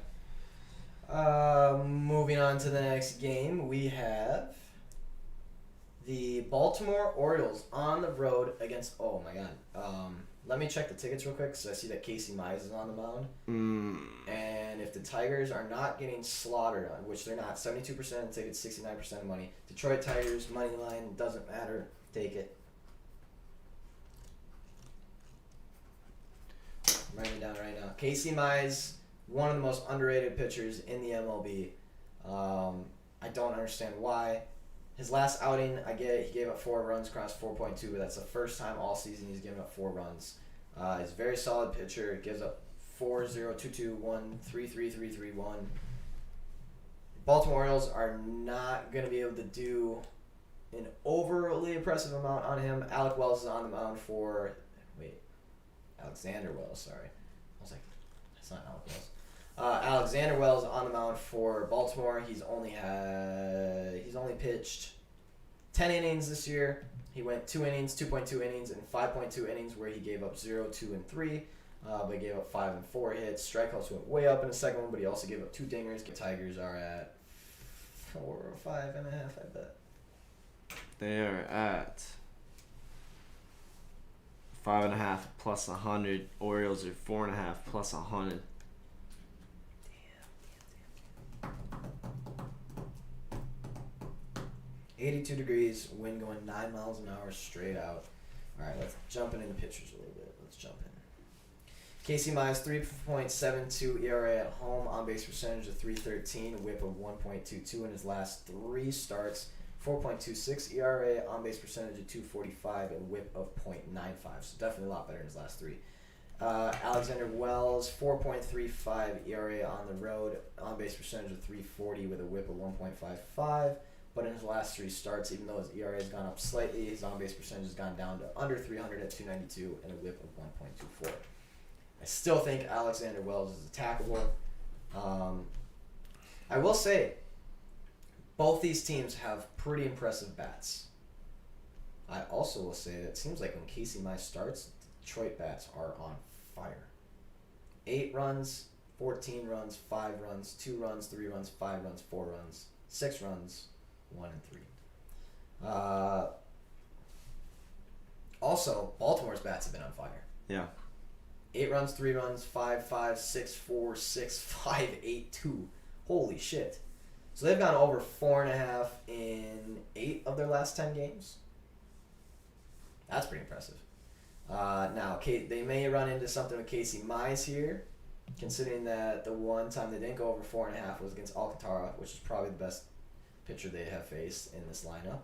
Moving on to the next game, we have the Baltimore Orioles on the road against. Oh my God. Let me check the tickets real quick because I see that Casey Mize is on the mound. And if the Tigers are not getting slaughtered, which they're not, 72% of tickets, 69% of money. Detroit Tigers money line doesn't matter. Take it. I'm writing it down right now. Casey Mize, one of the most underrated pitchers in the MLB. I don't understand why. His last outing, I get it, he gave up 4 runs across 4.2, but that's the first time all season he's given up 4 runs. He's a very solid pitcher. Gives up 4-0, 2-2, 1, 3-3, 3-3, 1. Baltimore Orioles are not going to be able to do an overly impressive amount on him. Alec Wells is on the mound for... Alexander Wells, sorry. I was like, that's not Alec Wells. Alexander Wells on the mound for Baltimore. He's only pitched 10 innings this year. He went 2 innings, 2.2 innings, and 5.2 innings where he gave up 0, 2, and 3. But he gave up 5 and 4 hits. Strikeouts went way up in the second one, but he also gave up 2 dingers. The Tigers are at 4 or 5.5, I bet. They are at 5.5 plus 100. Orioles are 4.5 plus 100. Damn. 82 degrees, wind going 9 miles an hour straight out. All right, let's jump into the pitchers a little bit. Let's jump in. Casey Mize, 3.72 ERA at home, on-base percentage of .313, whip of 1.22 in his last 3 starts, 4.26 ERA, on-base percentage of .245, and whip of .95. So definitely a lot better in his last 3. Alexander Wells, 4.35 ERA on the road, on-base percentage of .340 with a whip of 1.55. But in his last 3 starts, even though his ERA has gone up slightly, his on-base percentage has gone down to under 300 at .292 and a whip of 1.24. I still think Alexander Wells is attackable. I will say, both these teams have pretty impressive bats. I also will say that it seems like when Casey Mize starts, the Detroit bats are on fire. 8 runs, 14 runs, 5 runs, 2 runs, 3 runs, 5 runs, 4 runs, 6 runs, 1 and 3. Also, Baltimore's bats have been on fire. Yeah. 8 runs, 3 runs, 5, 5, 6, 4, 6, 5, 8, 2. Holy shit. So they've gone over 4.5 in 8 of their last 10 games. That's pretty impressive. Now, they may run into something with Casey Mize here, considering that the one time they didn't go over 4.5 was against Alcantara, which is probably the best pitcher they have faced in this lineup.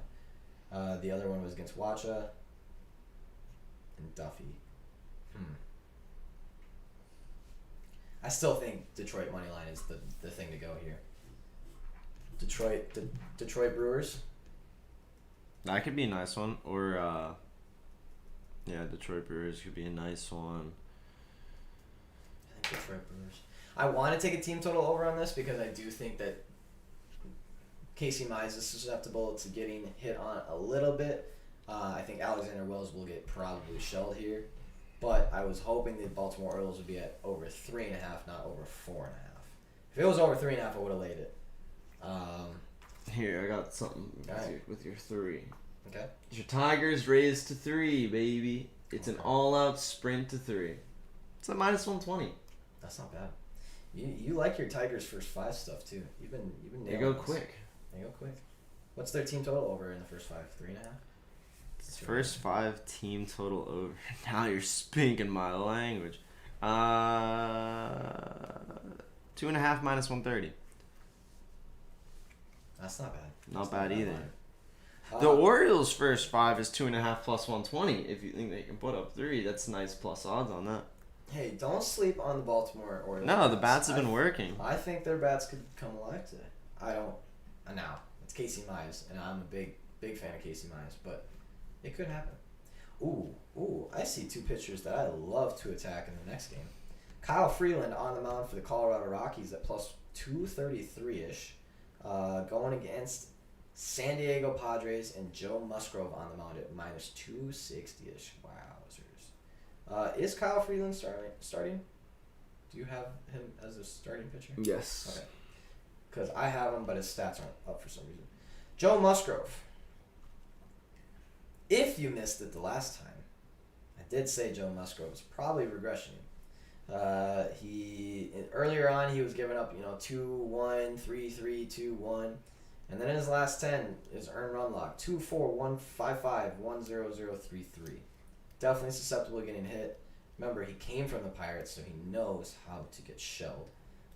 The other one was against Wacha and Duffy. I still think Detroit money line is the thing to go here. Detroit Brewers. That could be a nice one. Or, Detroit Brewers could be a nice one. I think Detroit Brewers. I want to take a team total over on this because I do think that Casey Mize is susceptible to getting hit on a little bit. I think Alexander Wells will get probably shelled here. But I was hoping the Baltimore Orioles would be at over 3.5, not over 4.5. If it was over 3.5, I would have laid it. Here, I got something with your 3. Okay. Your Tigers raised to 3, baby. It's an all-out sprint to 3. It's at minus 120. That's not bad. You like your Tigers first 5 stuff too. You've been they go quick. They go quick. What's their team total over in the first 5? 3.5? First 5 team total over. Now you're speaking my language. 2.5 minus 130. That's not bad. Not bad either. The Orioles' first 5 is 2.5 plus 120. If you think they can put up 3, that's nice plus odds on that. Hey, don't sleep on the Baltimore Orioles. No, the bats have been working. I think their bats could come alive today. I don't. Now it's Casey Mize, and I'm a big fan of Casey Mize, but it could happen. Ooh, I see 2 pitchers that I love to attack in the next game. Kyle Freeland on the mound for the Colorado Rockies at plus 233-ish, going against San Diego Padres and Joe Musgrove on the mound at minus 260-ish. Wowzers. Is Kyle Freeland starting? Do you have him as a starting pitcher? Yes. Okay. Because I have him, but his stats aren't up for some reason. Joe Musgrove. If you missed it the last time, I did say Joe Musgrove is probably regressioning. Earlier on he was giving up 2-1, 3-3, 2-1, and then in his last 10 his earned run log 2-4, 1-5-5, 1-0-0-3-3. Definitely susceptible to getting hit. Remember, he came from the Pirates, so he knows how to get shelled.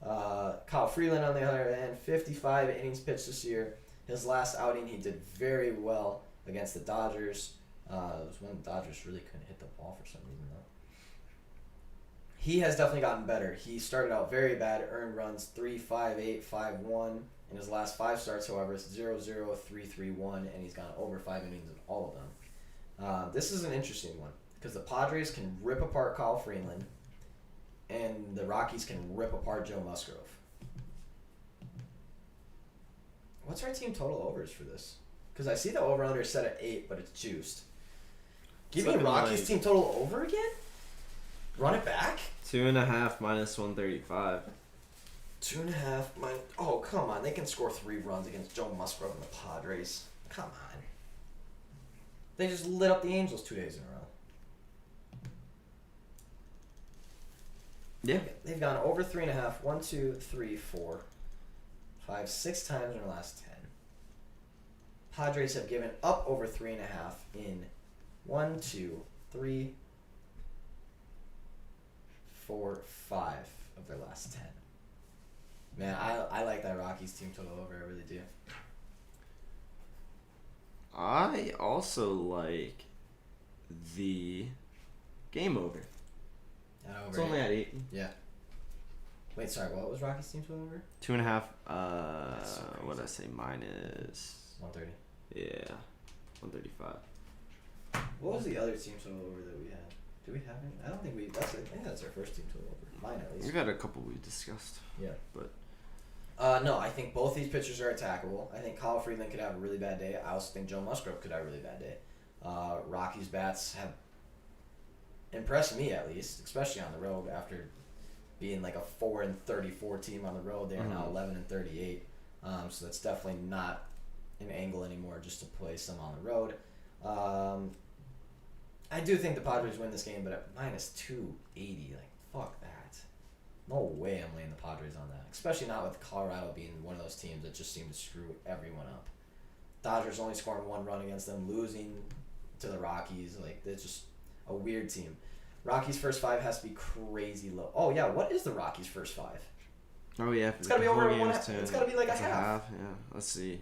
Kyle Freeland on the other hand, 55 innings pitched this year. His last outing he did very well against the Dodgers. It was when the Dodgers really couldn't hit the ball for some reason, though. He has definitely gotten better. He started out very bad, earned runs 3-5-8, 5-1. In his last 5 starts, however, it's 0-0, 3-3-1, and he's gone over 5 innings in all of them. This is an interesting one because the Padres can rip apart Kyle Freeland, and the Rockies can rip apart Joe Musgrove. What's our team total overs for this? Because I see the over-under set at 8, but it's juiced. Give me Rockies team total over again? Run it back? 2.5 minus 135. 2.5 minus... Oh, come on. They can score 3 runs against Joe Musgrove and the Padres. Come on. They just lit up the Angels 2 days in a row. Yeah. They've gone over 3.5. 1, 2, 3, 4, 5, 6 times in their last 10. Padres have given up over 3.5 in 1, 2, 3, 4, 5 of their last 10. Man, I like that Rockies team total over. I really do. I also like the game over. It's only at 8. Yeah. Wait, sorry. What was Rockies team total over? 2.5. So what did I say? Minus 130. Yeah, 135. What was the other team total over that we had? Do we have any? I don't think we. I think that's our first team total over. Mine at least. We've got a couple we discussed. Yeah. But. No, I think both these pitchers are attackable. I think Kyle Freeland could have a really bad day. I also think Joe Musgrove could have a really bad day. Rockies bats have impressed me at least, especially on the road after being like a 4-34 team on the road. They are now 11-38. So that's definitely not an angle anymore just to place them on the road. I do think the Padres win this game, but at minus 280, like fuck that. No way I'm laying the Padres on that. Especially not with Colorado being one of those teams that just seem to screw everyone up. Dodgers only scoring 1 run against them, losing to the Rockies. Like, it's just a weird team. Rockies' first 5 has to be crazy low. Oh, yeah, what is the Rockies' first 5? Oh, yeah. It's got to be over 1.5. It's got to be like a half. Yeah, let's see.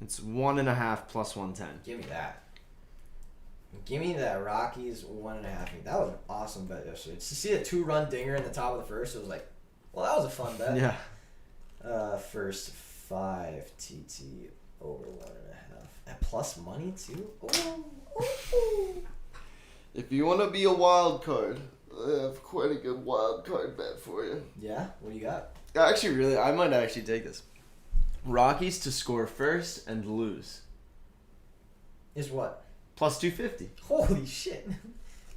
It's 1.5 plus 110. Give me that. Give me that Rockies 1.5. That was an awesome bet yesterday. To see a 2-run dinger in the top of the first, it was like, well, that was a fun bet. Yeah. First 5 TT over 1.5 at plus money too. Oh. If you want to be a wild card, I have quite a good wild card bet for you. Yeah, what do you got? Actually, I might actually take this. Rockies to score first and lose. Is what? Plus 250. Holy shit.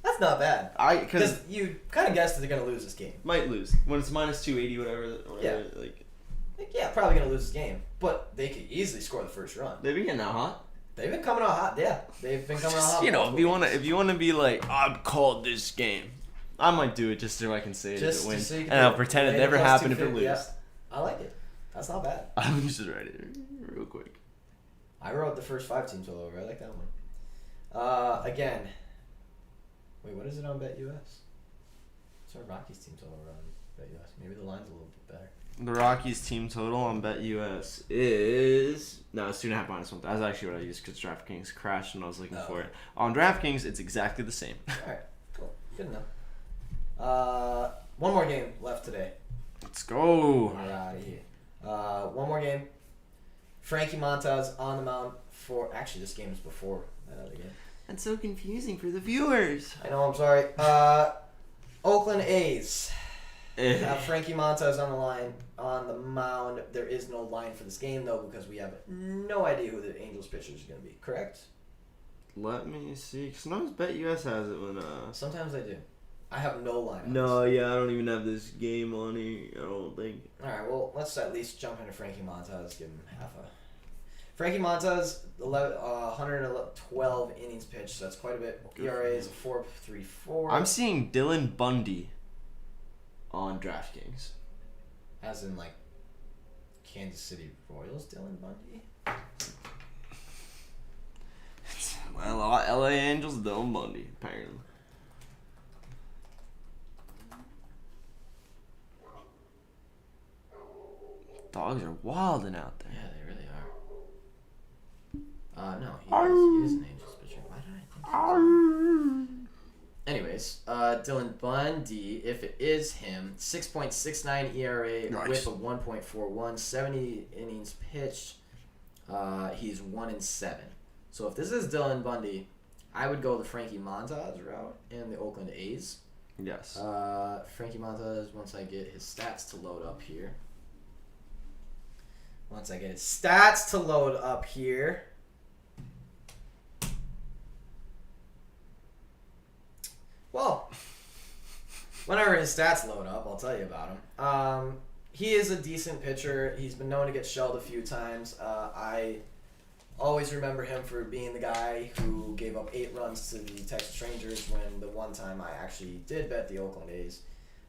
That's not bad. Because you kind of guessed that they're going to lose this game. Might lose. When it's minus 280, whatever. Yeah. Yeah, probably going to lose this game. But they could easily score the first run. They've been getting out hot. They've been coming out hot, yeah. They've been coming out hot. If you want to be like, I'm called this game, I might do it just so I can say it if it wins. So and I'll pretend it never happened if it loses. Yeah. I like it. That's not bad. I'm just write it real quick. I wrote the first 5 team total over. I like that one. Again. Wait, what is it on BetUS? What's our Rockies team total on BetUS? Maybe the line's a little bit better. The Rockies team total on BetUS is it's 2.5 minus 1. That's actually what I used because DraftKings crashed and I was looking for it. On DraftKings, it's exactly the same. All right, cool, good enough. One more game left today. Let's go. We're out of here. One more game. Frankie Montas on the mound for. Actually, this game is before that other game. That's so confusing for the viewers. I know. I'm sorry. Oakland A's. Frankie Montas on the mound. There is no line for this game though because we have no idea who the Angels pitcher is going to be. Correct? Let me see. Sometimes BetUS has it when Sometimes they do. I have no line. No, yeah, I don't even have this game on here. I don't think. All right, well, let's at least jump into Frankie Montas. Give him half a. Frankie Montas, 112 innings pitched, so that's quite a bit. ERA is 4.34. I'm seeing Dylan Bundy on DraftKings. As in, like, Kansas City Royals, Dylan Bundy? Well, LA Angels, Dylan Bundy, apparently. Dogs are wilding out there. Yeah, they really are. No, he is an Angels pitcher. Why did I think so? Anyways, Dylan Bundy, if it is him, 6.69 ERA Nice. with a 1.41, 70 innings pitched. He's 1-7. So if this is Dylan Bundy, I would go the Frankie Montas route and the Oakland A's. Yes. Frankie Montas, once I get his stats to load up here. Well, whenever his stats load up, I'll tell you about him. He is a decent pitcher. He's been known to get shelled a few times. I always remember him for being the guy who gave up 8 runs to the Texas Rangers when the one time I actually did bet the Oakland A's.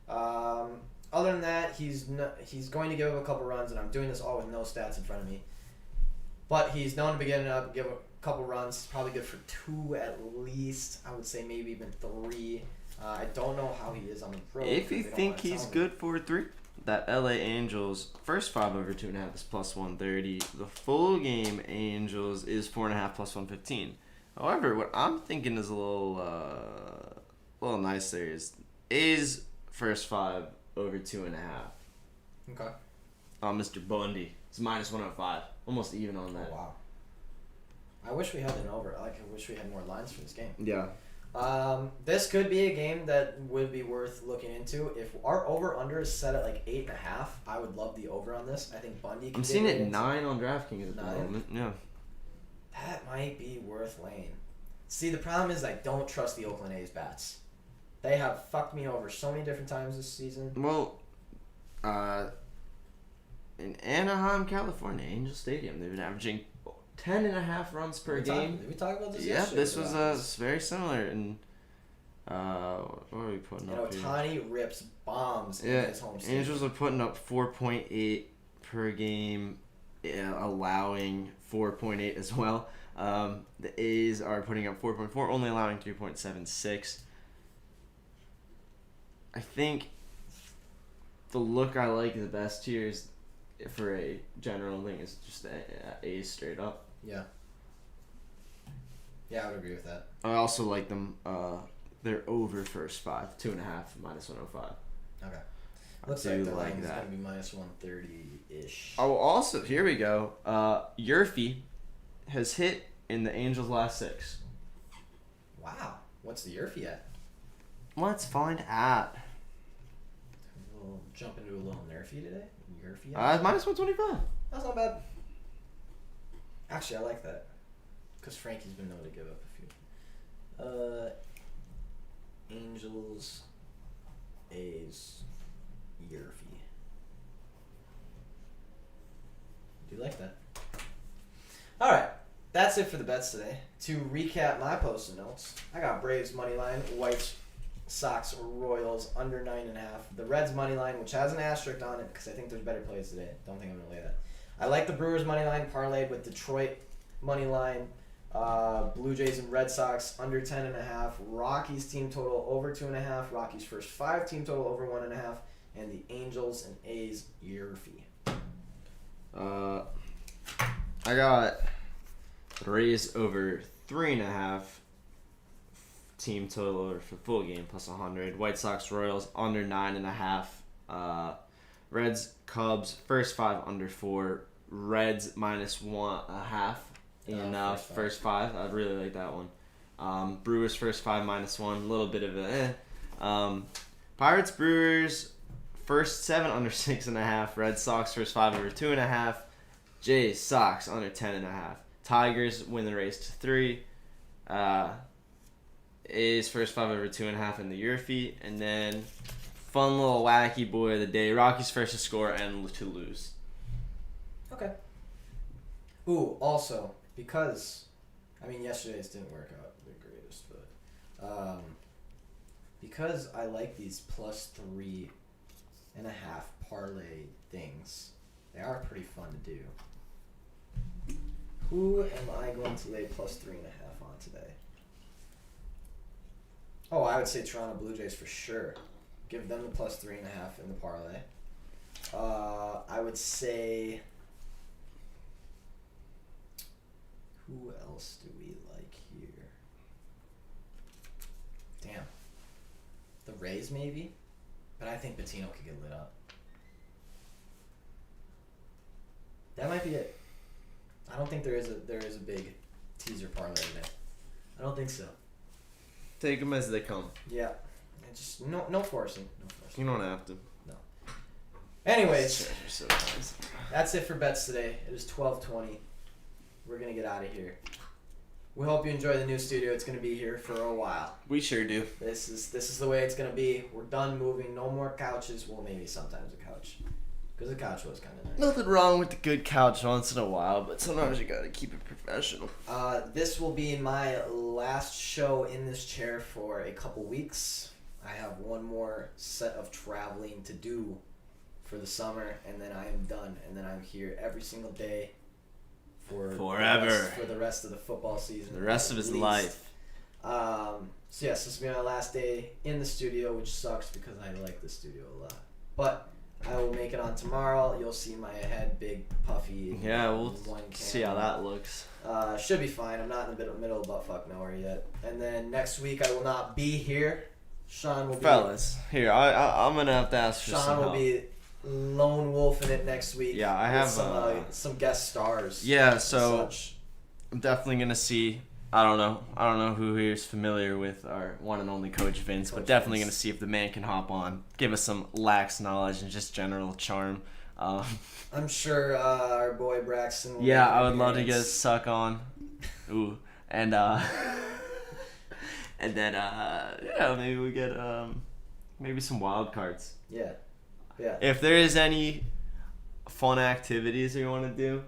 Other than that, he's going to give up a couple runs, and I'm doing this all with no stats in front of me. But he's known to be getting up, give a couple runs. He's probably good for 2 at least. I would say maybe even 3. I don't know how he is on the road. If you think he's good for 3, that LA Angels first 5 over 2.5 is plus 130. The full game Angels is 4.5 plus 115. However, what I'm thinking is a little nicer is first 5 over 2.5. Okay. Mr. Bundy. It's minus 105. Almost even on that. Oh, wow. I wish we had an over. I wish we had more lines for this game. Yeah. This could be a game that would be worth looking into. If our over/under is set at like 8.5, I would love the over on this. I think Bundy. I'm seeing it 9 on DraftKings at the 9? moment. Yeah. That might be worth laying. See, the problem is I don't trust the Oakland A's bats. They have fucked me over so many different times this season. Well, in Anaheim, California, Angel Stadium, they've been averaging 10.5 runs per game. Did we talk about this? Yeah, this was very similar. And what are we putting up here? Ohtani rips bombs in his home stadium. Angels are putting up 4.8 per game, allowing 4.8 as well. The A's are putting up 4.4, only allowing 3.76. I think the look I like the best here is for a general thing is just the A's straight up. Yeah. Yeah, I would agree with that. I also like them. They're over first 5, 2.5 minus 105. Okay. Looks like the line is going to be minus 130-ish. Oh, also, here we go. Yurfie has hit in the Angels' last 6. Wow. What's the Yurfie at? Let's find out. We'll jump into a little nerfy today. Yurfie. Minus 125. That's not bad. Actually, I like that. Because Frankie's been known to give up a few. Angels, A's, Yurfie. Do you like that? Alright. That's it for the bets today. To recap my post-it notes, I got Braves money line, Whites Sox Royals under 9.5. The Reds money line, which has an asterisk on it because I think there's better plays today. Don't think I'm gonna lay that. I like the Brewers money line parlayed with Detroit money line. Blue Jays and Red Sox under 10.5. Rockies team total over 2.5. Rockies first 5 team total over 1.5. And the Angels and A's year fee. I got the Rays over 3.5 team total for full game plus 100. White Sox Royals under 9.5. Reds Cubs first 5 under 4. Reds minus 1.5 in first 5. I'd really like that one. Brewers first 5 minus 1. A little bit of a Pirates Brewers first 7 under 6.5. Red Sox first 5 over 2.5. Jays Sox under 10.5. Tigers win the race to 3. A's first 5 over 2.5 in the year feet. And then fun little wacky boy of the day. Rockies first to score and to lose. Okay. Ooh, also, because, yesterday's didn't work out the greatest, but because I like these plus 3.5 parlay things, they are pretty fun to do. Who am I going to lay plus 3.5 on today? Oh, I would say Toronto Blue Jays for sure. Give them the plus 3.5 in the parlay. I would say. Who else do we like here? Damn. The Rays maybe? But I think Patino could get lit up. That might be it. I don't think there is a big teaser parlay today. I don't think so. Take them as they come. Yeah. And just no forcing. No forcing. You don't have to. No. Anyways, that's it for bets today. It is 12:20. We're gonna get out of here. We hope you enjoy the new studio. It's gonna be here for a while. We sure do. This is the way it's gonna be. We're done moving. No more couches. Well, maybe sometimes a couch, because the couch was kind of nice. Nothing wrong with the good couch once in a while, but sometimes you gotta keep it professional. This will be my last show in this chair for a couple weeks. I have one more set of traveling to do for the summer, and then I am done. And then I'm here every single day. Forever. For the rest of the football season. The rest of his life. So yes, this will be my last day in the studio, which sucks because I like the studio a lot. But I will make it on tomorrow. You'll see my head big, puffy. Yeah, we'll see how that looks. Should be fine. I'm not in the middle of buttfuck nowhere yet. And then next week I will not be here. Sean will be. Fellas, here I'm gonna have to ask for some help. Sean will be lone wolf in it next week. Yeah, I have some guest stars. Yeah, so I'm definitely gonna see. I don't know who here is familiar with our one and only Coach Vince, but definitely gonna see if the man can hop on, give us some lax knowledge and just general charm. I'm sure our boy Braxton will. Yeah, I would love to get a suck on. Ooh, and and then maybe we get maybe some wild cards. Yeah. Yeah. If there is any fun activities you want to do,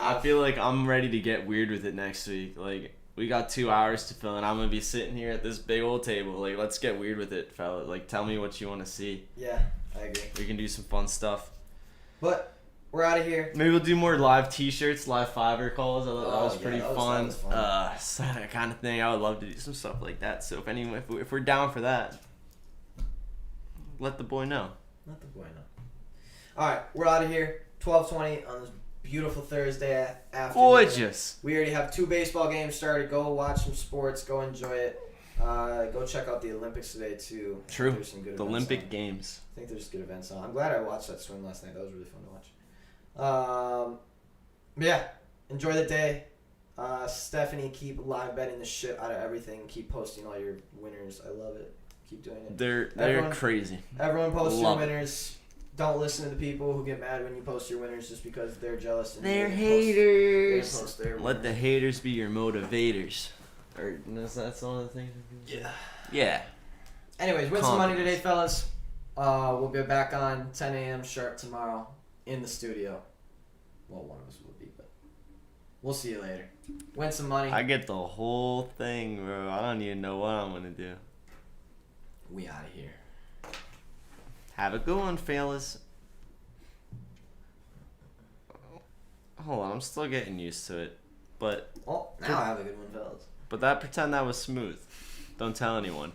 I feel like I'm ready to get weird with it next week. Like, we got 2 hours to fill, and I'm gonna be sitting here at this big old table. Like, let's get weird with it, fella. Like, tell me what you want to see. Yeah, I agree. We can do some fun stuff. But we're out of here. Maybe we'll do more live T-shirts, live Fiverr calls. That was pretty fun. That was fun. So that kind of thing. I would love to do some stuff like that. So if we're down for that, let the boy know. Let the boy know. All right, we're out of here. 12:20 on this beautiful Thursday afternoon. Gorgeous. We already have 2 baseball games started. Go watch some sports. Go enjoy it. Go check out the Olympics today too. True. There's some good the Olympic Games. I think there's good events on. I'm glad I watched that swim last night. That was really fun to watch. Yeah. Enjoy the day. Stephanie, keep live betting the shit out of everything. Keep posting all your winners. I love it. Keep doing it. They're crazy. Everyone post your winners. Don't listen to the people who get mad when you post your winners just because they're jealous. And they're haters. Post their Let the haters be your motivators. Or is that one of the things? Yeah. Yeah. Anyways, win some money today, fellas. We'll be back on 10 a.m. sharp tomorrow in the studio. Well, one of us will be, but we'll see you later. Win some money. I get the whole thing, bro. I don't even know what I'm gonna do. We out of here. Have a good one, fellas. Hold on, I'm still getting used to it. But Oh, now I have a good one, fellas. But pretend that was smooth. Don't tell anyone.